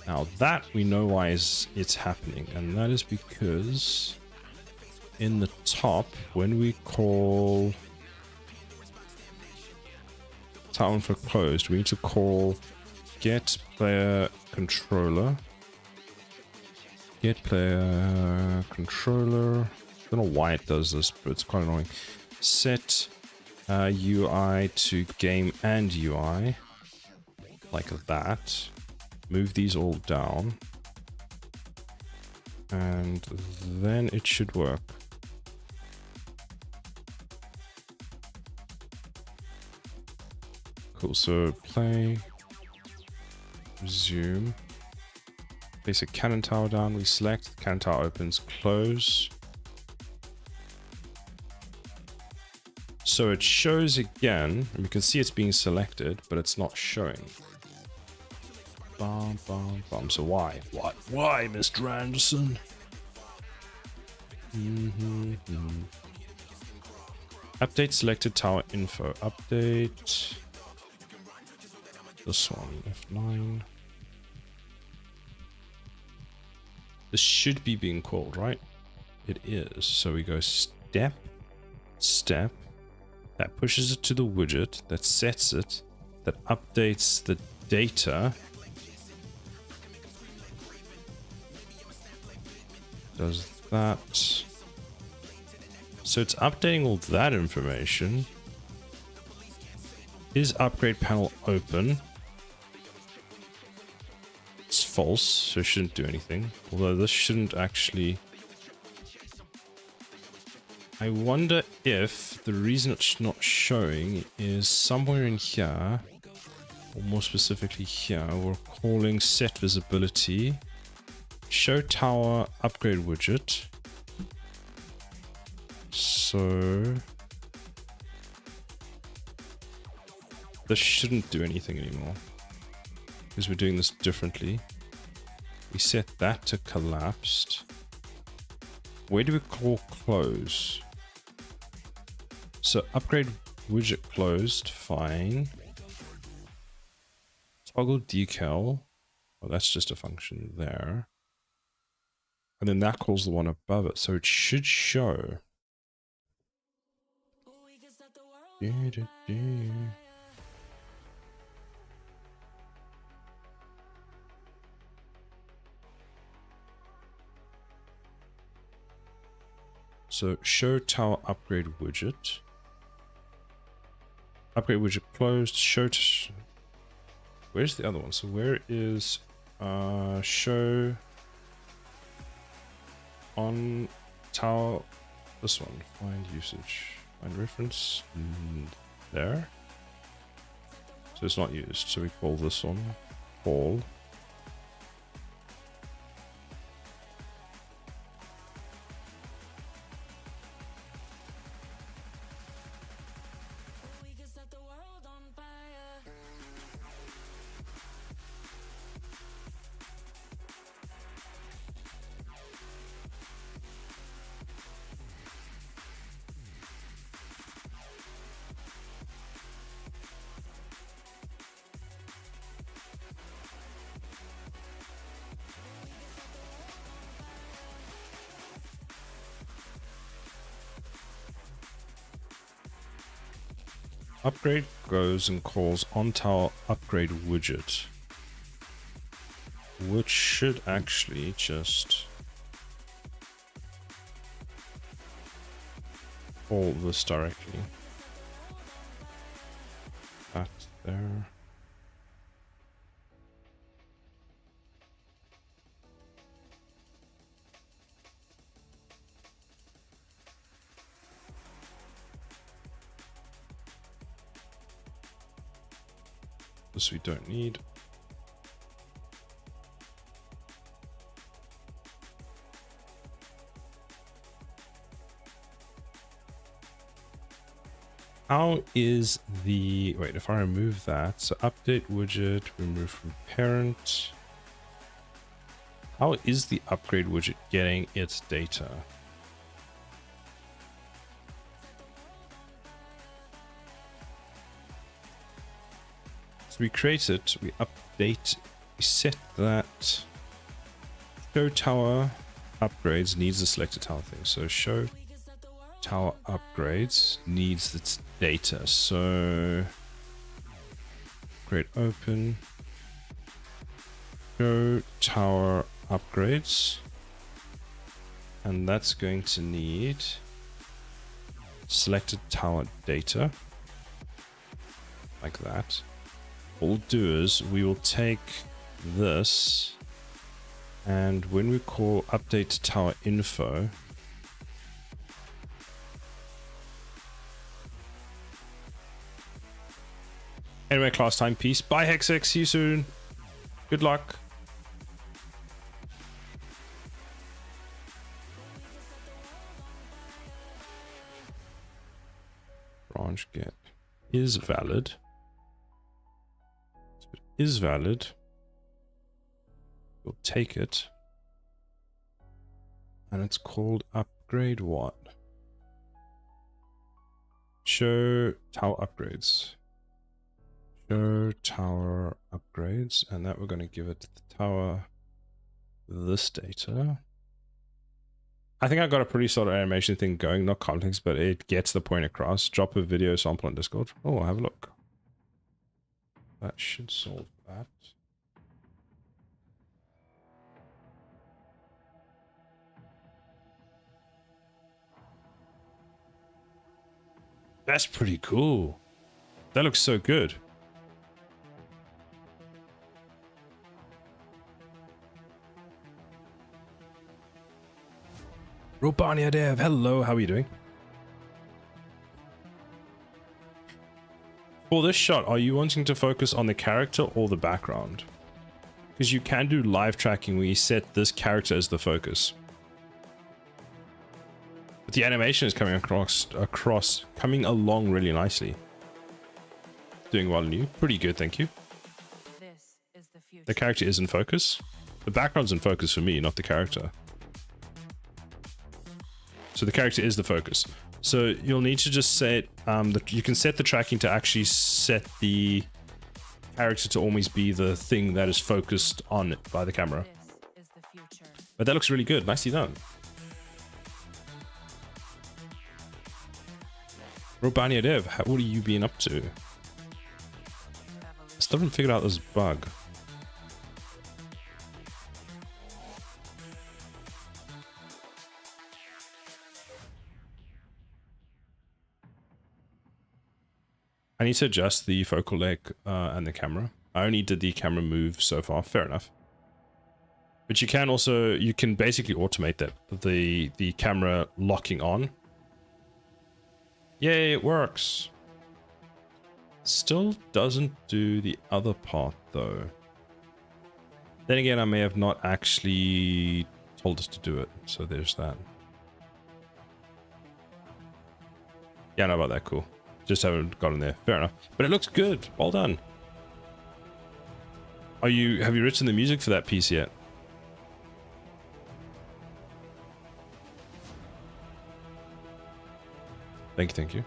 Now that we know why it's happening, and that is because in the top, when we call tower info closed, we need to call get player controller. Get player controller. I don't know why it does this, but it's quite annoying. Set UI to game and UI. Like that. Move these all down. And then it should work. Cool, so play. Resume. Place a cannon tower down. We select. Cannon tower opens. Close. So it shows again, and we can see it's being selected, but it's not showing. Bum, bum, bum. So why? What? Why, Mr. Anderson? Update selected tower info. Update. This one. F9. This should be being called, right? It is. So we go step, step. That pushes it to the widget, that sets it, that updates the data. Does that. So it's updating all that information. Is upgrade panel open? It's false, so it shouldn't do anything. Although this shouldn't actually. I wonder if the reason it's not showing is somewhere in here, or more specifically here, we're calling set visibility, show tower upgrade widget. So this shouldn't do anything anymore because we're doing this differently. We set that to collapsed. Where do we call close? So upgrade widget closed, fine. Toggle decal. Well, that's just a function there. And then that calls the one above it. So it should show. So show tower upgrade widget. Upgrade widget closed. Show. Where's the other one? So where is show on tower? This one. Find usage. Find reference. There. So it's not used. So we call this one call. upgrade goes and calls on tower upgrade widget, which should actually just call this directly. That's there. This we don't need. How is the, wait, if I remove that, so update widget, remove from parent. How is the upgrade widget getting its data? So we create it, we update, we set that. Show tower upgrades needs the selected tower thing. So show tower upgrades needs its data. So create open. Show tower upgrades. And that's going to need selected tower data. Like that. What we'll do is we will take this, and when we call update tower info, anyway, class time, peace. Bye, Hexx. See you soon. Good luck. Branch get is valid. Is valid. We'll take it. And it's called upgrade what? Show tower upgrades. Show tower upgrades. And that we're going to give it the tower this data. I think I got a pretty solid animation thing going, not context, but it gets the point across. Drop a video sample on Discord. Oh, have a look. That should solve that. That's pretty cool. That looks so good. Robania Dev, hello, how are you doing? For this shot, are you wanting to focus on the character or the background? Because you can do live tracking where you set this character as the focus. But the animation is coming coming along really nicely. Doing well in you. Pretty good, thank you. This is the future. The character is in focus. The background's in focus for me, not the character. So the character is the focus. So you'll need to just set, you can set the tracking to actually set the character to always be the thing that is focused on it by the camera. This is the future. But that looks really good. Nicely done. Robania Dev, what are you being up to? I still haven't figured out this bug. I need to adjust the focal length and the camera. I only did the camera move so far. Fair enough. But you can also, you can basically automate that. The camera locking on. Yay, it works. Still doesn't do the other part though. Then again, I may have not actually told us to do it. So there's that. Yeah, I know about that. Cool. Just haven't gotten there. Fair enough. But it looks good. Well done. Have you written the music for that piece yet? Thank you.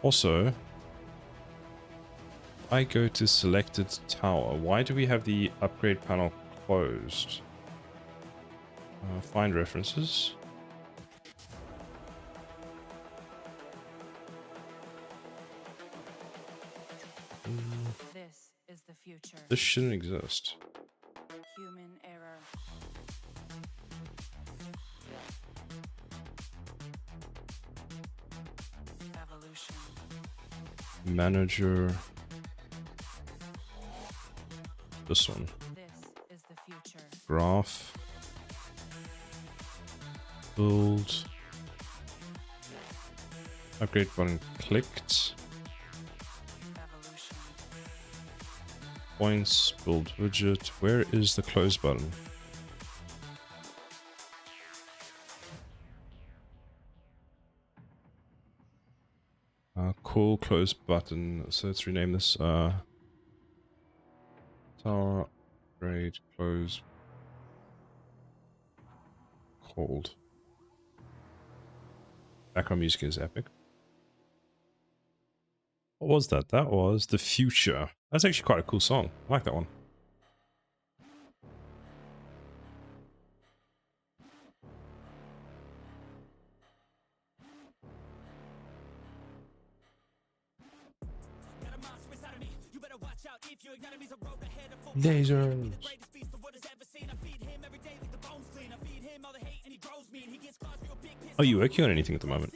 Also, if I go to selected tower, why do we have the upgrade panel closed? Find references. this shouldn't exist. Human error. Evolution. Manager. This one. This is the future. Graph. Build. Upgrade button clicked. Evolution. Points. Build widget. Where is the close button? Cool close button. So let's rename this. Tower. Upgrade. Close. Cold. Background music is epic. What was that? That was The Future. That's actually quite a cool song. I like that one. Lasers. Are you working on anything at the moment?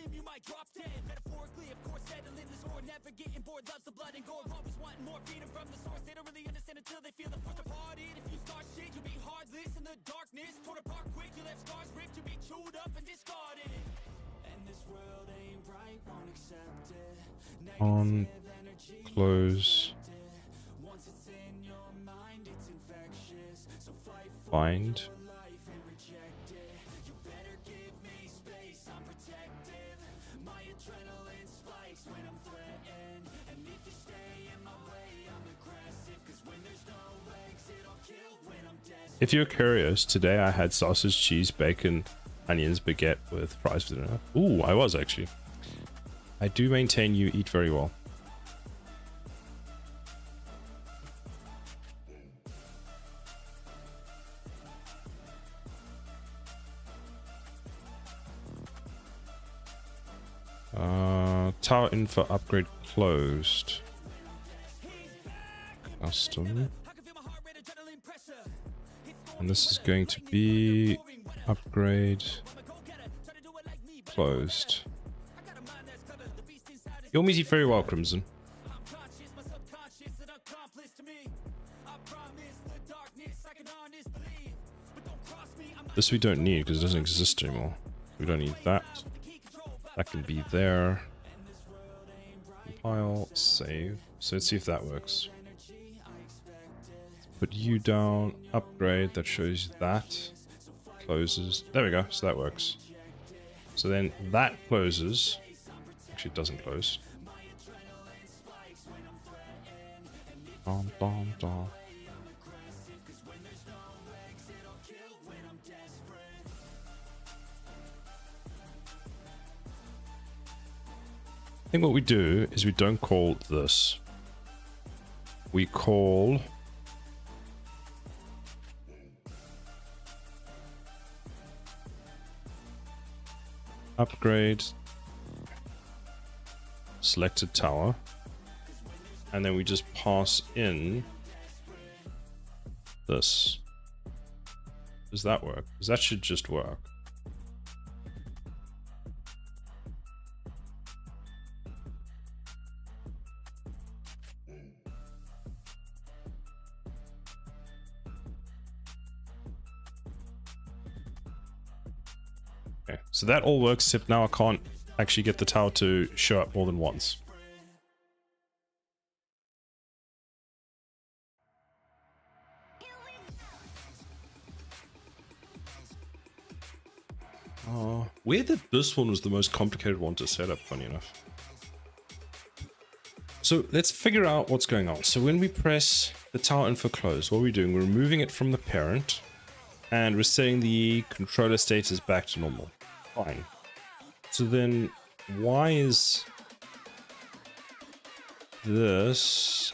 On close. Find. If you're curious, today I had sausage, cheese, bacon, onions, baguette with fries for dinner. Ooh, I was actually. I do maintain you eat very well. Tower info upgrade closed. Custom. And this is going to be upgrade closed. You're meaty very well, Crimson. This we don't need because it doesn't exist anymore. We don't need that. That can be there. Compile, save. So let's see if that works. Put you down, upgrade, that shows you that. Closes. There we go, so that works. So then that closes. Actually, it doesn't close. Dum, dum, dum. I think what we do is we don't call this. We call upgrade selected tower, and then we just pass in this. Does that work? Because that should just work. Okay, so that all works, except now I can't actually get the tower to show up more than once. Weird that this one was the most complicated one to set up, funny enough. So let's figure out what's going on. So when we press the tower info close, what are we doing? We're removing it from the parent, and we're setting the controller status back to normal. Fine. So then why is this,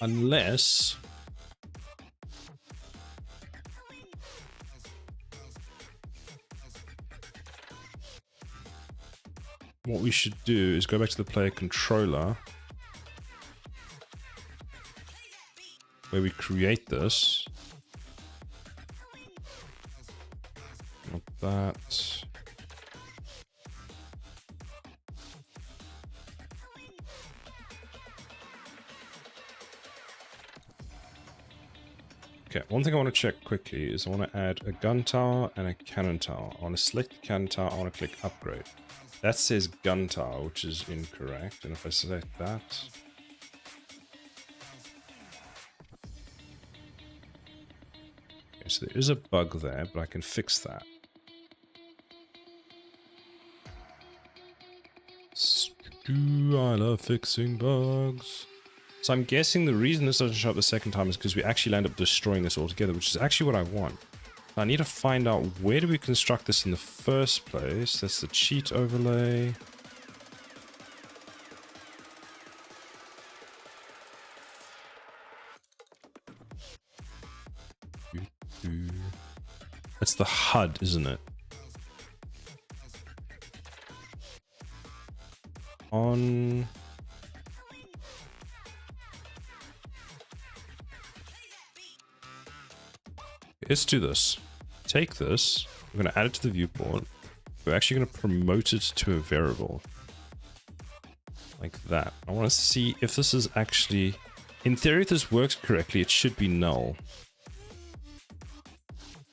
unless what we should do is go back to the player controller where we create this. Not that. Okay, one thing I want to check quickly is I want to add a gun tower and a cannon tower. I want to select the cannon tower, I want to click upgrade. That says gun tower, which is incorrect. And if I select that... Okay, so there is a bug there, but I can fix that. I love fixing bugs. So I'm guessing the reason this doesn't show up the second time is because we actually end up destroying this altogether, which is actually what I want. I need to find out where do we construct this in the first place. That's the cheat overlay. That's the HUD, isn't it? On... Let's do this. Take this. We're going to add it to the viewport. We're actually going to promote it to a variable. Like that. I want to see if this is actually... In theory, if this works correctly, it should be null.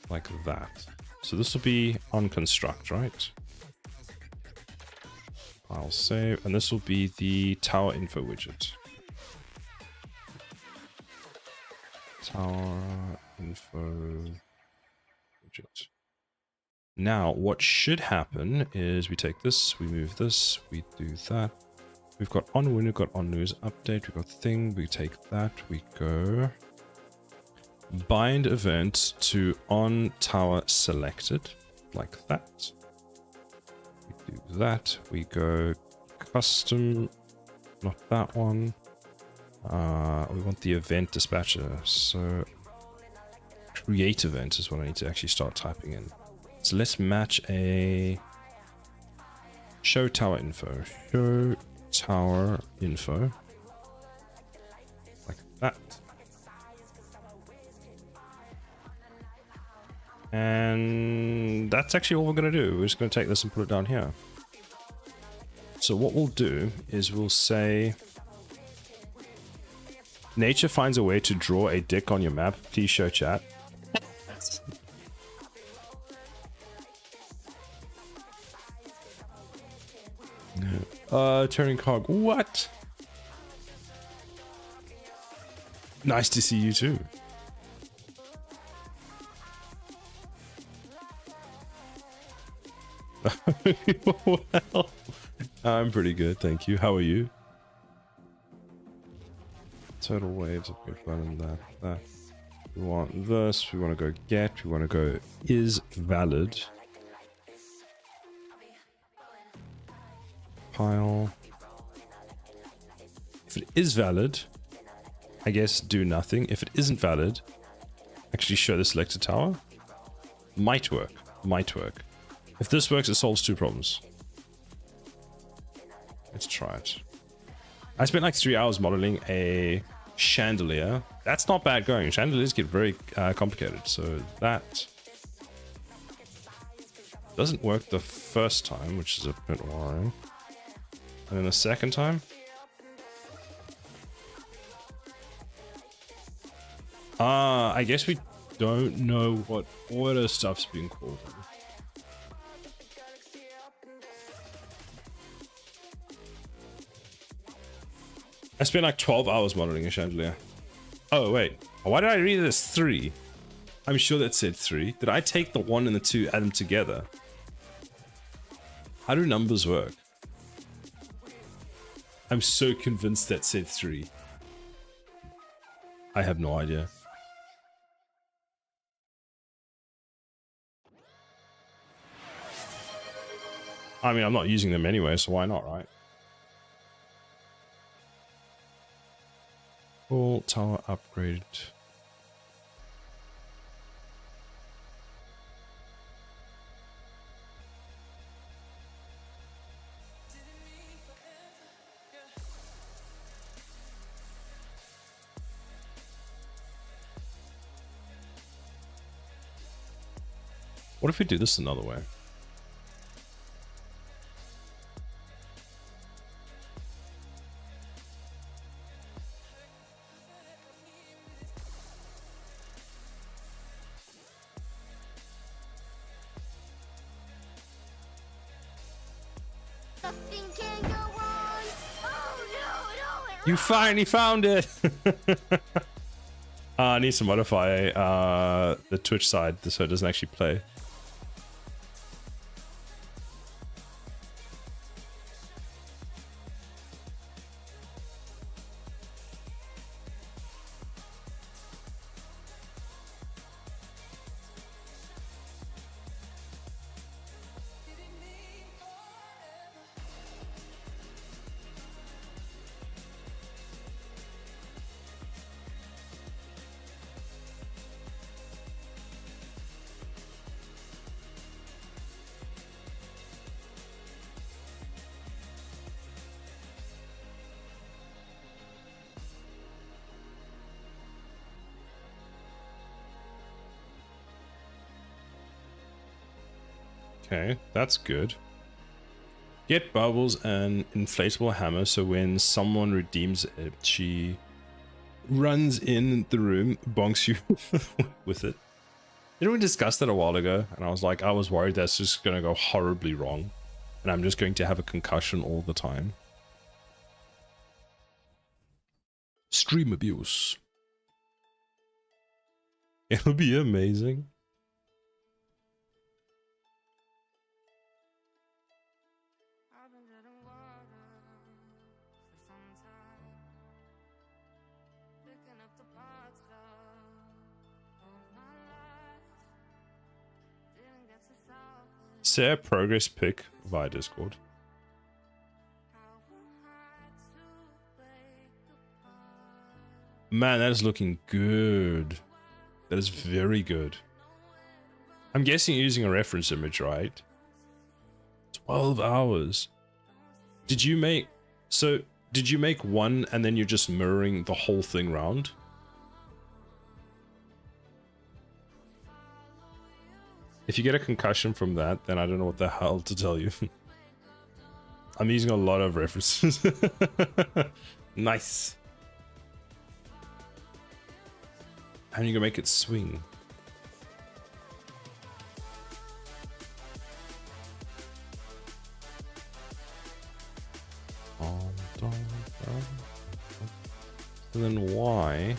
Like that. So this will be on construct, right? I'll save. And this will be the tower info widget. Tower info widget. Now, what should happen is we take this, we move this, we do that. We've got on win, we've got on news update, we've got thing, we take that, we go bind event to on tower selected, like that. We do that, we go custom, not that one. We want the event dispatcher, so create event is what I need to actually start typing in. So let's match a show tower info. Show tower info. Like that. And that's actually all we're going to do. We're just going to take this and put it down here. So what we'll do is we'll say... Nature finds a way to draw a dick on your map. Please show chat. Turning cog. What? Nice to see you too. Well, I'm pretty good, thank you. How are you? Total waves of good fun and that. We want this, we want to go get, we want to go is valid. Pile. If it is valid, I guess do nothing. If it isn't valid, actually show the selected tower. Might work. Might work. If this works, it solves two problems. Let's try it. I spent like 3 hours modeling a chandelier. That's not bad going. Chandeliers get very complicated, so that doesn't work the first time, which is a bit worrying. And then the second time, I guess we don't know what order stuff's being called in. I spent like 12 hours modeling a chandelier. Oh, wait. Why did I read it as 3? I'm sure that said 3. Did I take the 1 and the 2, add them together? How do numbers work? I'm so convinced that said 3. I have no idea. I mean, I'm not using them anyway, so why not, right? Full tower upgrade. What if we do this another way? Nothing can go wrong. Oh no, You finally found it! I need to modify the Twitch side so it doesn't actually play. Okay, that's good. Get bubbles and inflatable hammer so when someone redeems it, she runs in the room, bonks you with it. Didn't we discuss that a while ago? And I was like, I was worried that's just going to go horribly wrong. And I'm just going to have a concussion all the time. Stream abuse. It'll be amazing. Share progress pic via Discord. Man, that is looking good. That is very good. I'm guessing you're using a reference image, right? 12 hours. Did you make... So, did you make one and then you're just mirroring the whole thing round? If you get a concussion from that, then I don't know what the hell to tell you. I'm using a lot of references. Nice. How are you gonna make it swing? And then why?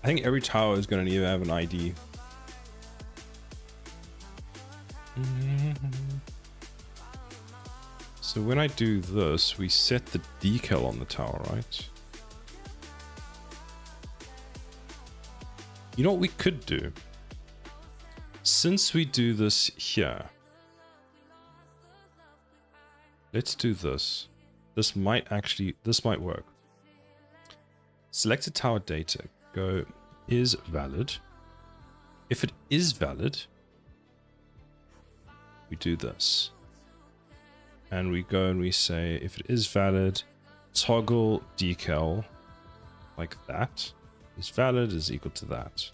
I think every tower is going to need to have an ID. So when I do this, we set the decal on the tower, right? You know what we could do? Since we do this here, let's do this. This might work. Select a tower data. Go is valid. If it is valid, we do this. And we go and we say, if it is valid, toggle decal like that. Is valid is equal to that.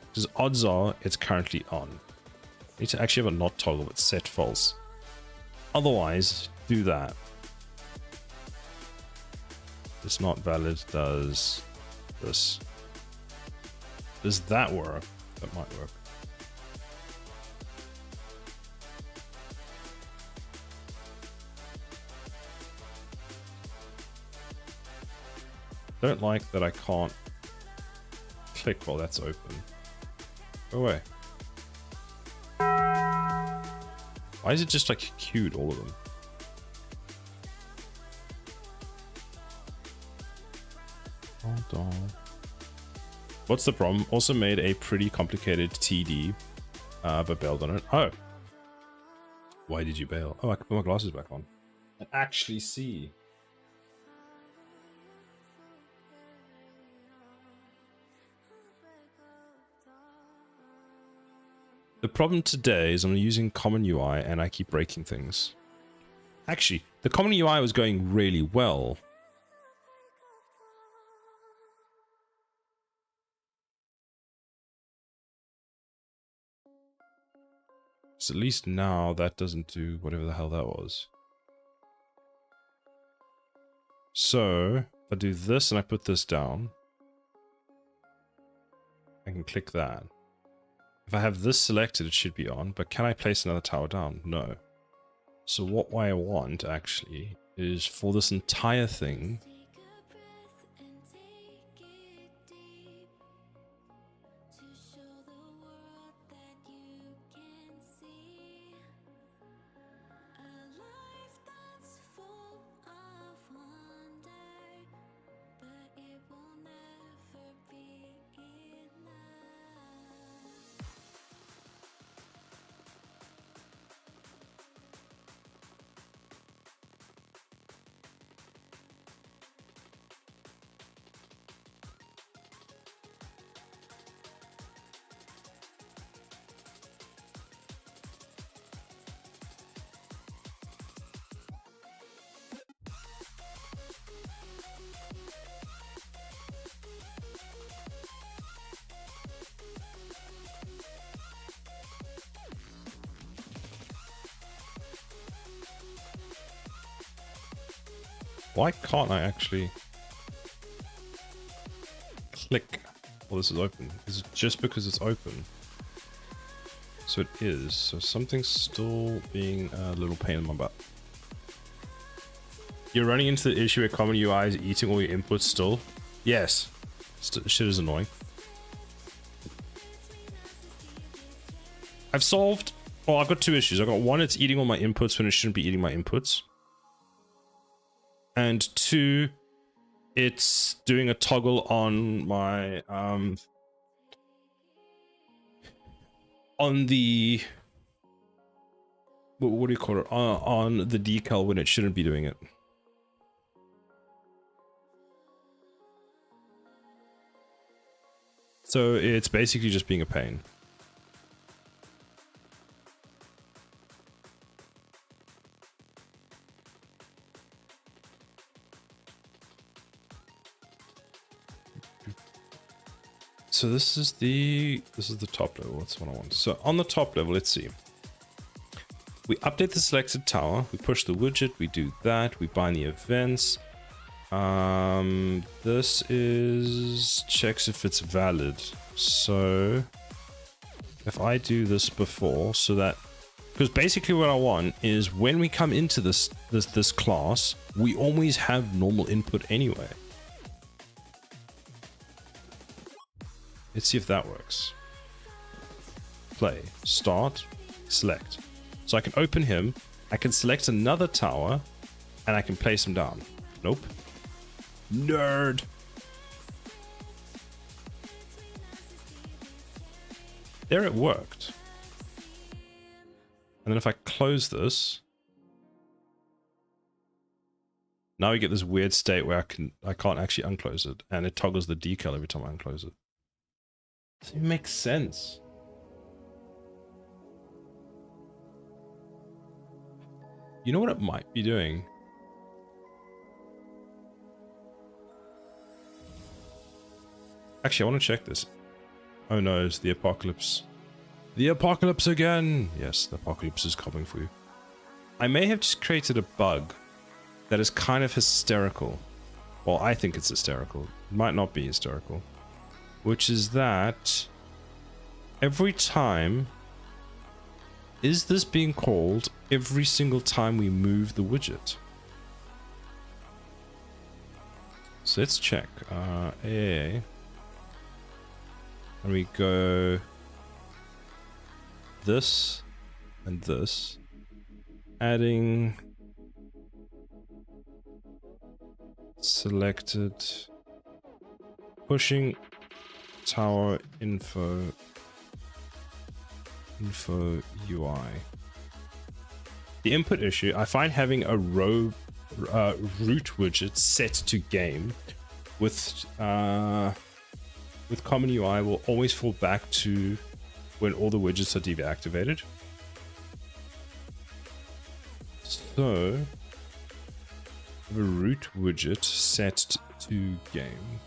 Because odds are it's currently on. I need to actually have a not toggle but set false. Otherwise, do that. It's not valid, does this. Does that work? That might work. Don't like that I can't click while that's open. Go away. Why is it just like queued, all of them? Hold on. What's the problem? Also made a pretty complicated TD, but bailed on it. Oh. Why did you bail? Oh, I can put my glasses back on. And actually see. The problem today is I'm using common UI and I keep breaking things. Actually, the common UI was going really well. So at least now that doesn't do whatever the hell that was. So, if I do this and I put this down, I can click that. If I have this selected, it should be on, but can I place another tower down? No. So what I want, actually, is for this entire thing... Why can't I actually click? Well, this is open. Is it just because it's open? So it is. So something's still being a little pain in my butt. You're running into the issue where common UI is eating all your inputs still? Yes. Shit is annoying. I've solved... Well, I've got two issues. I've got one, it's eating all my inputs when it shouldn't be eating my inputs. And two, it's doing a toggle on my, on the, what do you call it? On the decal when it shouldn't be doing it. So it's basically just being a pain. So this is the top level. That's what I want. So on the top level, let's see. We update the selected tower. We push the widget. We do that. We bind the events. This is checks if it's valid. So if I do this before, so that, because basically what I want is when we come into this class, we always have normal input anyway. Let's see if that works. Play, start, select. So I can open him, I can select another tower, and I can place him down. Nope. Nerd! There it worked. And then if I close this, now we get this weird state where I can't actually unclose it, and it toggles the decal every time I unclose it. Doesn't even make sense. You know what it might be doing? Actually, I want to check this. Oh no, it's the apocalypse. The apocalypse again! Yes, the apocalypse is coming for you. I may have just created a bug that is kind of hysterical. Well, I think it's hysterical. It might not be hysterical. Which is that every time, is this being called every single time we move the widget? So let's check. AA. And we go this and this, adding selected, pushing tower info UI. The input issue, I find having a row root widget set to game with common UI will always fall back to when all the widgets are deactivated. So, I have a root widget set to game.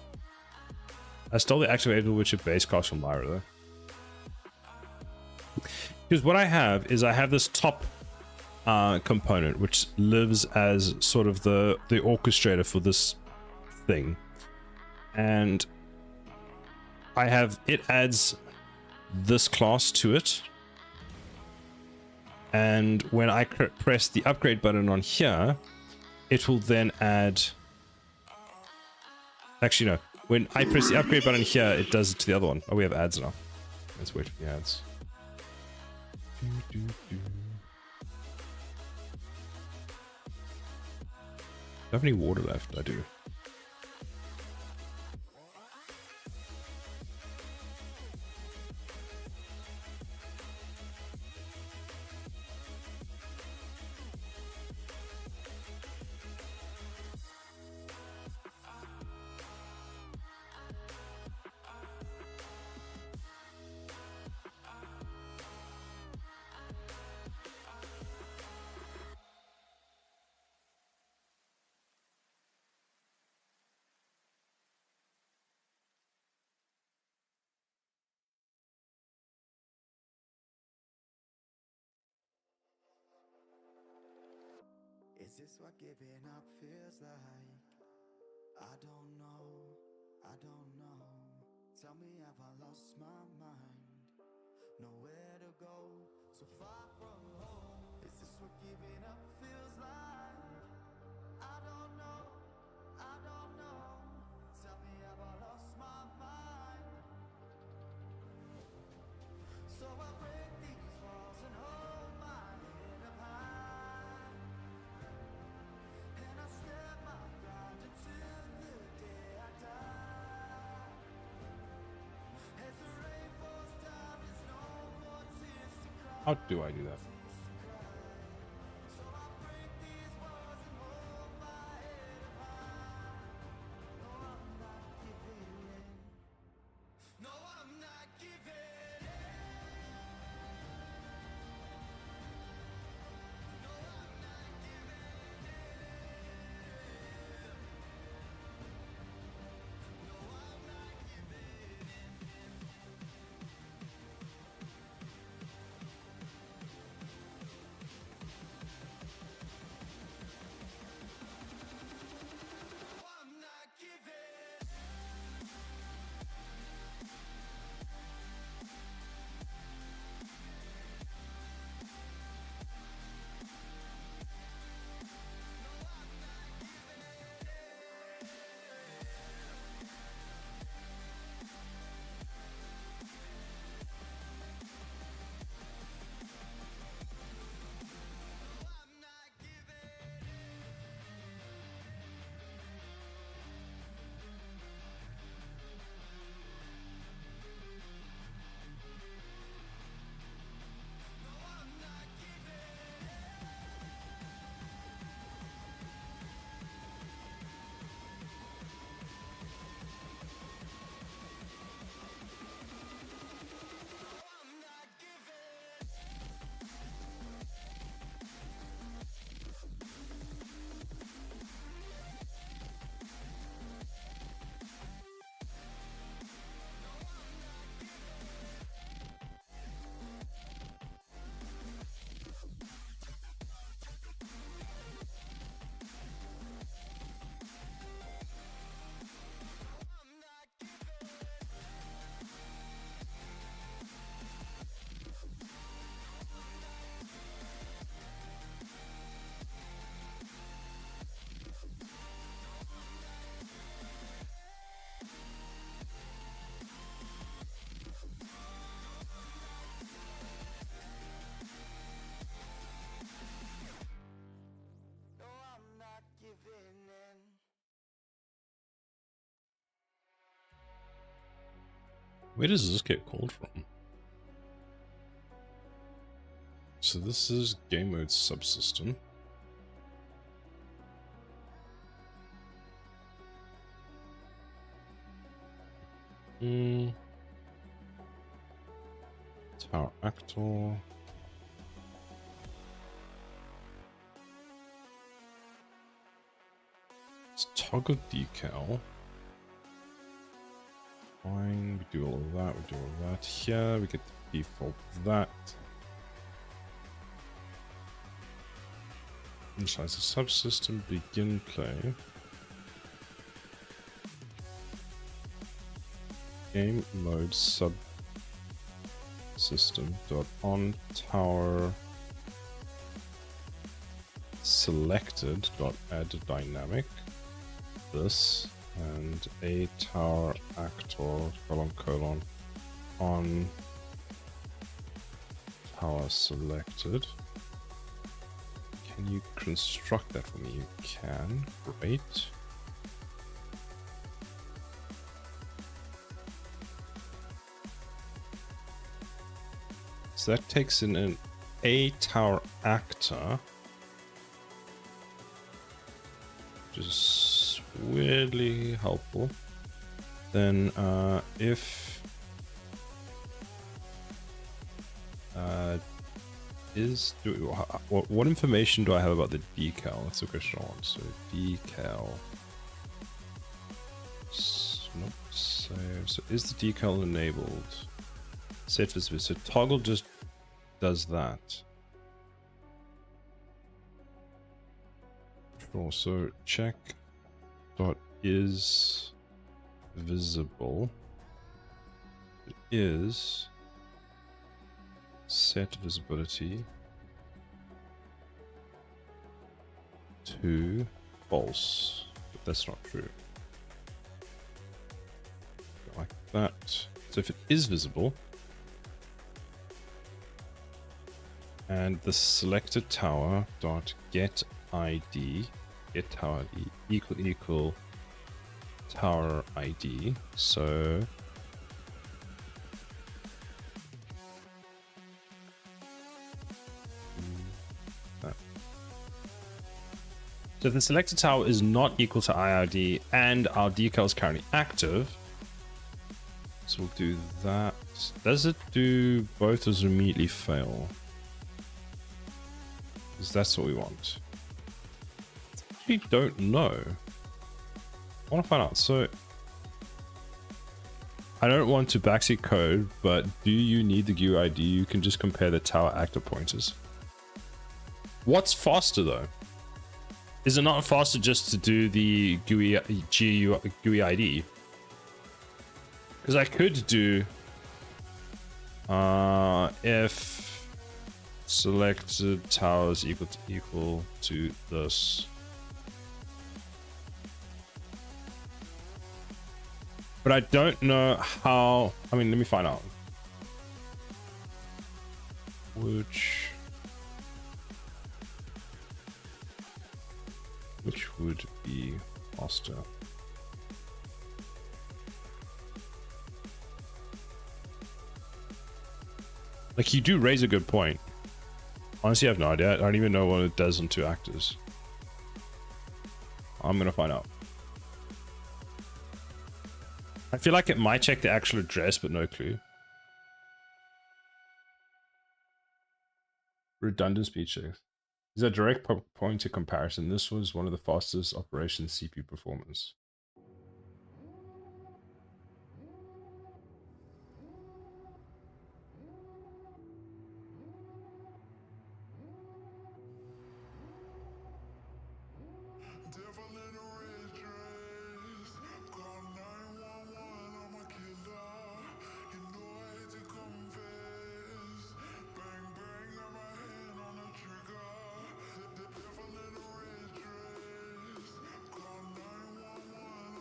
I stole the activated widget base class from Lyra though. Because what I have is I have this top component which lives as sort of the orchestrator for this thing, and I have it adds this class to it, and when I press the upgrade button on here, it will then add, actually no, when I press the upgrade button here, it does it to the other one. Oh, we have ads now. Let's wait for the ads. Do I have any water left? I do. Is this what giving up feels like? I don't know, I don't know. Tell me, have I lost my mind? Nowhere to go, so far from home. Is this what giving up feels like? I don't know, I don't know. Tell me, have I lost my mind? So I break these walls and hold my head up high, and I step my ground until the day I die. As the rain falls down, there's no more tears to cry. How do I do that? So I break these walls and hold my head up high. No, I'm not giving in. No, I'm not giving in. No, I'm not giving in. No, I'm not giving in. No, I'm not giving. I'm not giving. No, I'm not giving. No, I'm not giving. I'm not giving. No, I'm not giving in. Where does this get called from? So this is game mode subsystem. Tower actor. Let's toggle decal. Fine, we do all of that, we do all of that. Here, we get the default of that. Initialize the subsystem, begin play. Game mode subsystem dot on tower selected dot add dynamic. This and a tower actor colon on tower selected. Can you construct that for me? You can. Great. So that takes in an A tower actor, which is weirdly helpful. Then if what information do I have about the decal? That's the question I want. So decal. Nope, save. So is the decal enabled? Set visibility. So toggle just does that. Sure. So check dot is visible. It is set visibility to false, but that's not true. Like that. So if it is visible and the selected tower dot get ID, get tower ID equal tower ID. So if the selected tower is not equal to IID and our decal is currently active, so we'll do that. Does it do both or does it immediately fail? Because that's what we want. We don't know. I want to find out. So I don't want to backseat code, but do you need the GUI ID? You can just compare the tower active pointers. What's faster though? Is it not faster just to do the GUI ID? Because I could do if selected towers equal to this. But I don't know how. I mean, let me find out. Which would be faster? Like, you do raise a good point. Honestly, I have no idea. I don't even know what it does on two actors. I'm gonna find out. I feel like it might check the actual address, but no clue. Redundant speed checks. Is a direct pointer comparison. This was one of the fastest operations CPU performance.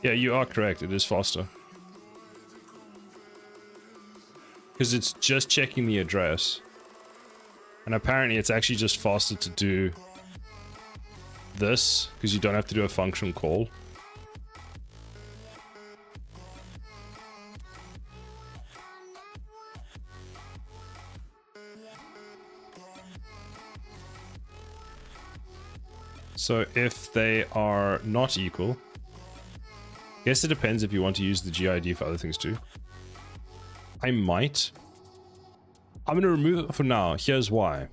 Yeah, you are correct. It is faster. Because it's just checking the address. And apparently it's actually just faster to do this, because you don't have to do a function call. So if they are not equal, I guess it depends if you want to use the GID for other things too. I might. I'm going to remove it for now. Here's why.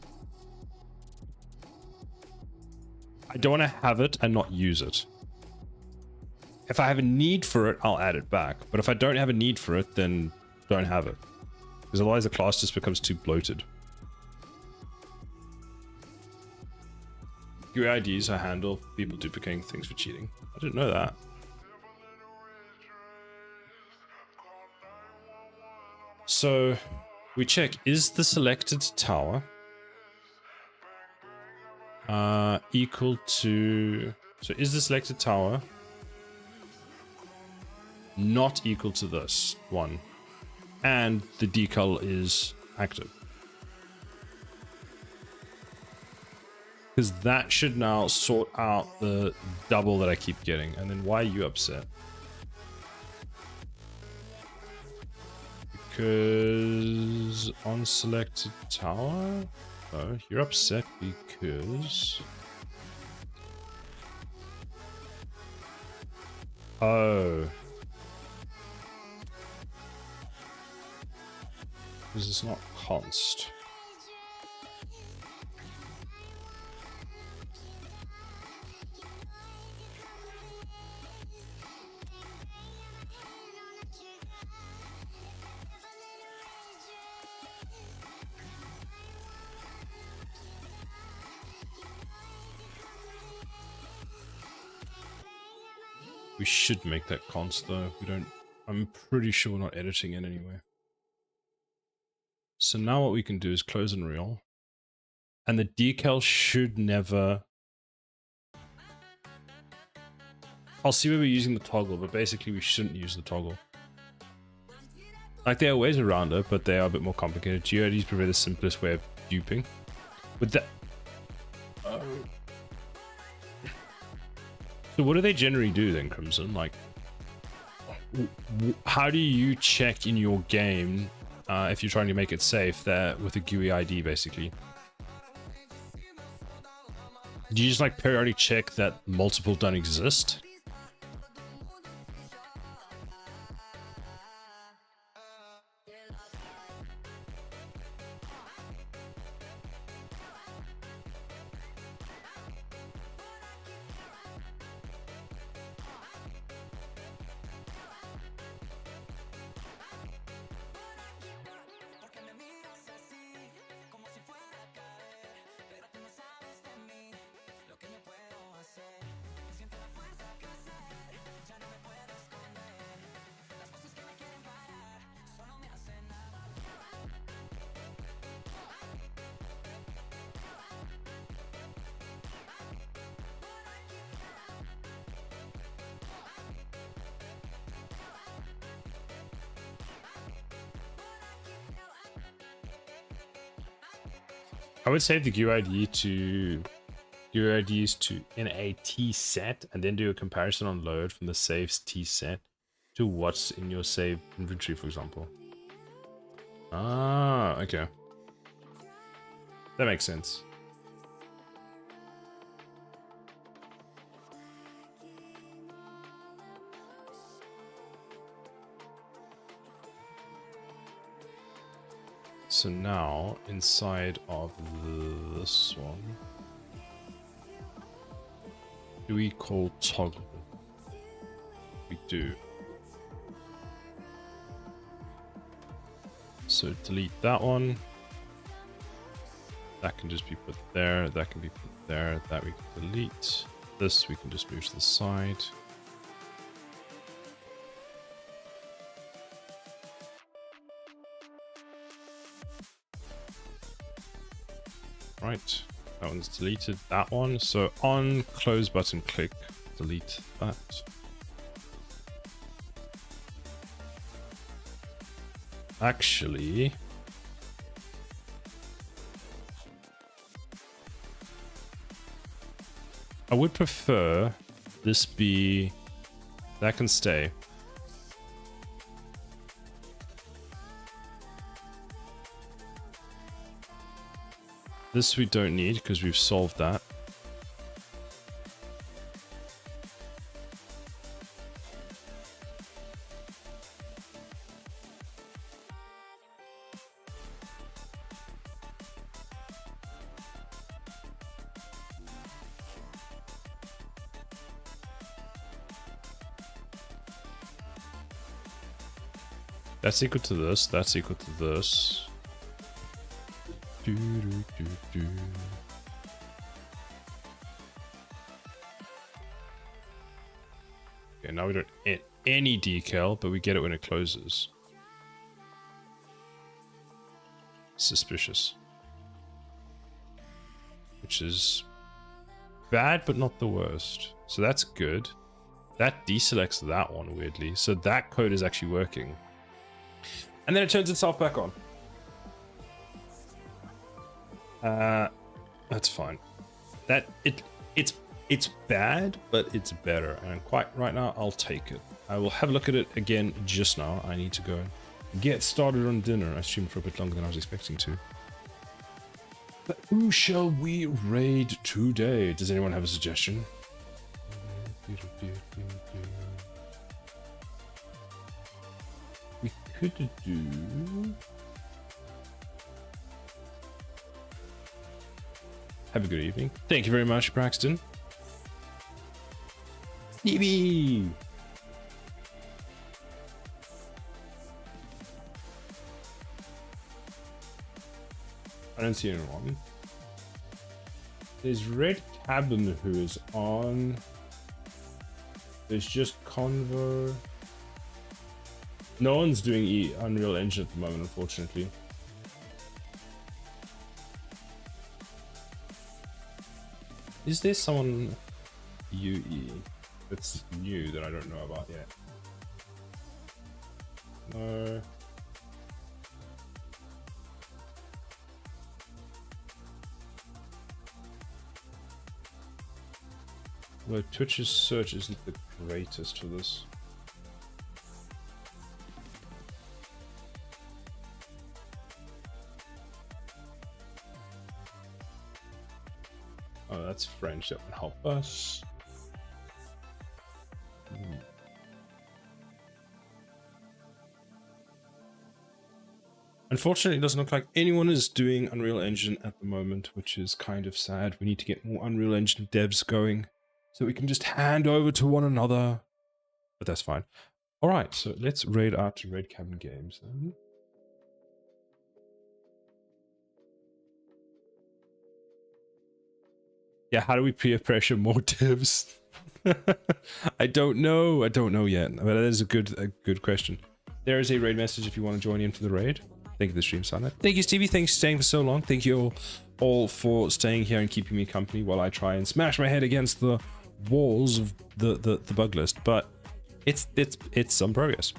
I don't want to have it and not use it. If I have a need for it, I'll add it back. But if I don't have a need for it, then don't have it. Because otherwise the class just becomes too bloated. UIDs are handle people duplicating things for cheating. I didn't know that. So we check, is the selected tower equal to... So is the selected tower not equal to this one? And the decal is active. Because that should now sort out the double that I keep getting. And then why are you upset? Because on selected tower? Oh, you're upset because... Oh. This is not const. We should make that const though. We don't... I'm pretty sure we're not editing it anyway. So now what we can do is close Unreal. And the decal should never... I'll see where we're using the toggle, but basically we shouldn't use the toggle. Like, there are ways around it, but they are a bit more complicated. GeoIDs is probably the simplest way of duping. With that... So what do they generally do then, Crimson? Like, how do you check in your game, if you're trying to make it safe, there with a GUI ID, basically? Do you just like periodically check that multiple don't exist? I would save the UIDs to in a T set and then do a comparison on load from the save's T set to what's in your save inventory, for example. Ah, okay. That makes sense. So now, inside of this one, do we call toggle? We do. So delete that one. That can just be put there, that can be put there, that we can delete. This we can just move to the side. Right, that one's deleted, that one. So on close button click, delete that. Actually, I would prefer this be, that can stay. This we don't need because we've solved that. That's equal to this. That's equal to this. Do, do, do, do. Okay, now we don't get any decal, but we get it when it closes. Suspicious. Which is bad, but not the worst. So that's good. That deselects that one, weirdly. So that code is actually working. And then it turns itself back on. That's fine. It's bad, but it's better. And quite right now, I'll take it. I will have a look at it again just now. I need to go and get started on dinner. I assume for a bit longer than I was expecting to. But who shall we raid today? Does anyone have a suggestion? We could do... Have a good evening. Thank you very much, Braxton. Stevie! I don't see anyone. There's Red Cabin who is on. There's just Convo. No one's doing Unreal Engine at the moment, unfortunately. Is there someone UE that's new that I don't know about yet? No. Well, Twitch's search isn't the greatest for this. Oh, that's French. That would help us. Unfortunately, it doesn't look like anyone is doing Unreal Engine at the moment, which is kind of sad. We need to get more Unreal Engine devs going so we can just hand over to one another. But that's fine. All right, so let's raid out to Red Cabin Games then. Yeah, how do we peer pressure more devs? I don't know. I don't know yet. But that is a good question. There is a raid message if you want to join in for the raid. Thank you for the stream, Sana. Thank you, Stevie. Thanks for staying for so long. Thank you all for staying here and keeping me company while I try and smash my head against the walls of the bug list. But it's some progress.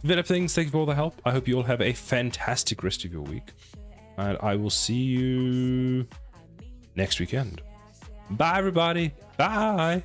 Develop things. Thank you for all the help. I hope you all have a fantastic rest of your week. And I will see you next weekend. Bye, everybody. Bye.